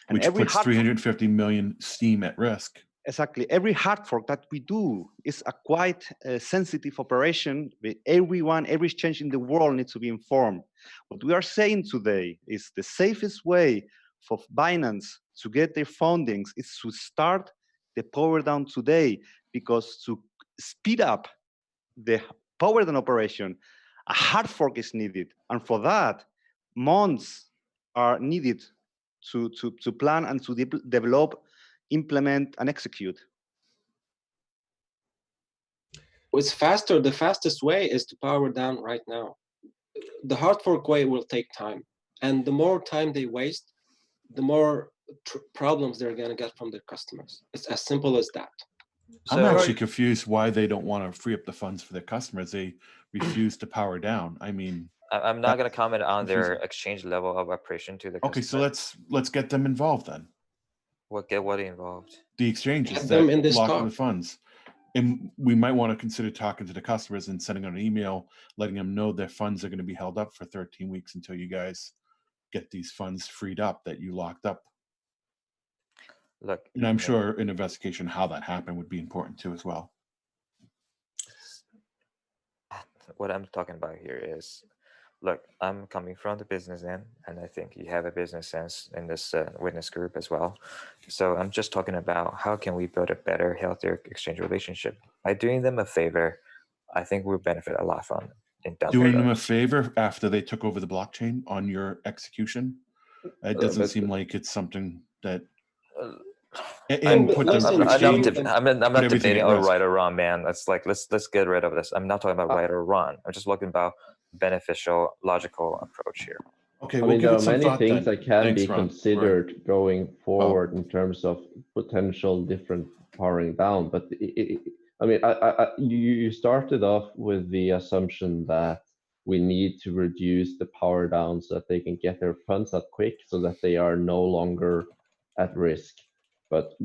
[SPEAKER 12] And
[SPEAKER 8] which puts 350 million Steem at risk.
[SPEAKER 12] Exactly. Every hard fork that we do is a quite sensitive operation. Every exchange in the world needs to be informed. What we are saying today is the safest way for Binance to get their fundings is to start the power down today, because to speed up the power down operation, a hard fork is needed. And for that, months are needed to plan and to develop, implement, and execute.
[SPEAKER 6] It's faster. The fastest way is to power down right now. The hard fork way will take time. And the more time they waste, the more problems they're going to get from their customers. It's as simple as that.
[SPEAKER 8] I'm actually confused why they don't want to free up the funds for their customers. They refuse to power down. I mean,
[SPEAKER 1] I'm not going to comment on their exchange level of operation to the customer.
[SPEAKER 8] Okay, so let's get them involved then.
[SPEAKER 1] Get what involved?
[SPEAKER 8] The exchanges
[SPEAKER 6] Get
[SPEAKER 8] that
[SPEAKER 6] them in this
[SPEAKER 8] lock
[SPEAKER 6] talk.
[SPEAKER 8] the funds. And we might want to consider talking to the customers and sending out an email, letting them know their funds are going to be held up for 13 weeks until you guys get these funds freed up that you locked up.
[SPEAKER 1] Look,
[SPEAKER 8] and I'm sure an investigation how that happened would be important too as well.
[SPEAKER 1] What I'm talking about here is, look, I'm coming from the business end, and I think you have a business sense in this witness group as well. So I'm just talking about how can we build a better, healthier exchange relationship. By doing them a favor, I think we'll benefit a lot from it.
[SPEAKER 8] Doing them a favor after they took over the blockchain on your execution, it doesn't seem like it's something that.
[SPEAKER 1] I'm
[SPEAKER 8] put
[SPEAKER 1] not
[SPEAKER 8] everything
[SPEAKER 1] debating
[SPEAKER 8] at
[SPEAKER 1] or
[SPEAKER 8] risk.
[SPEAKER 1] right or wrong, man. It's like let's get rid of this. I'm not talking about right or wrong. I'm just looking about beneficial, logical approach here.
[SPEAKER 8] Okay,
[SPEAKER 2] I
[SPEAKER 8] we'll
[SPEAKER 2] mean,
[SPEAKER 8] give
[SPEAKER 2] there
[SPEAKER 8] it
[SPEAKER 2] are
[SPEAKER 8] some
[SPEAKER 2] many
[SPEAKER 8] thought
[SPEAKER 2] things
[SPEAKER 8] then.
[SPEAKER 2] that can
[SPEAKER 8] Thanks,
[SPEAKER 2] be
[SPEAKER 8] Ron.
[SPEAKER 2] considered going
[SPEAKER 8] Oh.
[SPEAKER 2] forward in terms of potential different powering down. But I mean, you started off with the assumption that we need to reduce the power down so that they can get their funds out quick, so that they are no longer at risk. But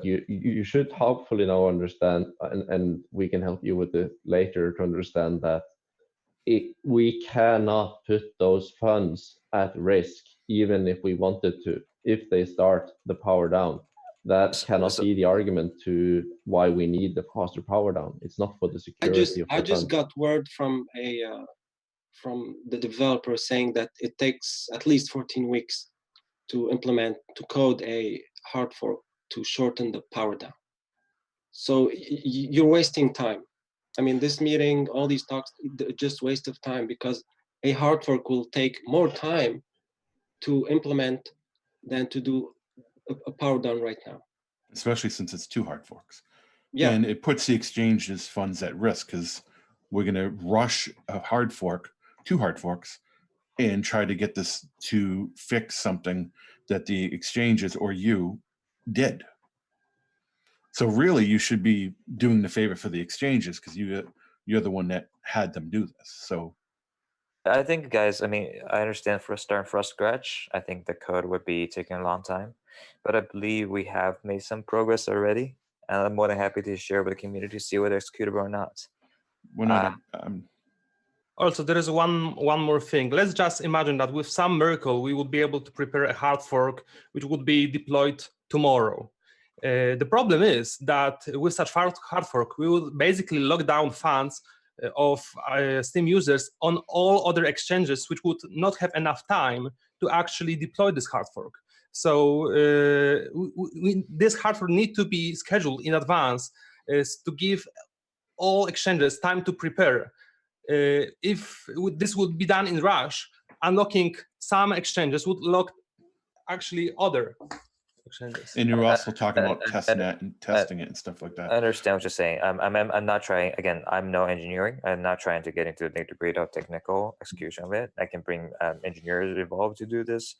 [SPEAKER 2] you should hopefully now understand, and we can help you with it later to understand that we cannot put those funds at risk, even if we wanted to, if they start the power down. That cannot be the argument to why we need the faster power down. It's not for the security of the
[SPEAKER 6] I just
[SPEAKER 2] fund.
[SPEAKER 6] got word from from the developer saying that it takes at least 14 weeks to code a hard fork to shorten the power down. So you're wasting time. I mean, this meeting, all these talks, just waste of time, because a hard fork will take more time to implement than to do a power down right now.
[SPEAKER 8] Especially since it's two hard forks.
[SPEAKER 6] Yeah.
[SPEAKER 8] And it puts the exchange's funds at risk because we're going to rush a hard fork, two hard forks, and try to get this to fix something that the exchanges or you did. So really, you should be doing the favor for the exchanges because you're the one that had them do this. So
[SPEAKER 1] I think, guys, I mean, I understand for starting from scratch, I think the code would be taking a long time, but I believe we have made some progress already, and I'm more than happy to share with the community, see whether it's executable or not.
[SPEAKER 8] we're not.
[SPEAKER 9] Also, there is one more thing. Let's just imagine that with some miracle, we would be able to prepare a hard fork, which would be deployed tomorrow. The problem is that with such hard fork, we would basically lock down funds of Steem users on all other exchanges, which would not have enough time to actually deploy this hard fork. So this hard fork need to be scheduled in advance to give all exchanges time to prepare. If this would be done in rush, unlocking some exchanges would lock actually other exchanges.
[SPEAKER 8] And you're also talking about testnet and testing it and stuff like that.
[SPEAKER 1] I understand what you're saying. I'm not trying, again, I'm no engineering. I'm not trying to get into the nitty-gritty of technical execution of it. I can bring engineers involved to do this,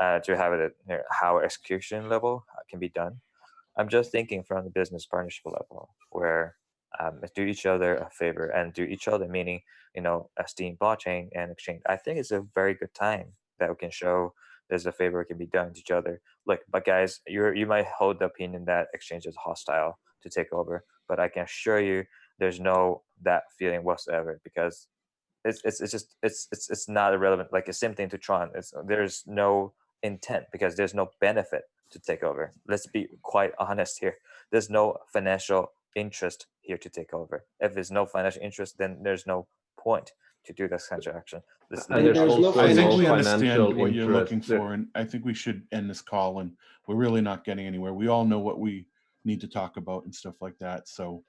[SPEAKER 1] to have it at how execution level can be done. I'm just thinking from the business partnership level, where do each other a favor and do each other, meaning, a Steem blockchain and exchange. I think it's a very good time that we can show there's a favor can be done to each other. Look, but guys, you might hold the opinion that exchange is hostile to take over, but I can assure you there's no that feeling whatsoever, because it's not irrelevant. Like the same thing to Tron. There's no intent because there's no benefit to take over. Let's be quite honest here. There's no financial interest here to take over. If there's no financial interest, then there's no point to do this transaction.
[SPEAKER 2] And there's also
[SPEAKER 8] I think
[SPEAKER 2] no
[SPEAKER 8] we
[SPEAKER 2] financial
[SPEAKER 8] understand what you're
[SPEAKER 2] interest
[SPEAKER 8] looking for, and I think we should end this call. And we're really not getting anywhere. We all know what we need to talk about and stuff like that. So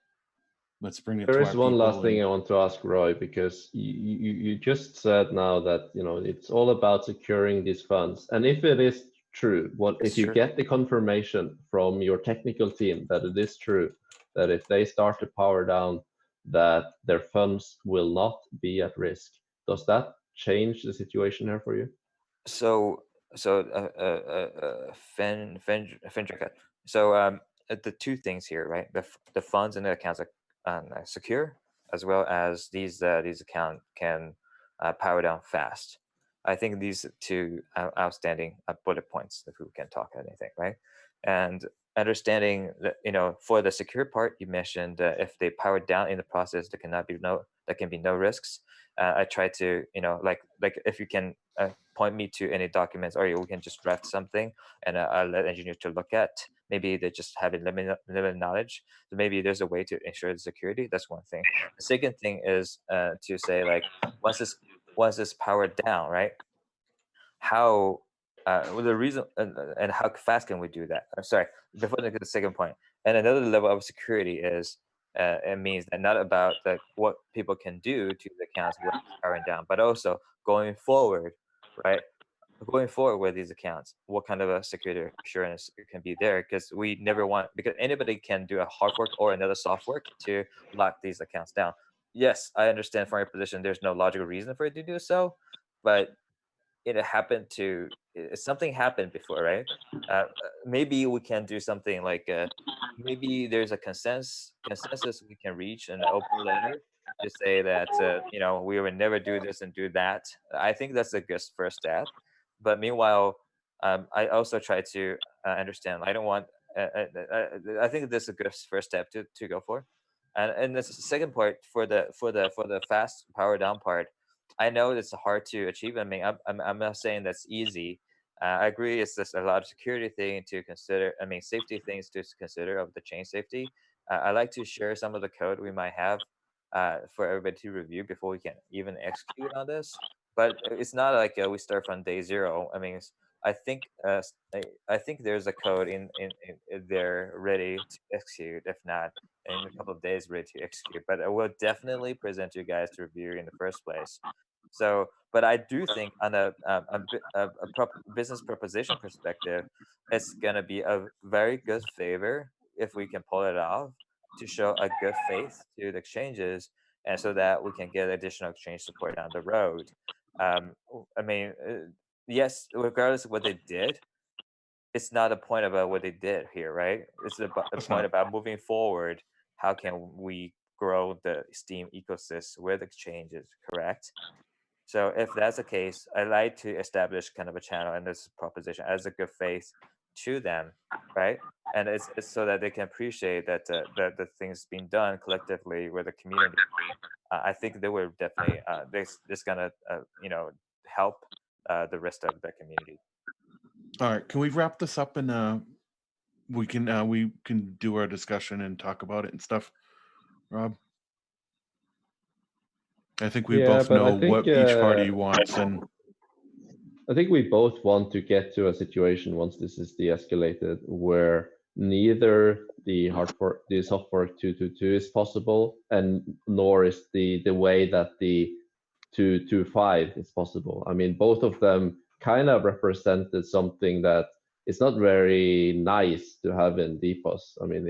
[SPEAKER 8] let's bring it
[SPEAKER 2] There
[SPEAKER 8] to
[SPEAKER 2] is
[SPEAKER 8] our
[SPEAKER 2] one
[SPEAKER 8] people
[SPEAKER 2] last thing I want to ask Roy, because you just said now that it's all about securing these funds, and if it is true, if you get the confirmation from your technical team that it is true, that if they start to power down, that their funds will not be at risk, does that change the situation here for you?
[SPEAKER 1] Fendrick. So the two things here, right? The funds and the accounts are secure, as well as these accounts can power down fast. I think these two outstanding bullet points, if we can talk anything, right? And understanding that, for the secure part, you mentioned if they power down in the process, there can be no risks. I try to, like if you can point me to any documents, or we can just draft something and I'll let engineers to look at. Maybe they just have limited knowledge. So maybe there's a way to ensure the security. That's one thing. The second thing is to say, like, once this once it's powered down, right? How well, the reason and how fast can we do that? I'm sorry, before I get to the second point. And another level of security is it means that not about what people can do to the accounts when it's powering down, but also going forward, right? Going forward with these accounts, what kind of a security assurance can be there? Because we never want, because anybody can do a hard fork or another soft fork to lock these accounts down. Yes, I understand from your position, there's no logical reason for it to do so, but it happened to something happened before, right? Maybe we can do something like maybe there's a consensus we can reach in an open letter to say that we would never do this and do that. I think that's a good first step. But meanwhile, I also try to understand. I don't want. I think this is a good first step to go for. And the second part for the fast power down part, I know it's hard to achieve. I mean, I'm not saying that's easy. I agree. It's just a lot of security thing to consider. I mean, safety things to consider of the chain safety. I like to share some of the code we might have for everybody to review before we can even execute on this. But it's not like we start from day zero. I mean, I think I think there's a code in there ready to execute. If not, in a couple of days ready to execute. But I will definitely present you guys to review in the first place. So, but I do think on a business proposition perspective, it's gonna be a very good favor if we can pull it off to show a good faith to the exchanges, and so that we can get additional exchange support down the road. I mean, yes, regardless of what they did, it's not a point about what they did here, right? It's a point about moving forward. How can we grow the Steem ecosystem with exchanges, correct? So if that's the case, I like to establish kind of a channel and this proposition as a good faith to them, right? And it's so that they can appreciate that the things being done collectively with the community. I think they will definitely this gonna help the rest of the community.
[SPEAKER 8] All right, can we wrap this up and we can do our discussion and talk about it and stuff, Rob? I think we both know what each party wants, and
[SPEAKER 2] I think we both want to get to a situation once this is de-escalated where neither the soft fork 222 is possible, and nor is the way that the 225 is possible. I mean, both of them kind of represented something that it's not very nice to have in depots. I mean,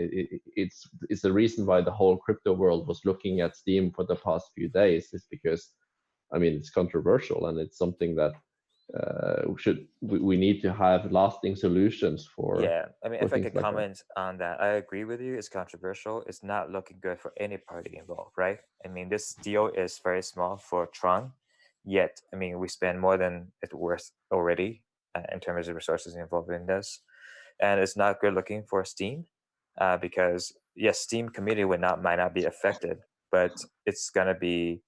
[SPEAKER 2] it's the reason why the whole crypto world was looking at Steem for the past few days, is because, I mean, it's controversial and it's something that we need to have lasting solutions for.
[SPEAKER 1] Yeah, I mean, if I could
[SPEAKER 2] like
[SPEAKER 1] comment on that, I agree with you. It's controversial. It's not looking good for any party involved, right? I mean, this deal is very small for Tron, yet, I mean, we spend more than it's worth already in terms of resources involved in this. And it's not good looking for Steem because, yes, Steem community might not be affected, but it's going to be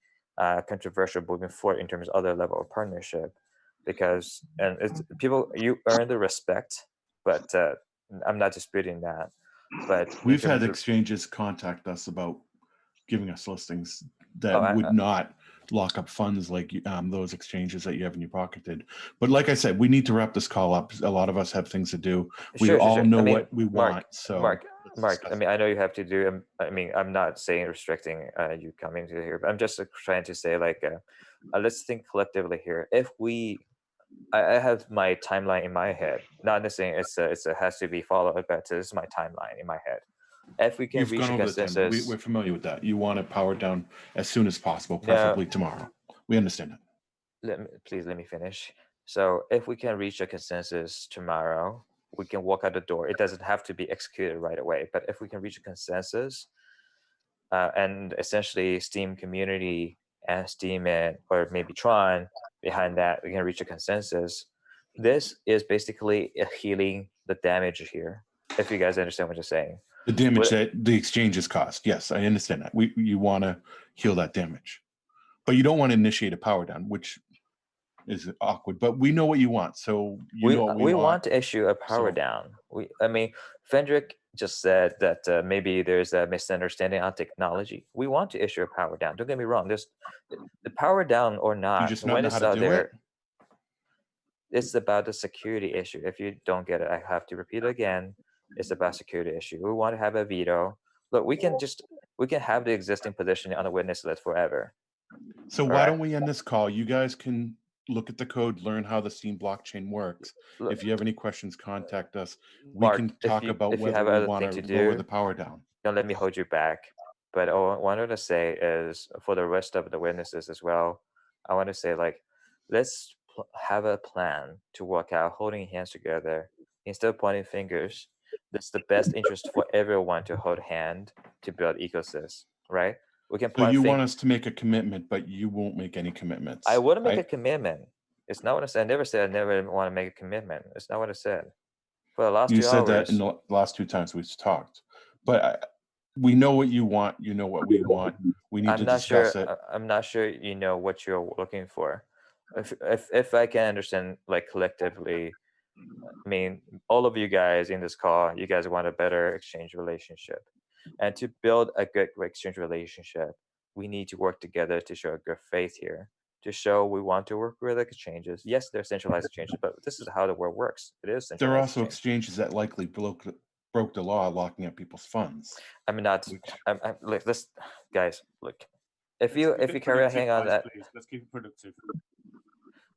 [SPEAKER 1] controversial moving forward in terms of other level of partnership. Because it's people, you earn the respect, but I'm not disputing that. But
[SPEAKER 8] we've had exchanges contact us about giving us listings that would not lock up funds like those exchanges that you have in your pocket did. But like I said, we need to wrap this call up. A lot of us have things to do. We all know what we want. So
[SPEAKER 1] Mark, I mean, I know you have to do. I mean, I'm not saying restricting you coming to here, but I'm just trying to say, like, let's think collectively here. If I have my timeline in my head. Not necessarily it has to be followed, but this is my timeline in my head. If we can reach a consensus,
[SPEAKER 8] we're familiar with that. You want it powered down as soon as possible, preferably tomorrow. We understand that.
[SPEAKER 1] Please let me finish. So if we can reach a consensus tomorrow, we can walk out the door. It doesn't have to be executed right away, but if we can reach a consensus, and essentially Steem community and Steem or maybe Tron behind that, we can reach a consensus. This is basically healing the damage here, if you guys understand what you're saying.
[SPEAKER 8] The damage that the exchanges caused. Yes, I understand that. You want to heal that damage, but you don't want to initiate a power down, which is awkward. But we know what you want, so you know what
[SPEAKER 1] we
[SPEAKER 8] want.
[SPEAKER 1] want to issue a power
[SPEAKER 8] so-
[SPEAKER 1] down. I mean, Fendrick just said that maybe there's a misunderstanding on technology. We want to issue a power down. Don't get me wrong. There's the power down or not.
[SPEAKER 8] You just not
[SPEAKER 1] when
[SPEAKER 8] know
[SPEAKER 1] it's
[SPEAKER 8] how to
[SPEAKER 1] out
[SPEAKER 8] do
[SPEAKER 1] there,
[SPEAKER 8] it.
[SPEAKER 1] it's about the security issue. If you don't get it, I have to repeat it again. It's about security issue. We want to have a veto. Look, we can have the existing position on the witness list forever.
[SPEAKER 8] So
[SPEAKER 1] All
[SPEAKER 8] why
[SPEAKER 1] right.
[SPEAKER 8] don't we end this call? You guys can look at the code, learn how the Steem blockchain works.
[SPEAKER 1] Look,
[SPEAKER 8] if you have any questions, contact us.
[SPEAKER 1] Mark,
[SPEAKER 8] We can talk about
[SPEAKER 1] if you
[SPEAKER 8] whether
[SPEAKER 1] have
[SPEAKER 8] we
[SPEAKER 1] other
[SPEAKER 8] want
[SPEAKER 1] thing
[SPEAKER 8] to
[SPEAKER 1] to
[SPEAKER 8] lower
[SPEAKER 1] do,
[SPEAKER 8] the power down.
[SPEAKER 1] don't let me hold you back. But all I wanted to say is for the rest of the witnesses as well, I want to say, like, let's have a plan to work out holding hands together instead of pointing fingers. That's the best interest for everyone to hold hand to build ecosystem, right? We can
[SPEAKER 8] So
[SPEAKER 1] point
[SPEAKER 8] you want us to make a commitment, but you won't make any commitments.
[SPEAKER 1] I wouldn't make a commitment. It's not what I said. I never said I never want to make a commitment. It's not what I said. For the last
[SPEAKER 8] You
[SPEAKER 1] 2
[SPEAKER 8] said that
[SPEAKER 1] hours,
[SPEAKER 8] in the last 2 times we've talked, but we know what you want. You know what we want. We need to discuss it.
[SPEAKER 1] I'm not sure you know what you're looking for. If I can understand, like, collectively, I mean, all of you guys in this call, you guys want a better exchange relationship. And to build a good exchange relationship, we need to work together to show a good faith here, to show we want to work with exchanges. Yes, they're centralized exchanges, but this is how the world works. It is centralized.
[SPEAKER 8] There are also
[SPEAKER 1] exchange.
[SPEAKER 8] exchanges that likely broke the law, locking up people's funds.
[SPEAKER 1] I'm not. I'm look, this guys. Look, if you carry on, hang on that.
[SPEAKER 4] Please. Let's keep it productive.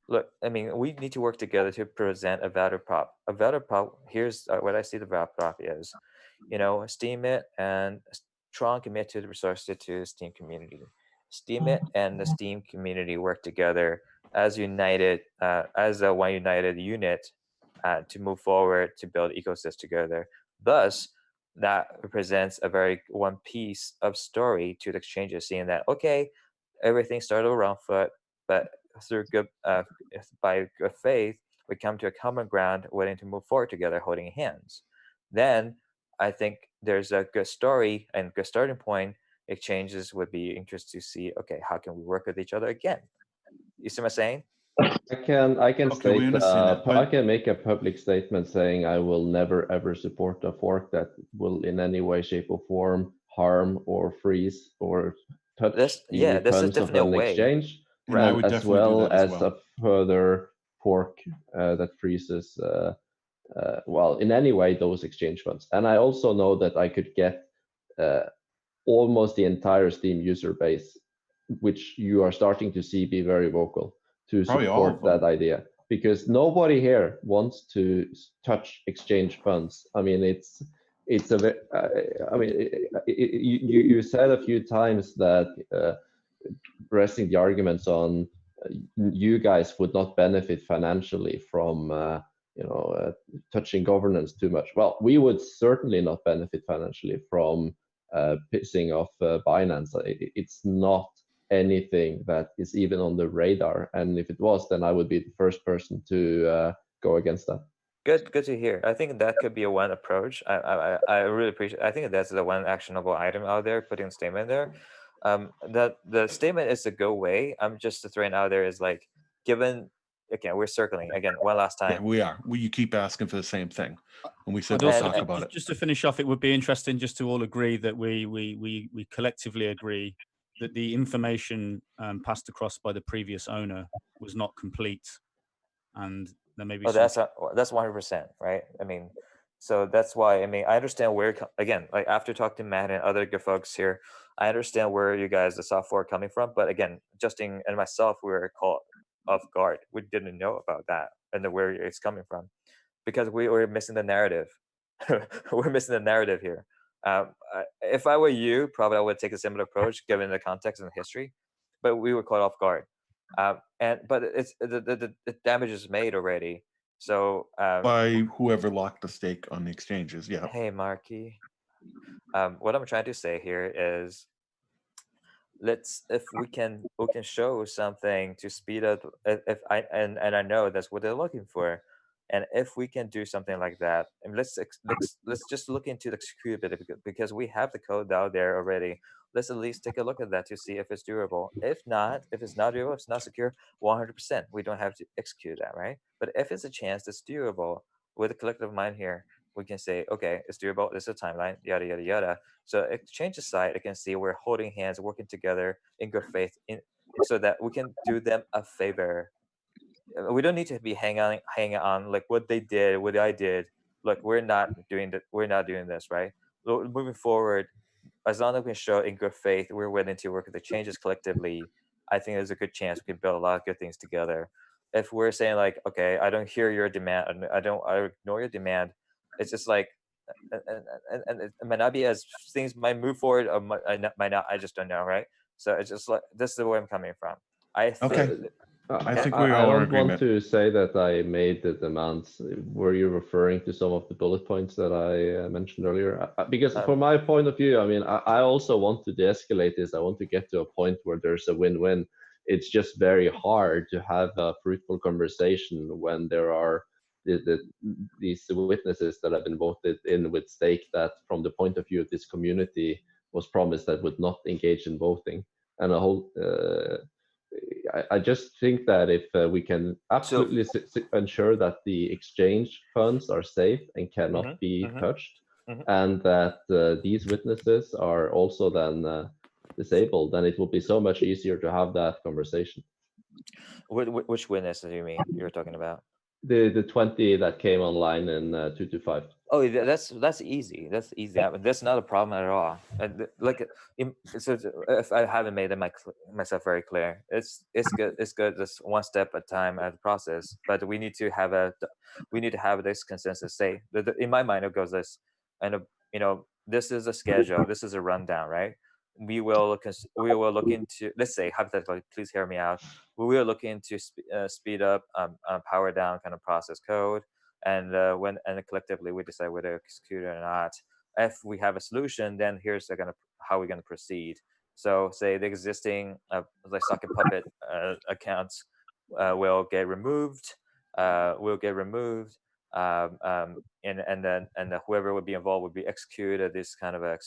[SPEAKER 1] Look, I mean, we need to work together to present a value prop. A value prop. Here's what I see the value prop is. Steem it and Tron commit to the resources to the Steem community. Steem it and the Steem community work together as united, as a one united unit to move forward to build ecosystem together. Thus, that represents a very one piece of story to the exchanges, seeing that, okay, everything started around foot, but through by good faith, we come to a common ground, willing to move forward together, holding hands. Then I think there's a good story and good starting point. Exchanges would be interested to see, okay, how can we work with each other again? You see what I'm saying?
[SPEAKER 2] I can
[SPEAKER 8] Okay, we
[SPEAKER 2] state
[SPEAKER 8] understand that, but-
[SPEAKER 2] I can make a public statement saying I will never ever support a fork that will in any way, shape, or form harm or freeze or touch
[SPEAKER 1] This
[SPEAKER 2] the
[SPEAKER 1] is
[SPEAKER 2] funds of
[SPEAKER 1] definitely a
[SPEAKER 2] an
[SPEAKER 1] way.
[SPEAKER 2] exchange,
[SPEAKER 8] And I would
[SPEAKER 2] as
[SPEAKER 8] definitely do
[SPEAKER 2] well
[SPEAKER 8] that as
[SPEAKER 2] as
[SPEAKER 8] well.
[SPEAKER 2] a further fork that freezes well, in any way, those exchange funds. And I also know that I could get almost the entire Steem user base, which you are starting to see be very vocal, to
[SPEAKER 8] Probably all of
[SPEAKER 2] support that idea. Because nobody here wants to touch exchange funds. I mean, it's a. I mean, you said a few times that resting the arguments on you guys would not benefit financially from touching governance too much. Well, we would certainly not benefit financially from pissing off Binance. It's not anything that is even on the radar, and if it was, then I would be the first person to go against that.
[SPEAKER 1] Good to hear. I think that could be a one approach. I really appreciate. I think that's the one actionable item out there. Putting a statement there. The statement is to go away. I'm just throwing out there is like, given again, we're circling again one last time.
[SPEAKER 8] Yeah, we are. You keep asking for the same thing, and we said
[SPEAKER 4] I'd
[SPEAKER 8] we'll
[SPEAKER 4] also,
[SPEAKER 8] talk about it.
[SPEAKER 4] just to finish off, it would be interesting just to all agree that we collectively agree that the information passed across by the previous owner was not complete, and there may be some.
[SPEAKER 1] That's 100%, right? I mean, so that's why, I mean, I understand where, again, like after talking to Matt and other good folks here, I understand where you guys, the software, are coming from. But again, Justin and myself, we were caught off guard. We didn't know about that and where it's coming from, because we were missing the narrative. We're missing the narrative here. If I were you, probably I would take a similar approach given the context and the history, but we were caught off guard. But it's the damage is made already. So
[SPEAKER 8] by whoever locked the stake on the exchanges. Yeah.
[SPEAKER 1] Hey, Marky. What I'm trying to say here is, if we can show something to speed up. If I know that's what they're looking for, And if we can do something like that, and let's just look into the executability, because we have the code out there already. Let's at least take a look at that to see if it's durable. If not, if it's not durable, if it's not secure, 100%, we don't have to execute that, right? But if it's a chance that's durable, with a collective mind here, we can say, okay, it's durable, this is a timeline, yada, yada, yada. So exchange side, I can see we're holding hands, working together in good faith, so that we can do them a favor. We don't need to be hanging on like what they did, what I did. Look, we're not doing that. We're not doing this, right? Moving forward, as long as we can show in good faith, we're willing to work with the changes collectively. I think there's a good chance we can build a lot of good things together. If we're saying like, okay, I don't hear your demand, I ignore your demand. It's just like, and it might not be as things might move forward, or might not. I just don't know, right? So it's just like this is where I'm coming from. I think.
[SPEAKER 8] Okay. I think we
[SPEAKER 2] I
[SPEAKER 8] all are in
[SPEAKER 2] don't want
[SPEAKER 8] agreement.
[SPEAKER 2] to say that I made the demands. Were you referring to some of the bullet points that I mentioned earlier? Because from my point of view, I mean, I also want to de-escalate this. I want to get to a point where there's a win-win. It's just very hard to have a fruitful conversation when there are these witnesses that have been voted in with stake that, from the point of view of this community, was promised that would not engage in voting. And a whole I just think that if we can absolutely ensure that the exchange funds are safe and cannot be touched, and that these witnesses are also then disabled, then it will be so much easier to have that conversation.
[SPEAKER 1] Which witness do you mean you're talking about?
[SPEAKER 2] The 20 that came online in 225.
[SPEAKER 1] Oh, that's easy. That's easy. That's not a problem at all. Like, so if I haven't made myself very clear, it's good. It's good. Just one step at a time at the process. But we need to have this consensus. Say, in my mind, it goes this, and this is a schedule. This is a rundown, right? We will look into, let's say hypothetically, please hear me out. We will look into speed up, power down kind of process code, and collectively we decide whether to execute it or not. If we have a solution, then here's how we're gonna proceed. So say the existing like socket puppet accounts will get removed. And then whoever would be involved would be executed this kind of a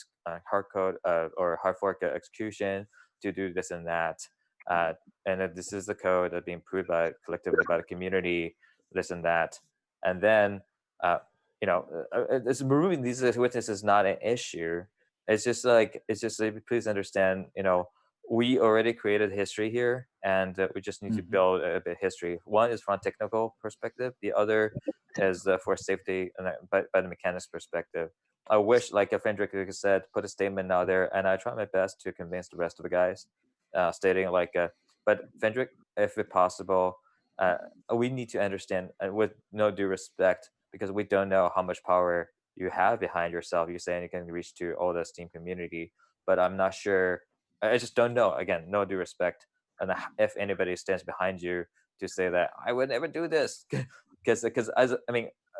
[SPEAKER 1] hard code or hard fork execution to do this and that. And this is the code that being approved collectively by the community, this and that. And then it's removing these witnesses is not an issue. It's just like please understand, we already created history here, and we just need to build a bit of history. One is from a technical perspective, the other is for safety and by the mechanics perspective. I wish, like Fendrick said, put a statement out there, and I try my best to convince the rest of the guys, stating like, but Fendrick, if it's possible, we need to understand, with no due respect, because we don't know how much power you have behind yourself. You're saying you can reach to all the Steem community, but I'm not sure. I just don't know. Again, no due respect, and if anybody stands behind you to say that I would never do this, because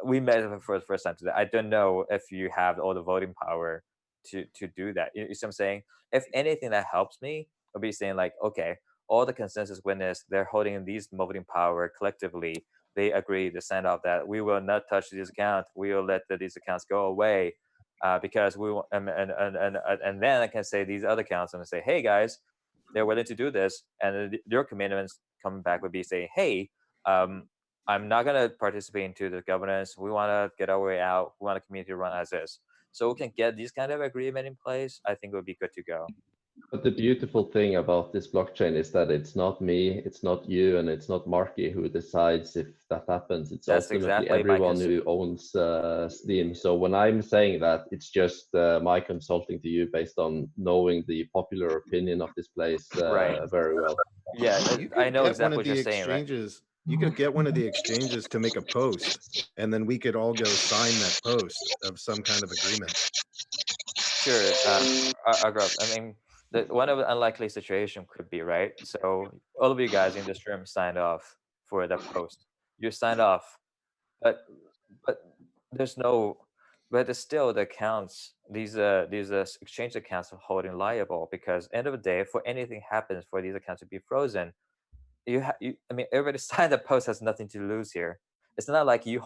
[SPEAKER 1] we met for the first time today. I don't know if you have all the voting power to do that. You see what I'm saying? If anything that helps me, I'll be saying like, okay, all the consensus witness, they're holding these voting power collectively. They agree to sign off that we will not touch these accounts. We will let these accounts go away, because we want, and then I can say these other accounts and say, hey guys, they're willing to do this, and your commitments coming back would be say, hey, I'm not going to participate into the governance. We want to get our way out. We want a community to run as is. So we can get these kind of agreement in place. I think it would be good to go.
[SPEAKER 2] But the beautiful thing about this blockchain is that it's not me, it's not you, and it's not Marky who decides if that happens. It's
[SPEAKER 1] That's
[SPEAKER 2] ultimately
[SPEAKER 1] exactly
[SPEAKER 2] everyone who owns Steem. So when I'm saying that, it's just my consulting to you based on knowing the popular opinion of this place very well.
[SPEAKER 1] Yeah, I know exactly what you're saying, right?
[SPEAKER 13] You could get one of the exchanges to make a post, and then we could all go sign that post of some kind of agreement.
[SPEAKER 1] Sure, Agrov. I mean, one of the unlikely situation could be, right? So all of you guys in this room signed off for the post. You signed off, but there's no, but it's still the accounts. These exchange accounts are holding liable, because end of the day, for anything happens for these accounts to be frozen, I mean, everybody signed the post has nothing to lose here. It's not like you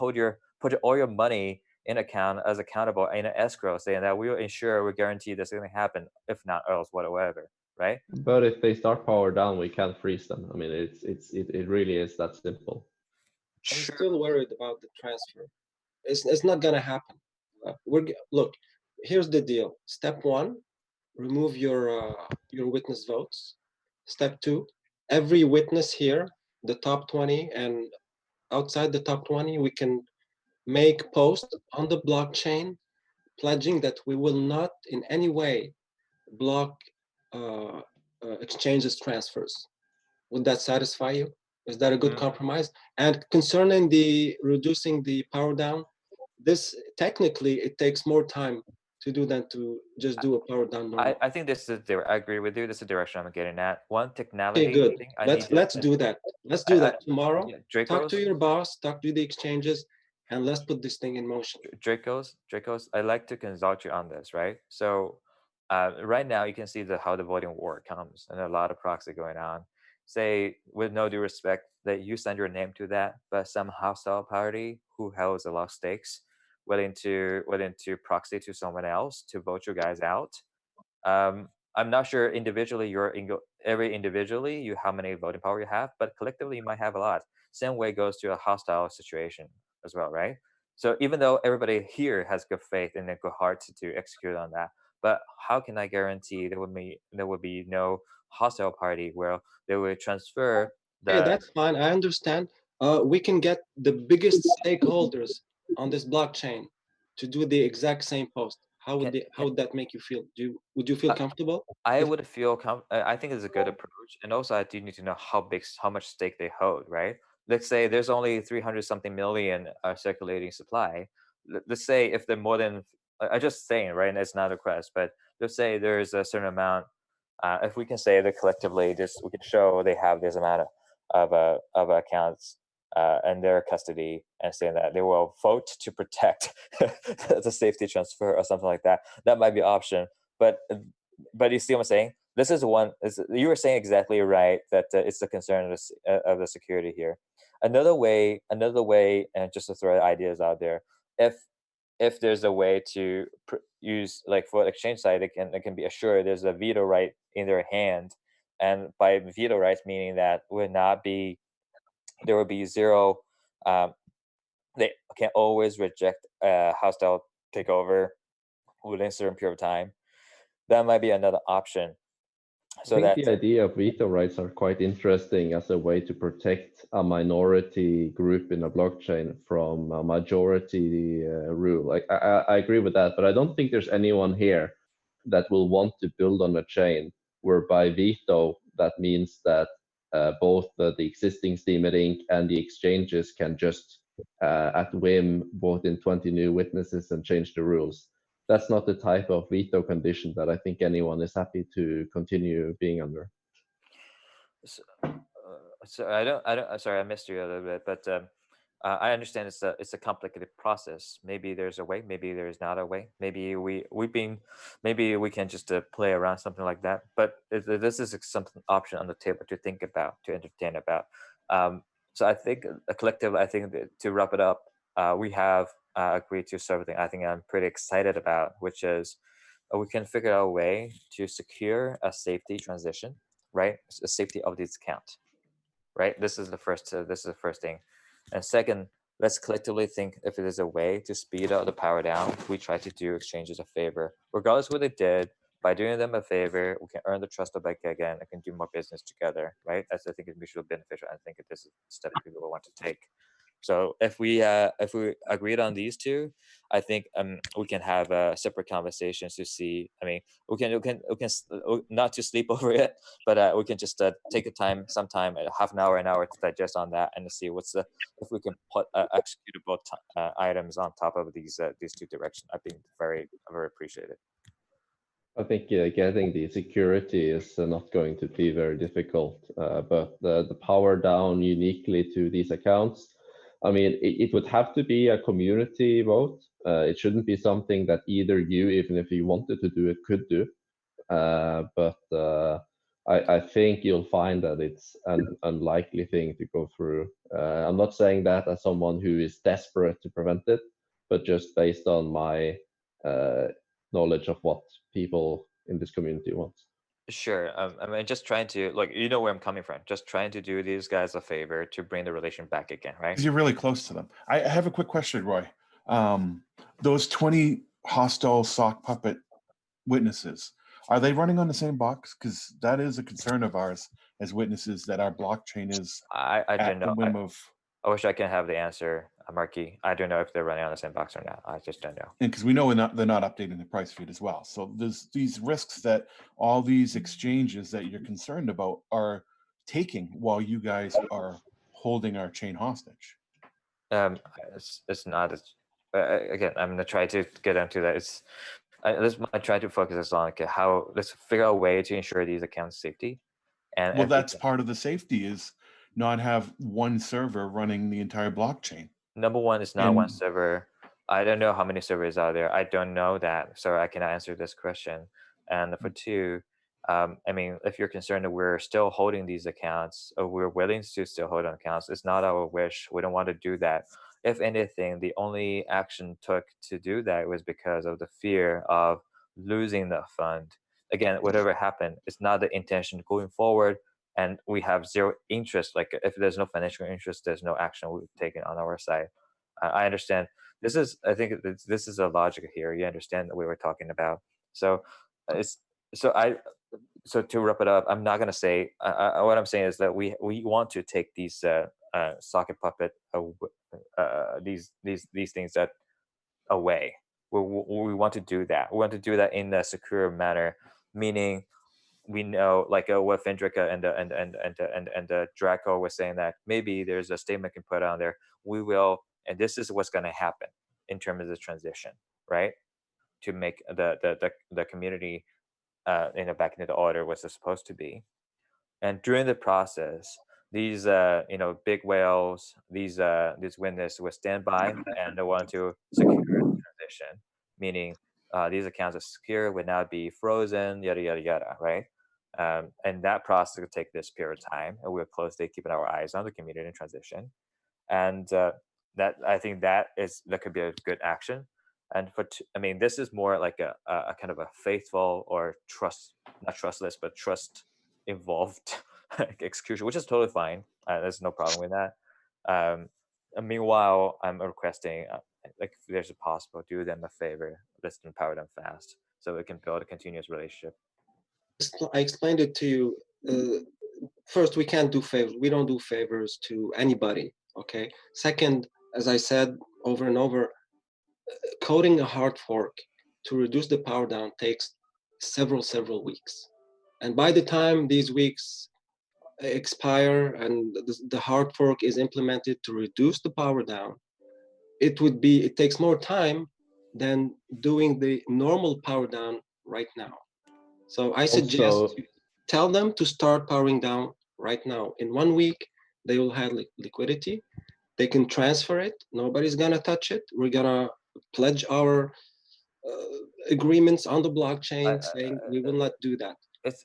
[SPEAKER 1] put all your money in account as accountable in an escrow, saying that we will ensure, we guarantee this is going to happen, if not else, whatever, right?
[SPEAKER 2] But if they start power down, we can't freeze them. I mean, it really is that simple.
[SPEAKER 6] I'm still worried about the transfer. It's not gonna happen. Look, here's the deal. Step one, remove your witness votes. Step two, every witness here, the top 20 and outside the top 20, we can make posts on the blockchain pledging that we will not in any way block exchanges transfers. Would that satisfy you? Is that a good compromise? And concerning the reducing the power down, this technically it takes more time to do than to just do a power down normal.
[SPEAKER 1] I think this is I agree with you. This is the direction I'm getting at. One technicality.
[SPEAKER 6] Okay, good.
[SPEAKER 1] Thing
[SPEAKER 6] Let's do that. Let's do that tomorrow.
[SPEAKER 1] Yeah,
[SPEAKER 6] talk to your boss, talk to the exchanges, and let's put this thing in motion.
[SPEAKER 1] Dracos, I'd like to consult you on this, right? So right now you can see how the voting war comes, and a lot of proxy going on. Say, with no due respect, that you send your name to that, but some hostile party who holds a lot of stakes willing to proxy to someone else to vote you guys out. I'm not sure individually individually how many voting power you have, but collectively you might have a lot. Same way goes to a hostile situation as well, right? So even though everybody here has good faith and a good heart to execute on that, but how can I guarantee there would be no hostile party where they would transfer the?
[SPEAKER 6] Okay, that's fine. I understand. We can get the biggest stakeholders on this blockchain to do the exact same post. How would that make you feel? Would you feel comfortable?
[SPEAKER 1] I would feel I think it's a good approach, and also I do need to know how much stake they hold, right? Let's say there's only 300 something million circulating supply. Let's say if they're more than, I'm just saying, right? And it's not a request, but let's say there's a certain amount. If we can say that collectively, we can show they have this amount of accounts in their custody, and saying that they will vote to protect the safety transfer or something like that. That might be an option, but you see what I'm saying? This is one. You were saying exactly right that it's the concern of the security here. Another way, and just to throw ideas out there, if there's a way to use, like for the exchange side, it can be assured there's a veto right in their hand, and by veto rights meaning that there will be zero. They can always reject a hostile takeover within a certain period of time. That might be another option. So
[SPEAKER 2] I think the idea of veto rights are quite interesting as a way to protect a minority group in a blockchain from a majority rule. Like I agree with that, but I don't think there's anyone here that will want to build on a chain where by veto that means that both the existing Steemit Inc. and the exchanges can just at whim vote in 20 new witnesses and change the rules. That's not the type of veto condition that I think anyone is happy to continue being under.
[SPEAKER 1] So I don't. Sorry, I missed you a little bit, but I understand it's a complicated process. Maybe there's a way. Maybe there's not a way. Maybe maybe we can just play around something like that. But this is something option on the table to think about, to entertain about. So I think collectively, I think to wrap it up, we have agreed to something I think I'm pretty excited about, which is we can figure out a way to secure a safety transition, right? A safety of this account, right? This is the first thing. And second, let's collectively think if there's a way to speed up the power down. We try to do exchanges a favor, regardless of what they did. By doing them a favor, we can earn the trust of back again and can do more business together, right? That's, I think, is mutually beneficial. I think this is the step people will want to take. So if we agreed on these two, I think we can have separate conversations to see. I mean, we can not to sleep over it, but we can just take a some time, half an hour to digest on that and to see if we can put executable items on top of these two directions. I think very appreciated.
[SPEAKER 2] I think getting the security is not going to be very difficult, but the power down uniquely to these accounts, I mean, it would have to be a community vote. It shouldn't be something that either you, even if you wanted to do it, could do. But I think you'll find that it's an unlikely thing to go through. I'm not saying that as someone who is desperate to prevent it, but just based on my knowledge of what people in this community want.
[SPEAKER 1] Sure. I mean, just trying to, like, you know where I'm coming from. Just trying to do these guys a favor to bring the relation back again, right?
[SPEAKER 8] Because you're really close to them. I have a quick question, Roy. Those 20 hostile sock puppet witnesses, are they running on the same box? Because that is a concern of ours as witnesses, that our blockchain is
[SPEAKER 1] I
[SPEAKER 8] at
[SPEAKER 1] don't
[SPEAKER 8] the
[SPEAKER 1] know.
[SPEAKER 8] whim of.
[SPEAKER 1] I wish I can have the answer, Marky. I don't know if they're running on the same box or not. I just don't know.
[SPEAKER 8] And because we know they're not updating the price feed as well. So there's these risks that all these exchanges that you're concerned about are taking while you guys are holding our chain hostage.
[SPEAKER 1] It's not as, again, I'm gonna try to get into that. I try to focus on like how, let's figure out a way to ensure these accounts safety. And
[SPEAKER 8] well, that's part of the safety, is not have one server running the entire blockchain.
[SPEAKER 1] Number one, it's not one server. I don't know how many servers are there. I don't know that, so I cannot answer this question. And for two, I mean, if you're concerned that we're still holding these accounts, or we're willing to still hold on accounts, it's not our wish. We don't want to do that. If anything, the only action took to do that was because of the fear of losing the fund. Again, whatever happened, it's not the intention going forward, and we have zero interest. Like, if there's no financial interest, there's no action we've taken on our side. I understand. I think this is a logic here. You understand that we were talking about. So so to wrap it up, I'm not gonna say. What I'm saying is that we want to take these socket puppet these things that away. We want to do that. We want to do that in a secure manner, meaning we know, like what Fendrika and Draco was saying, that maybe there's a statement can put on there. We will, and this is what's going to happen in terms of the transition, right? To make the community, back into the order was it's supposed to be. And during the process, these big whales, these witnesses will stand by and they want to secure the transition, meaning these accounts are secure, would not be frozen, yada yada yada, right? And that process will take this period of time, and we're closely keeping our eyes on the community in transition. And that, I think that could be a good action. And this is more like a kind of a faithful or not trustless, but trust involved execution, which is totally fine. There's no problem with that. And meanwhile, I'm requesting, like, if there's a possible, do them a favor, let's empower them fast, so we can build a continuous relationship.
[SPEAKER 6] I explained it to you. First, we can't do favors. We don't do favors to anybody. Okay. Second, as I said over and over, coding a hard fork to reduce the power down takes several weeks. And by the time these weeks expire and the hard fork is implemented to reduce the power down, it takes more time than doing the normal power down right now. So I suggest tell them to start powering down right now. In 1 week, they will have liquidity. They can transfer it. Nobody's gonna touch it. We're gonna pledge our agreements on the blockchain saying we will not do that.
[SPEAKER 1] It's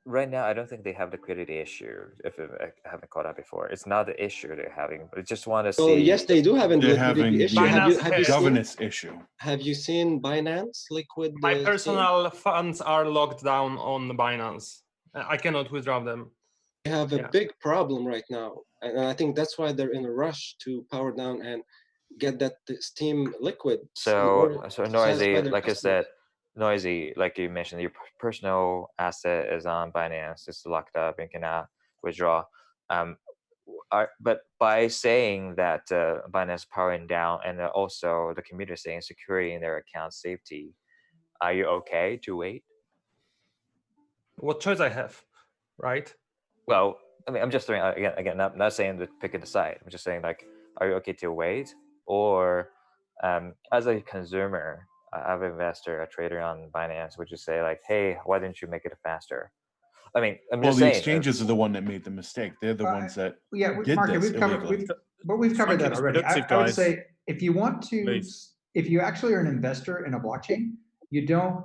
[SPEAKER 1] right now, I don't think they have the liquidity issue. If I haven't caught up before, it's not the issue they're having, but I just want to see.
[SPEAKER 6] Well, yes, they do have a liquidity issue.
[SPEAKER 8] Have you governance issue.
[SPEAKER 6] Have you seen Binance liquid?
[SPEAKER 9] My personal funds are locked down on Binance. I cannot withdraw them.
[SPEAKER 6] They have a big problem right now, and I think that's why they're in a rush to power down and get that Steem liquid.
[SPEAKER 1] So Noisy, like I said, Noisy, like you mentioned, your personal asset is on Binance. It's locked up and cannot withdraw. But by saying that Binance powering down, and also the community saying security in their account safety, are you okay to wait?
[SPEAKER 9] What choice I have, right?
[SPEAKER 1] Well, I mean, I'm just throwing again, not saying to pick a side. I'm just saying, like, are you okay to wait, or as a consumer, I'm an investor, a trader on Binance, would you say, like, hey, why didn't you make it faster? I mean, I'm just saying.
[SPEAKER 8] The exchanges are the one that made the mistake. They're the ones that did
[SPEAKER 14] Mark,
[SPEAKER 8] this
[SPEAKER 14] we've covered that already. I would say, if you want to, if you actually are an investor in a blockchain, you don't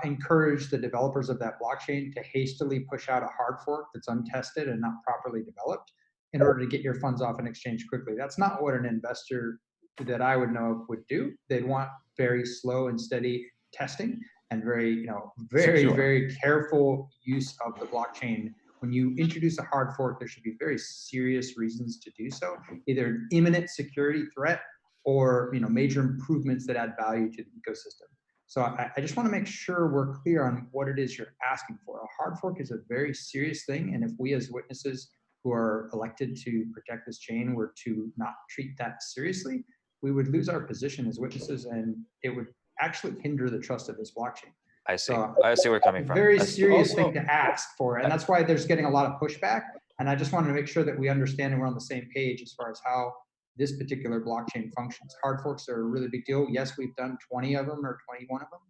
[SPEAKER 14] encourage the developers of that blockchain to hastily push out a hard fork that's untested and not properly developed in order to get your funds off an exchange quickly. That's not what an investor that I would know of would do. They'd want very slow and steady testing and very, very careful use of the blockchain. When you introduce a hard fork, there should be very serious reasons to do so, either an imminent security threat or major improvements that add value to the ecosystem. So I just want to make sure we're clear on what it is you're asking for. A hard fork is a very serious thing, and if we as witnesses who are elected to protect this chain were to not treat that seriously, we would lose our position as witnesses, and it would actually hinder the trust of this blockchain.
[SPEAKER 1] I see.
[SPEAKER 14] So,
[SPEAKER 1] I see where you're coming from.
[SPEAKER 14] Very serious thing to ask for, and that's why there's getting a lot of pushback. And I just wanted to make sure that we understand and we're on the same page as far as how this particular blockchain functions. Hard forks are a really big deal. Yes, we've done 20 of them or 21 of them,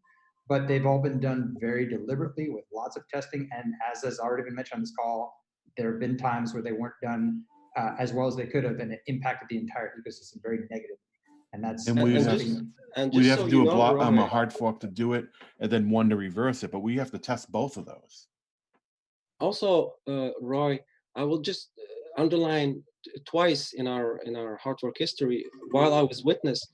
[SPEAKER 14] but they've all been done very deliberately with lots of testing. And as has already been mentioned on this call, there have been times where they weren't done as well as they could have, and it impacted the entire ecosystem very negatively. And that's
[SPEAKER 8] we'd have to do a hard fork to do it, and then one to reverse it. But we have to test both of those.
[SPEAKER 6] Also, Roy, I will just underline twice in our hard fork history while I was witness.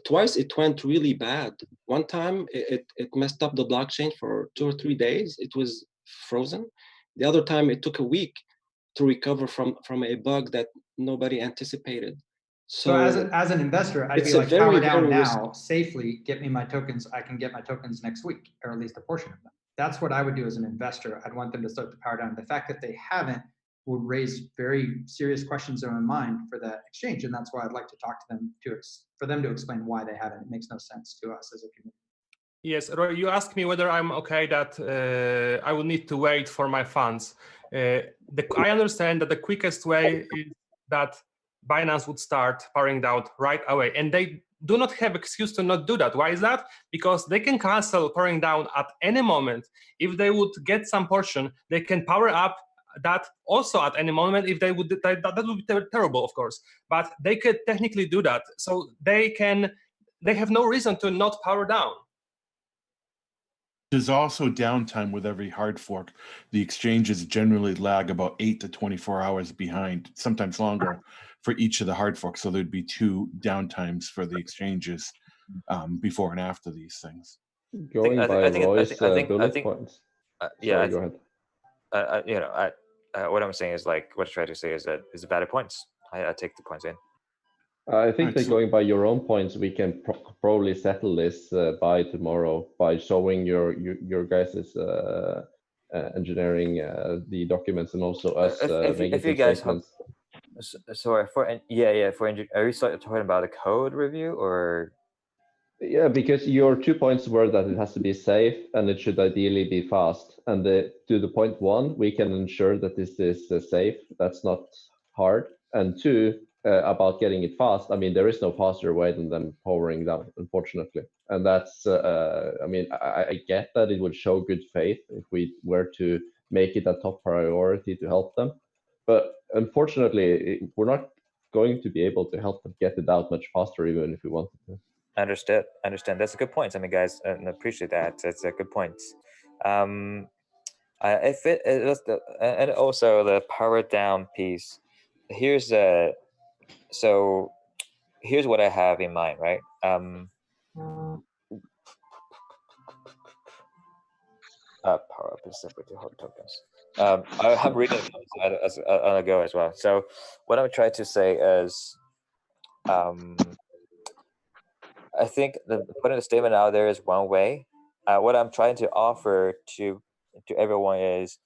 [SPEAKER 6] Twice it went really bad. One time it messed up the blockchain for 2 or 3 days. It was frozen. The other time it took a week to recover from a bug that nobody anticipated.
[SPEAKER 14] So as an investor, I'd be like, power down now, safely, get me my tokens. I can get my tokens next week, or at least a portion of them. That's what I would do as an investor. I'd want them to start to power down. The fact that they haven't would raise very serious questions in my mind for that exchange. And that's why I'd like to talk to them for them to explain why they haven't. It makes no sense to us as a community.
[SPEAKER 9] Yes, Roy, you asked me whether I'm okay that I will need to wait for my funds. I understand that the quickest way is that Binance would start powering down right away. And they do not have excuse to not do that. Why is that? Because they can cancel powering down at any moment. If they would get some portion, they can power up that also at any moment. If they would, that would be terrible, of course. But they could technically do that. So they have no reason to not power down.
[SPEAKER 8] There's also downtime with every hard fork. The exchanges generally lag about 8 to 24 hours behind, sometimes longer, for each of the hard forks. So there'd be 2 downtimes for the exchanges before and after these things.
[SPEAKER 2] Going by Roy's bullet points.
[SPEAKER 1] Yeah,
[SPEAKER 2] sorry, go ahead.
[SPEAKER 1] What I'm saying is what I try to say is that it's valid points. I take the points in.
[SPEAKER 2] I think that going by your own points, we can probably settle this by tomorrow by showing your guys' engineering the documents and also us making some statements.
[SPEAKER 1] Sorry, for are you talking about a code review or?
[SPEAKER 2] Yeah, because your 2 points were that it has to be safe and it should ideally be fast. And to the point 1, we can ensure that this is safe. That's not hard. And 2, about getting it fast. I mean, there is no faster way than them powering down, unfortunately. And that's, I get that it would show good faith if we were to make it a top priority to help them. But unfortunately, we're not going to be able to help them get it out much faster, even if we wanted to.
[SPEAKER 1] Understood. That's a good point. I mean, guys, I appreciate that. That's a good point. And also the power down piece. Here's what I have in mind, right? Power up is separate to hold tokens. I'm reading as on a go as well. So what I'm trying to say is, I think putting a statement out there is one way. What I'm trying to offer to everyone is,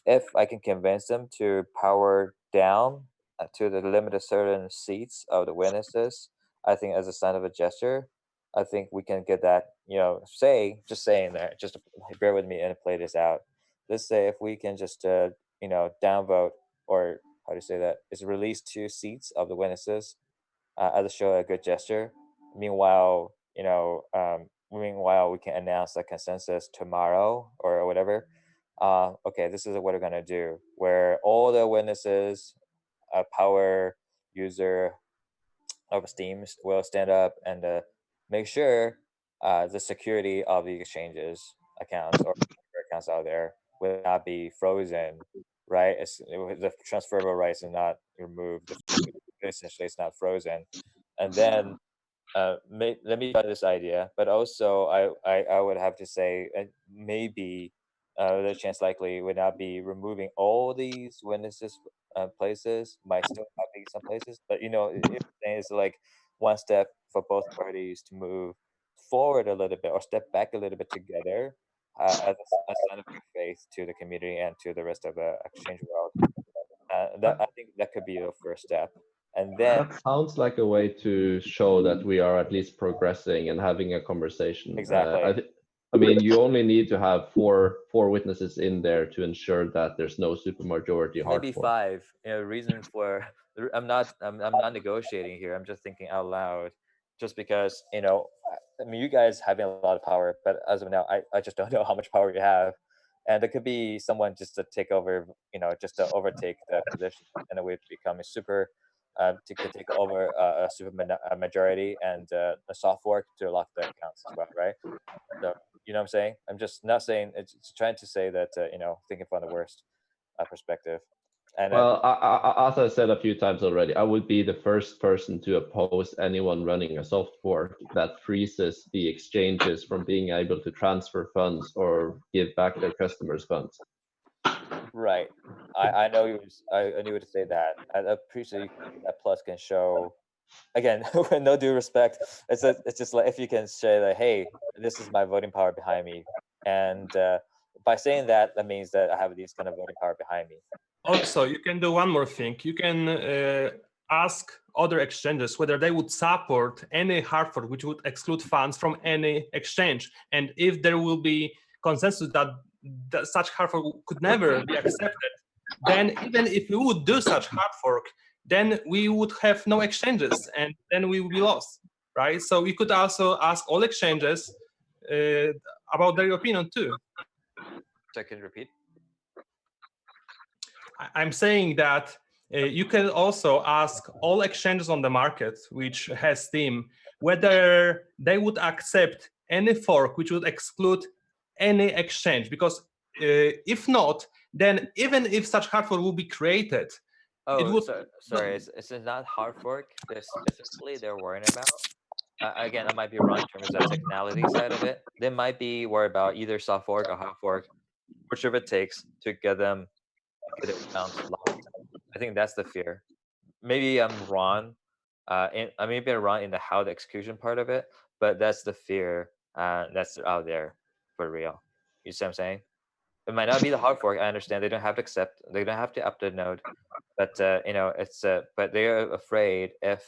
[SPEAKER 1] if I can convince them to power down to the limited certain seats of the witnesses, I think as a sign of a gesture, I think we can get that, just saying there, just bear with me and play this out. Let's say if we can just, downvote, or how do you say that, is release 2 seats of the witnesses as a show a good gesture. Meanwhile, we can announce a consensus tomorrow or whatever. Okay, this is what we're gonna do, where all the witnesses, power user of Steam will stand up and make sure the security of the exchanges accounts or accounts out there will not be frozen, right? The transferable rights are not removed. Essentially, it's not frozen, and then let me try this idea, but also I would have to say maybe the chance likely would not be removing all these witnesses places, might still having some places, but it's like one step for both parties to move forward a little bit or step back a little bit together as a sign of good faith to the community and to the rest of the exchange world. I think that could be the first step. And then
[SPEAKER 2] That sounds like a way to show that we are at least progressing and having a conversation.
[SPEAKER 1] Exactly.
[SPEAKER 2] I mean, you only need to have four witnesses in there to ensure that there's no supermajority hard
[SPEAKER 1] maybe
[SPEAKER 2] fork.
[SPEAKER 1] 5. Reasons for I'm not negotiating here. I'm just thinking out loud, just because I mean, you guys having a lot of power, but as of now, I just don't know how much power you have, and there could be someone just to take over, just to overtake the position, and it would become a super. To take over a super majority and a soft fork to lock the accounts as well, right? So you know what I'm saying? I'm just not saying it's trying to say that thinking from the worst perspective. And
[SPEAKER 2] Well, as I said a few times already, I would be the first person to oppose anyone running a soft fork that freezes the exchanges from being able to transfer funds or give back their customers' funds.
[SPEAKER 1] right, I know I knew to say that. I appreciate that Plus can show. Again, with no due respect, it's just like if you can say that, hey, this is my voting power behind me, and by saying that, that means that I have these kind of voting power behind me.
[SPEAKER 9] Also, you can do one more thing. You can ask other exchanges whether they would support any hard fork which would exclude funds from any exchange, and if there will be consensus that such hard fork could never be accepted, then even if we would do such hard fork, then we would have no exchanges, and then we will be lost, right? So we could also ask all exchanges about their opinion too.
[SPEAKER 1] So can you repeat?
[SPEAKER 9] I'm saying that you can also ask all exchanges on the market which has Steem whether they would accept any fork which would exclude any exchange, because if not, then even if such hard fork will be created, it would
[SPEAKER 1] sorry, it's not hard fork specifically they're worrying about. Again, I might be wrong in terms of the technicality side of it. They might be worried about either soft fork or hard fork, whichever it takes to get their accounts locked. I think that's the fear. Maybe I'm wrong. Maybe I'm wrong in the how the execution part of it, but that's the fear that's out there for real. You see what I'm saying? It might not be the hard fork. I understand they don't have to accept. They don't have to update node, but it's but they're afraid if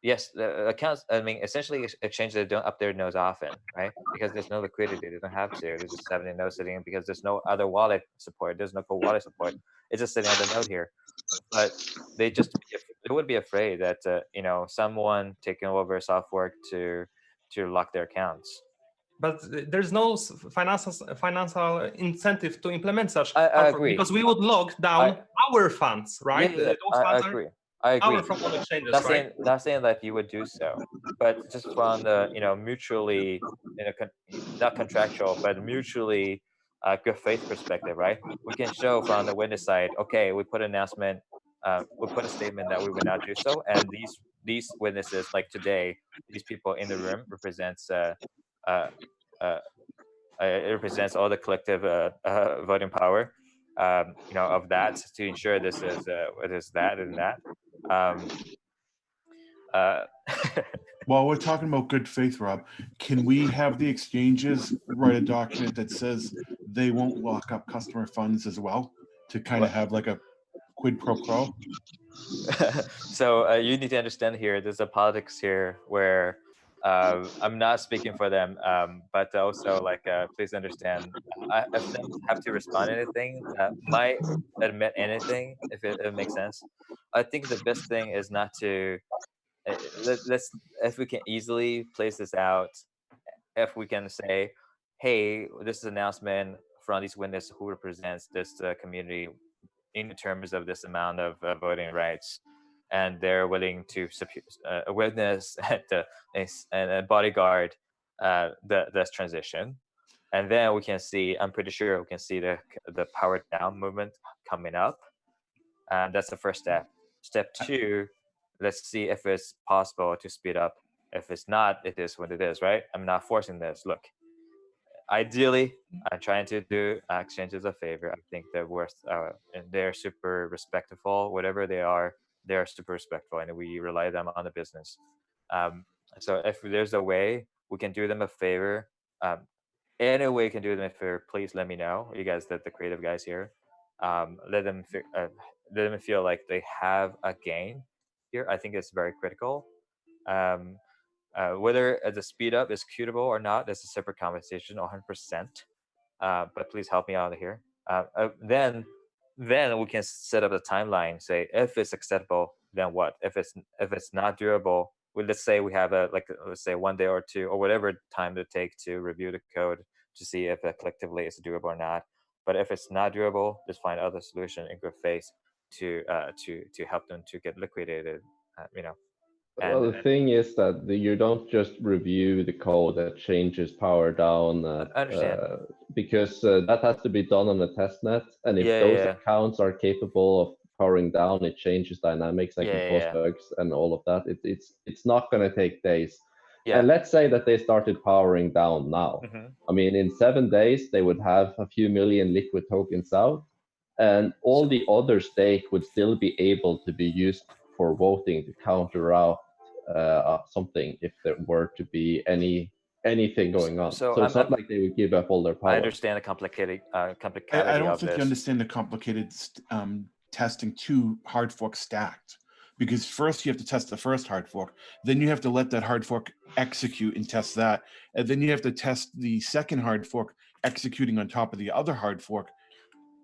[SPEAKER 1] yes, the accounts. I mean, essentially, exchanges that don't update nodes often, right? Because there's no liquidity. They don't have to. They're just having a node sitting because there's no other wallet support. There's no cold wallet support. It's just sitting on the node here. But they would be afraid that someone taking over a soft fork to lock their accounts.
[SPEAKER 9] But there's no financial incentive to implement such
[SPEAKER 1] I agree,
[SPEAKER 9] because we would lock down our funds, right?
[SPEAKER 1] Yeah, I agree. I agree.
[SPEAKER 9] From all exchanges,
[SPEAKER 1] Not saying that you would do so, but just from the mutually, not contractual, but mutually good faith perspective, right? We can show from the witness side. Okay, we put an announcement, we put a statement that we would not do so, and these witnesses, like today, these people in the room represents it represents all the collective voting power, of that to ensure this is that and that.
[SPEAKER 8] While we're talking about good faith, Rob, can we have the exchanges write a document that says they won't lock up customer funds as well to kind of have like a quid pro quo?
[SPEAKER 1] So you need to understand here, there's a politics here where I'm not speaking for them, but also please understand, if them have to respond to anything that might admit anything, if it makes sense. I think the best thing is not to let's if we can easily place this out, if we can say, hey, this is an announcement from these witnesses who represents this community in terms of this amount of voting rights, and they're willing to witness and a bodyguard this transition, and then we can see. I'm pretty sure we can see the power down movement coming up, and that's the first step. Step 2, let's see if it's possible to speed up. If it's not, it is what it is, right? I'm not forcing this. Look, ideally, I'm trying to do exchanges a favor. I think they're worth, and they're super respectful. Whatever they're super respectful, and we rely them on the business. Um, so if there's a way we can do them a favor, any way you can do them a favor, please let me know. You guys, the creative guys here, let them feel like they have a gain here. I think it's very critical. Um, whether the speed up is cutable or not, that's a separate conversation, 100%. But please help me out here. Then we can set up a timeline. Say if it's acceptable, then what? If it's not durable, well, let's say we have let's say 1 day or 2 or whatever time it take to review the code to see if it collectively is doable or not. But if it's not durable, just find other solution in good faith to help them to get liquidated. And
[SPEAKER 2] Well, the thing is that you don't just review the code that changes power down,
[SPEAKER 1] I understand.
[SPEAKER 2] because that has to be done on the test net. And if
[SPEAKER 1] Yeah,
[SPEAKER 2] those
[SPEAKER 1] yeah.
[SPEAKER 2] accounts are capable of powering down, it changes dynamics that can
[SPEAKER 1] Yeah,
[SPEAKER 2] cause
[SPEAKER 1] yeah.
[SPEAKER 2] bugs and all of that. It's not going to take days.
[SPEAKER 1] Yeah.
[SPEAKER 2] And let's say that they started powering down now.
[SPEAKER 1] Mhm.
[SPEAKER 2] I mean, in 7 days, they would have a few million liquid tokens out, and all the other stake would still be able to be used for voting to counter out something if there were to be anything going on.
[SPEAKER 1] So
[SPEAKER 2] So it's not like they would give up all their power.
[SPEAKER 1] I understand the complicated
[SPEAKER 8] I
[SPEAKER 1] complicality
[SPEAKER 8] don't
[SPEAKER 1] of
[SPEAKER 8] think
[SPEAKER 1] this.
[SPEAKER 8] you understand the complicated testing 2 hard forks stacked, because first you have to test the first hard fork, then you have to let that hard fork execute and test that, and then you have to test the second hard fork executing on top of the other hard fork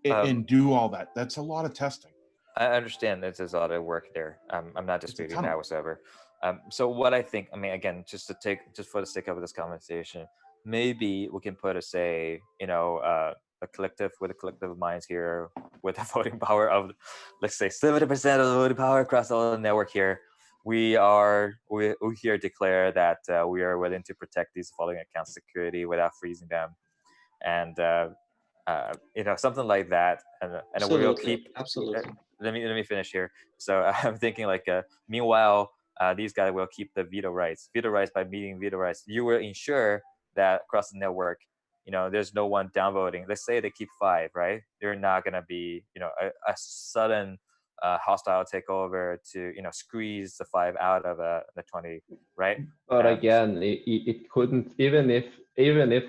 [SPEAKER 8] and do all that. That's a lot of testing.
[SPEAKER 1] I understand there's a lot of work there. I'm not disputing that whatsoever. So what I think, I mean, again, just for the sake of this conversation, maybe we can put a collective of minds here with the voting power of, let's say, 70% of the voting power across all the network here. We here declare that we are willing to protect these following accounts' security without freezing them, and something like that, and we will keep.
[SPEAKER 6] Absolutely.
[SPEAKER 1] Let me finish here. So I'm thinking meanwhile, these guys will keep the veto rights by meeting veto rights. You will ensure that across the network, there's no one downvoting. Let's say they keep 5, right? They're not gonna be, a sudden hostile takeover to, squeeze the 5 out of the 20, right?
[SPEAKER 2] But again, it couldn't, even if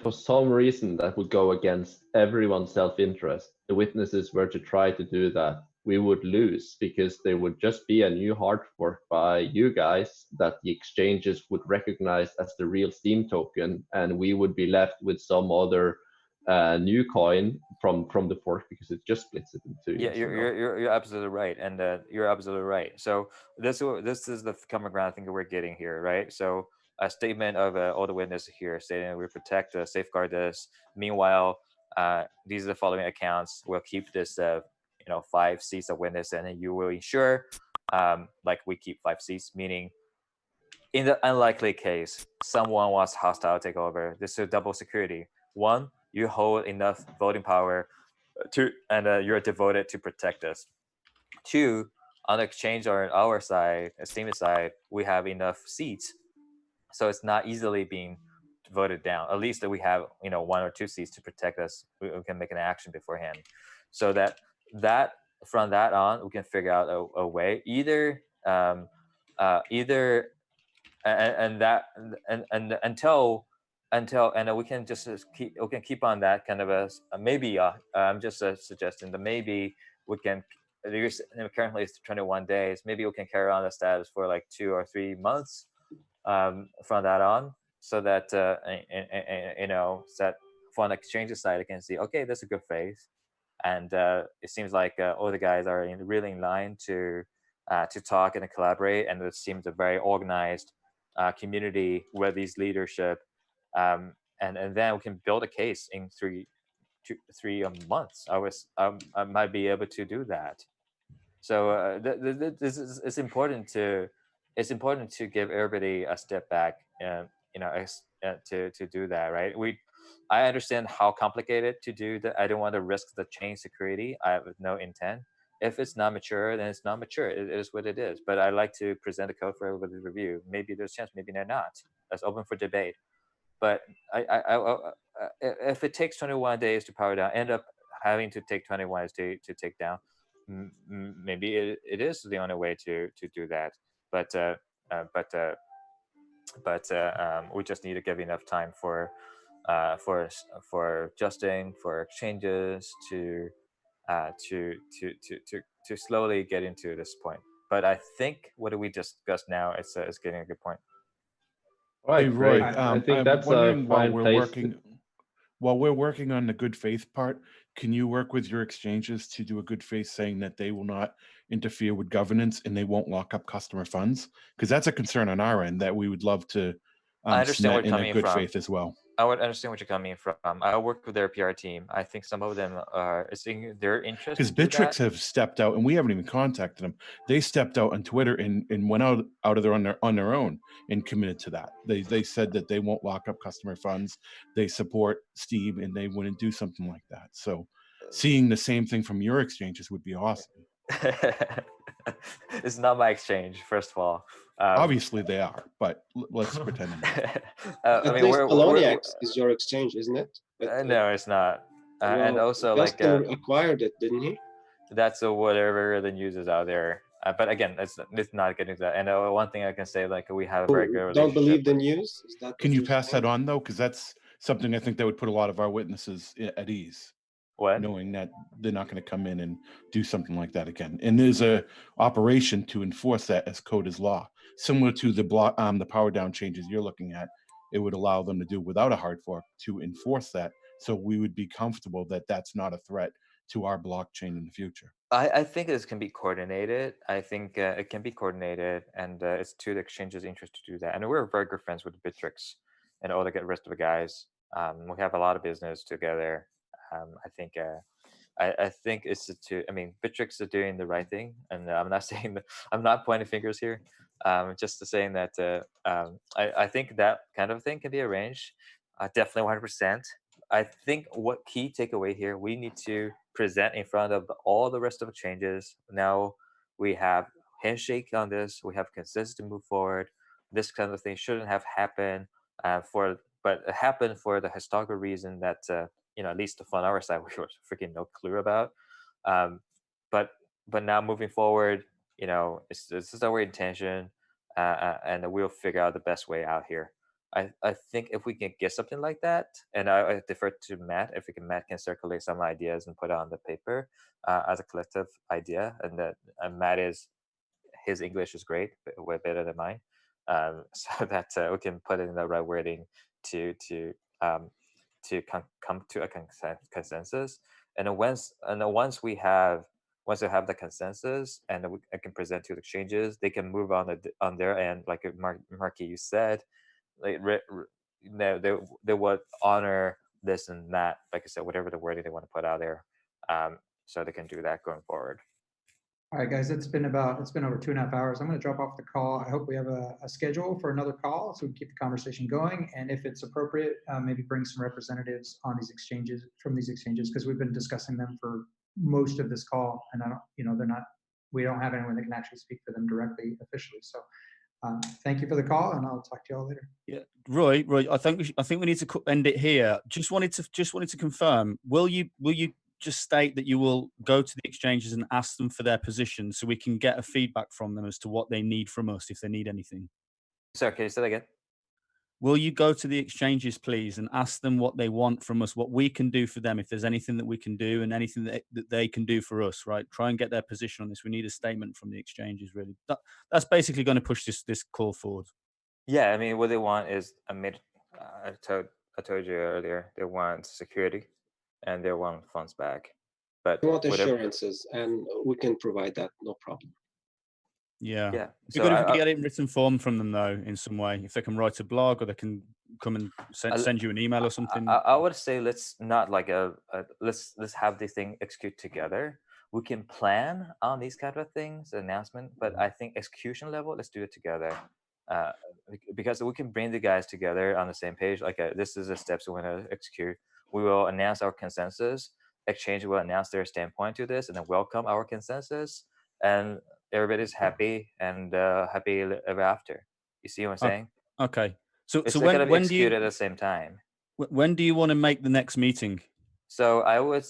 [SPEAKER 2] for some reason that would go against everyone's self-interest, the witnesses were to try to do that, we would lose, because there would just be a new hard fork by you guys that the exchanges would recognize as the real Steem token, and we would be left with some other new coin from the fork, because it just splits it in 2.
[SPEAKER 1] Yeah, you're absolutely right, and you're absolutely right. So this is the common ground I think we're getting here, right? So a statement of all the witnesses here stating we protect, safeguard this. Meanwhile, these are the following accounts. We'll keep this, 5 seats of witness, and then you will ensure, we keep 5 seats, meaning in the unlikely case someone wants hostile takeover, this is double security. 1, you hold enough voting power and you're devoted to protect us. 2, on the exchange or on our side, Steam side, we have enough seats, so it's not easily being voted down. At least that we have 1 or 2 seats to protect us. We can make an action beforehand, so that from that on we can figure out a way either until and we can just keep on that kind of maybe I'm just suggesting that maybe we can, currently it's 21 days, maybe we can carry on the status for 2 or 3 months from that on, so that that for an exchange side I can see, okay, that's a good faith, and it seems like all the guys are really in line to talk and collaborate, and it seems a very organized community with these leadership, and then we can build a case in 3 months. I might be able to do that. So this is it's important to give everybody a step back to do that, right? I understand how complicated to do that. I don't want to risk the chain security. I have no intent. If it's not mature, then it's not mature. It is what it is. But I like to present a code for everybody to review. Maybe there's a chance, maybe they're not. That's open for debate. But if it takes 21 days to power down, end up having to take 21 days to take down, maybe it is the only way to do that. But we just need to give enough time for adjusting, for exchanges to slowly get into this point. But I think what we discussed now is getting a good point.
[SPEAKER 2] All right,
[SPEAKER 8] Hey, Roy,
[SPEAKER 2] great. I think
[SPEAKER 8] I'm
[SPEAKER 2] that's a
[SPEAKER 8] wondering
[SPEAKER 2] fine place.
[SPEAKER 8] while we're working on the good faith part, can you work with your exchanges to do a good faith saying that they will not interfere with governance and they won't lock up customer funds? Because that's a concern on our end that we would love to
[SPEAKER 1] I understand where
[SPEAKER 8] cement
[SPEAKER 1] you're
[SPEAKER 8] in a
[SPEAKER 1] coming
[SPEAKER 8] good
[SPEAKER 1] from.
[SPEAKER 8] faith as well.
[SPEAKER 1] I would understand what you're coming from. I work with their PR team. I think some of them are seeing their interest.
[SPEAKER 8] Because Bittrex have stepped out, and we haven't even contacted them. They stepped out on Twitter and went out of there on their own and committed to that. They said that they won't lock up customer funds. They support Steem, and they wouldn't do something like that. So, seeing the same thing from your exchanges would be awesome.
[SPEAKER 1] It's not my exchange, first of all.
[SPEAKER 8] Obviously, they are, but let's pretend.
[SPEAKER 6] At least Poloniax is your exchange, isn't it?
[SPEAKER 1] No, it's not. And also,
[SPEAKER 6] Justin acquired it, didn't he?
[SPEAKER 1] That's whatever the news is out there. But again, it's not getting to that. And one thing I can say, we have a very good relationship.
[SPEAKER 6] Don't believe the news? Is that
[SPEAKER 8] Can you pass that on, though? Because that's something I think that would put a lot of our witnesses at ease.
[SPEAKER 1] What?
[SPEAKER 8] Knowing that they're not going to come in and do something like that again. And there's a operation to enforce that as code is law. Similar to the power down changes you're looking at, it would allow them to do without a hard fork to enforce that. So we would be comfortable that that's not a threat to our blockchain in the future.
[SPEAKER 1] I think this can be coordinated. I think it can be coordinated, and it's to the exchange's interest to do that. And we're very good friends with Bittrex and all the rest of the guys. We have a lot of business together. I think it's Bittrex is doing the right thing, and I'm not saying that, I'm not pointing fingers here. Just saying that I think that kind of thing can be arranged. Definitely 100%. I think what key takeaway here, we need to present in front of all the rest of the changes. Now we have handshake on this. We have consensus to move forward. This kind of thing shouldn't have happened but it happened for the historical reason that at least on our side, we were freaking no clue about. But now moving forward, this is our intention, and we'll figure out the best way out here. I think if we can get something like that, and I defer to Matt, if Matt can circulate some ideas and put it on the paper as a collective idea, and that Matt his English is great, way better than mine, so that we can put it in the right wording to come to a consensus. And then once we have the consensus, and I can present to the exchanges, they can move on their end, like Marky, you said. They would honor this and that, like I said, whatever the wording they want to put out there, so they can do that going forward.
[SPEAKER 14] All right, guys, it's been over 2.5 hours. I'm going to drop off the call. I hope we have a schedule for another call so we can keep the conversation going. And if it's appropriate, maybe bring some representatives on these exchanges, because we've been discussing them for most of this call, and we don't have anyone that can actually speak for them directly officially. So thank you for the call, and I'll talk to you all later.
[SPEAKER 4] Yeah, Roy, I think we need to end it here. Just wanted to confirm. Will you just state that you will go to the exchanges and ask them for their position so we can get a feedback from them as to what they need from us if they need anything?
[SPEAKER 1] Sorry, can you say that again?
[SPEAKER 4] Will you go to the exchanges, please, and ask them what they want from us, what we can do for them, if there's anything that we can do and anything that they can do for us, right? Try and get their position on this. We need a statement from the exchanges, really. That's basically going to push this call forward.
[SPEAKER 1] Yeah, what they want is, I told you earlier, they want security and they want funds back. But
[SPEAKER 6] they want assurances, and we can provide that, no problem.
[SPEAKER 4] Yeah.
[SPEAKER 1] Yeah.
[SPEAKER 4] It'd be good if we could get it in written form from them, though, in some way. If they can write a blog, or they can come and send you an email or something.
[SPEAKER 1] I would say let's not let's have this thing execute together. We can plan on these kind of things, announcement, but I think execution level, let's do it together. because we can bring the guys together on the same page. Like this is the steps we want to execute. We will announce our consensus. Exchange will announce their standpoint to this, and then welcome our consensus, and everybody's happy and happy ever after. You see what I'm saying?
[SPEAKER 4] Okay. So
[SPEAKER 1] it's
[SPEAKER 4] so
[SPEAKER 1] gonna be
[SPEAKER 4] when do
[SPEAKER 1] executed
[SPEAKER 4] you
[SPEAKER 1] at the same time.
[SPEAKER 4] when do you want to make the next meeting?
[SPEAKER 1] So I would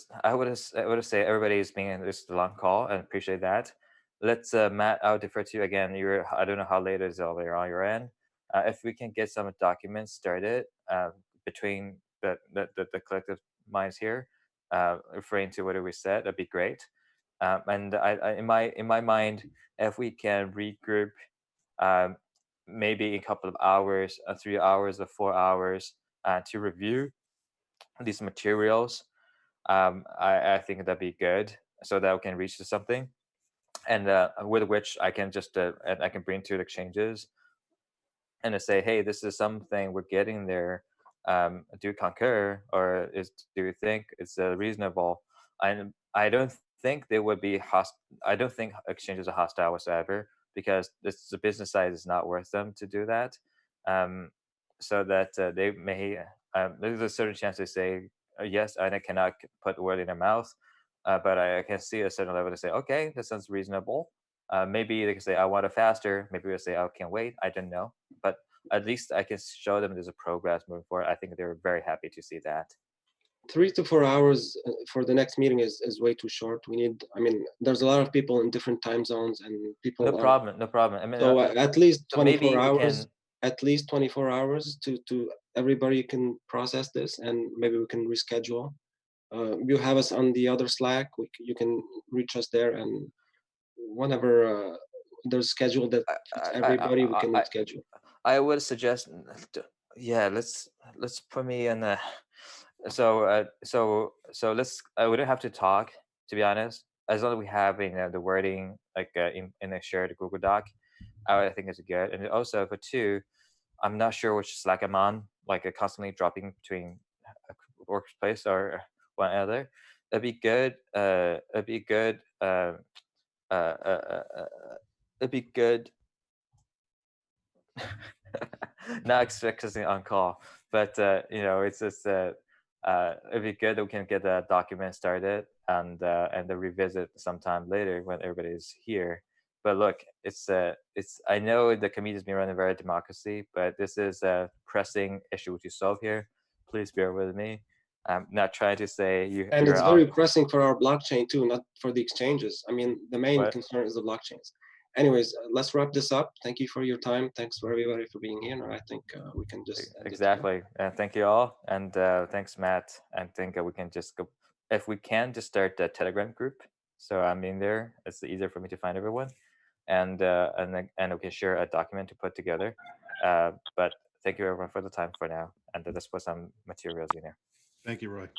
[SPEAKER 1] say everybody's being this long call and appreciate that. Let's Matt, I'll defer to you again. I don't know how late it is over there on your end. If we can get some documents started between the collective minds here, referring to what we said, that'd be great. And in my mind, if we can regroup, maybe a couple of hours, 3 hours or 4 hours, to review these materials, I think that'd be good, so that we can reach to something, and with which I can just and I can bring to the exchanges and to say, hey, this is something we're getting there. Do you concur, or do you think it's reasonable? I don't think they would be I don't think exchanges are hostile whatsoever, because the business side is not worth them to do that. So that they may there's a certain chance they say yes, and I cannot put the word in their mouth, but I can see a certain level to say, okay, that sounds reasonable. Maybe they can say, I want it faster. Maybe they'll say, I can't wait. I don't know. But at least I can show them there's a progress moving forward. I think they're very happy to see that.
[SPEAKER 6] 3 to 4 hours for the next meeting is way too short. We need, I mean, there's a lot of people in different time zones, and people.
[SPEAKER 1] No problem. I mean,
[SPEAKER 6] so at least 24 hours.
[SPEAKER 1] Can...
[SPEAKER 6] At least 24 hours to everybody can process this, and maybe we can reschedule. You have us on the other Slack. You can reach us there, and whenever there's schedule that fits everybody, we can schedule.
[SPEAKER 1] I would suggest, yeah, let's put me in the. So let's. We don't have to talk, to be honest. As long as we have the wording like in a shared Google Doc, I think it's good. And also for two, I'm not sure which Slack I'm on. Like constantly dropping between workplace or one other. It'd be good. It'd be good. It'd be good. Not expecting on call, but it's just it'd be good that we can get the document started and then revisit sometime later when everybody's here. But look, it's I know the committee has been running very democracy, but this is a pressing issue to solve here. Please bear with me. I'm not trying to say you.
[SPEAKER 6] And it's very pressing for our blockchain too, not for the exchanges. I mean, the main concern is the blockchains. Anyways, let's wrap this up. Thank you for your time. Thanks for everybody for being here. And I think we can just
[SPEAKER 1] exactly. And thank you all. And thanks, Matt. I think we can just go, if we can, just start a Telegram group. So I'm in there. It's easier for me to find everyone, and we can share a document to put together. But thank you everyone for the time for now. And let's put some materials in there.
[SPEAKER 8] Thank you, Roy.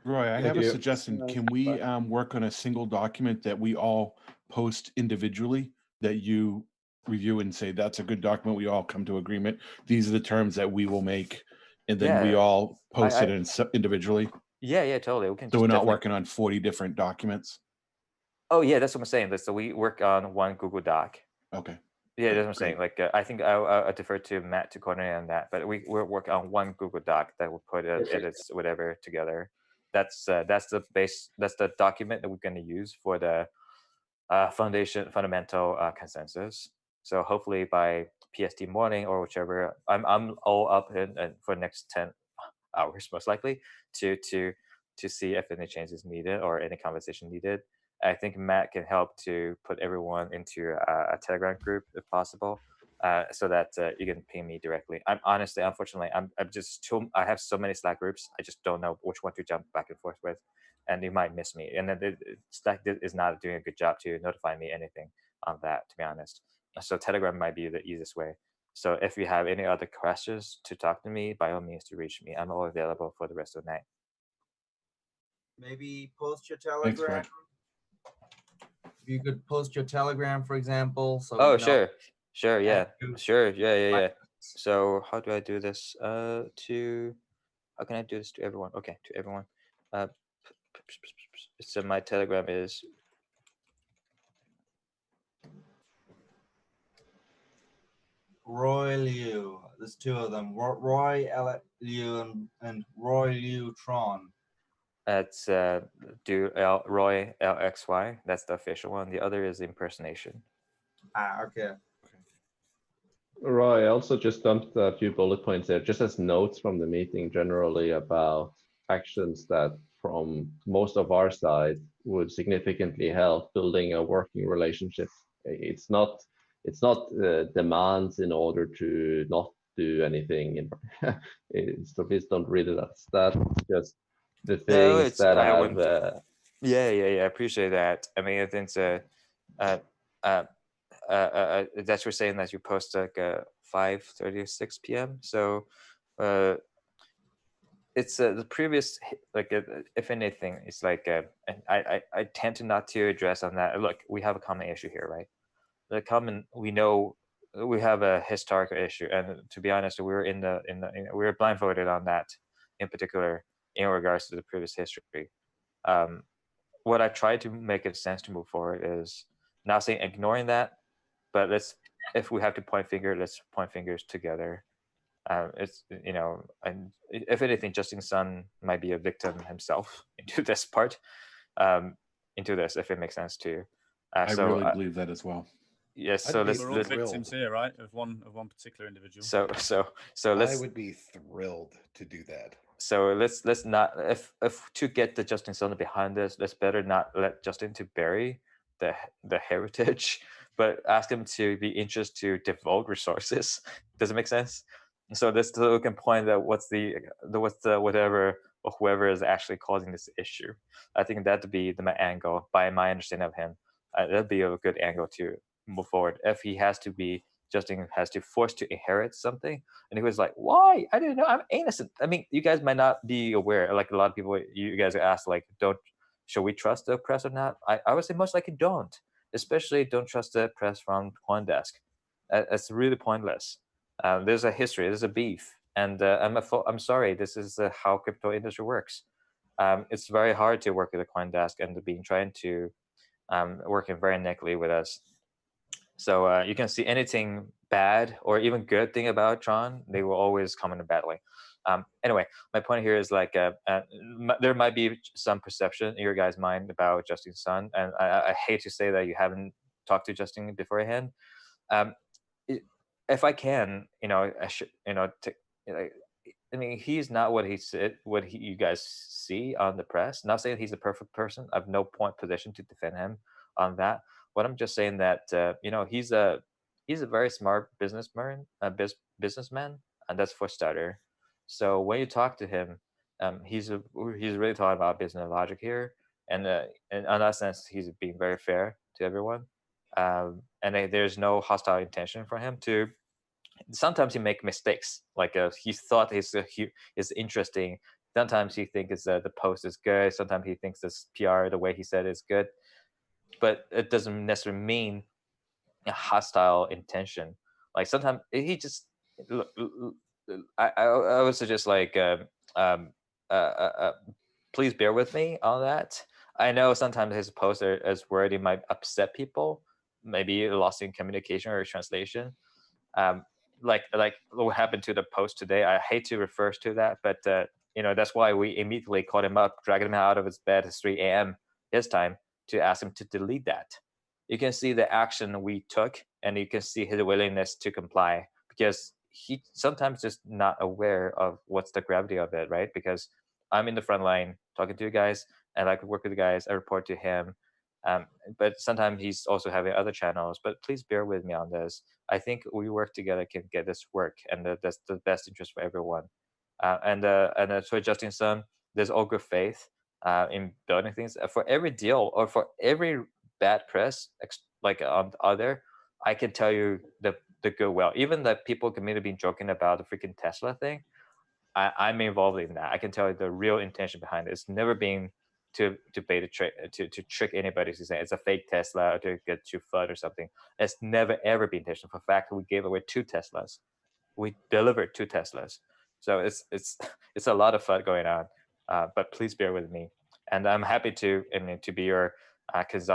[SPEAKER 8] Roy, I have a suggestion. Can we work on a single document that we all post individually, that you review and say, that's a good document, we all come to agreement, these are the terms that we will make, and then we all post it individually?
[SPEAKER 1] Yeah, totally. We can.
[SPEAKER 8] So we're not working on 40 different documents?
[SPEAKER 1] Oh yeah, that's what I'm saying. So we work on one Google Doc.
[SPEAKER 8] Okay.
[SPEAKER 1] Yeah, that's what I'm saying. Like I think I'll defer to Matt to coordinate on that, but we're working on one Google Doc that will put edits, whatever, together. That's the base. That's the document that we're going to use for the fundamental consensus. So hopefully by PST morning or whichever, I'm all up in for the next 10 hours most likely to see if any changes needed or any conversation needed. I think Matt can help to put everyone into a Telegram group if possible, so that you can ping me directly. Unfortunately, I have so many Slack groups. I just don't know which one to jump back and forth with, and you might miss me. And then Slack is not doing a good job to notify me anything on that, to be honest. So Telegram might be the easiest way. So if you have any other questions to talk to me, by all means to reach me. I'm all available for the rest of the night.
[SPEAKER 7] Maybe post your Telegram.
[SPEAKER 8] Thanks,
[SPEAKER 7] if you could post your Telegram, for example. So
[SPEAKER 1] sure, yeah. So how do I do this? How can I do this to everyone? Okay, to everyone. So my Telegram is
[SPEAKER 7] Roy Liu. There's two of them. Roy Liu and Roy Liu Tron.
[SPEAKER 1] That's Roy LXY. That's the official one. The other is impersonation.
[SPEAKER 7] Ah, okay.
[SPEAKER 2] Roy, I also just dumped a few bullet points there, just as notes from the meeting generally about actions that from most of our side would significantly help building a working relationship. It's not demands in order to not do anything. So please don't read it as that. Just the
[SPEAKER 1] No,
[SPEAKER 2] things that
[SPEAKER 1] I
[SPEAKER 2] have.
[SPEAKER 1] wouldn't. Yeah. I appreciate that. I mean, I think that's we're saying that you post like 5:30 or 6 p.m. So it's the previous like if anything, it's like and I tend to not to address on that. Look, we have a common issue here, right? The common we know we have a historical issue, and to be honest, we were we were blindfolded on that in particular in regards to the previous history. What I try to make it sense to move forward is not saying ignoring that, but if we have to point finger, let's point fingers together. It's and if anything, Justin Sun might be a victim himself into this part, into this, if it makes sense to you.
[SPEAKER 8] I really believe that as well.
[SPEAKER 1] Yes, so
[SPEAKER 4] we're all victims here, right? Of one particular individual.
[SPEAKER 1] So let's.
[SPEAKER 15] I would be thrilled to do that.
[SPEAKER 1] So let's not if to get the Justin Sun behind this, let's better not let Justin to bury the heritage, but ask him to be interested to devote resources. Does it make sense? So this so we can point out what's the whatever or whoever is actually causing this issue. I think that'd be my angle by my understanding of him. That'd be a good angle to move forward. If he has to be Justin has to force to inherit something, and he was like, "Why? I didn't know. I'm innocent." I mean, you guys might not be aware. Like a lot of people, you guys ask, like, should we trust the press or not? I would say most likely don't. Especially don't trust the press from CoinDesk. It's really pointless. There's a history. There's a beef, and I'm sorry. This is how crypto industry works. It's very hard to work with the CoinDesk and being trying to working very negatively with us. So you can see anything bad or even good thing about Tron, they will always comment badly. Anyway, my point here is like there might be some perception in your guys' mind about Justin Sun, and I hate to say that you haven't talked to Justin beforehand. If I can, I should, I mean, he's not what he said, you guys see on the press. Not saying he's a perfect person. I have no point position to defend him on that. But I'm just saying that he's a very smart businessman, businessman, and that's for starter. So when you talk to him, he's really talking about business logic here, and in that sense, he's being very fair to everyone. And there's no hostile intention for him to. Sometimes he make mistakes. Like he thought is interesting. Sometimes he thinks the post is good. Sometimes he thinks this PR, the way he said is good. But it doesn't necessarily mean a hostile intention. Like sometimes he just. I would suggest like please bear with me on that. I know sometimes his posts as wording might upset people. Maybe lost in communication or translation. Like what happened to the post today. I hate to refer to that, but that's why we immediately called him up, dragged him out of his bed at 3 a.m. his time to ask him to delete that. You can see the action we took, and you can see his willingness to comply because he sometimes just not aware of what's the gravity of it, right? Because I'm in the front line talking to you guys, and I could work with the guys. I report to him. But sometimes he's also having other channels. But please bear with me on this. I think we work together can get this work, and that's the best interest for everyone. And for Justin Sun, there's all good faith in building things. For every deal or for every bad press, like on other, I can tell you the goodwill. Even that people can maybe be joking about the freaking Tesla thing. I'm involved in that. I can tell you the real intention behind it. It's never been to bait a trick to trick anybody to say it's a fake Tesla or to get you FUD or something. It's never ever been intentional. For fact, we gave away 2 Teslas. We delivered 2 Teslas. So it's a lot of FUD going on. But please bear with me, and I'm happy to be your because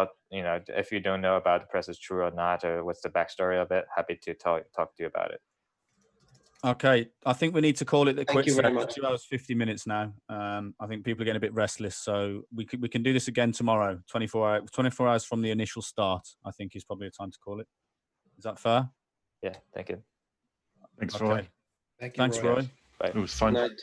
[SPEAKER 1] if you don't know about the press is true or not, or what's the backstory of it, happy to talk to you about it.
[SPEAKER 4] Okay, I think we need to call it the
[SPEAKER 6] Thank
[SPEAKER 4] quit
[SPEAKER 6] you very
[SPEAKER 4] session.
[SPEAKER 6] much.
[SPEAKER 4] 2 hours 50 minutes now. I think people are getting a bit restless, so we can do this again tomorrow. 24 hours from the initial start, I think is probably a time to call it. Is that fair?
[SPEAKER 1] Yeah, thank you.
[SPEAKER 8] Thanks,
[SPEAKER 4] Okay.
[SPEAKER 8] Roy.
[SPEAKER 15] Thank you,
[SPEAKER 4] Thanks, Roy.
[SPEAKER 1] Bye.
[SPEAKER 8] It was fun.
[SPEAKER 6] Good night.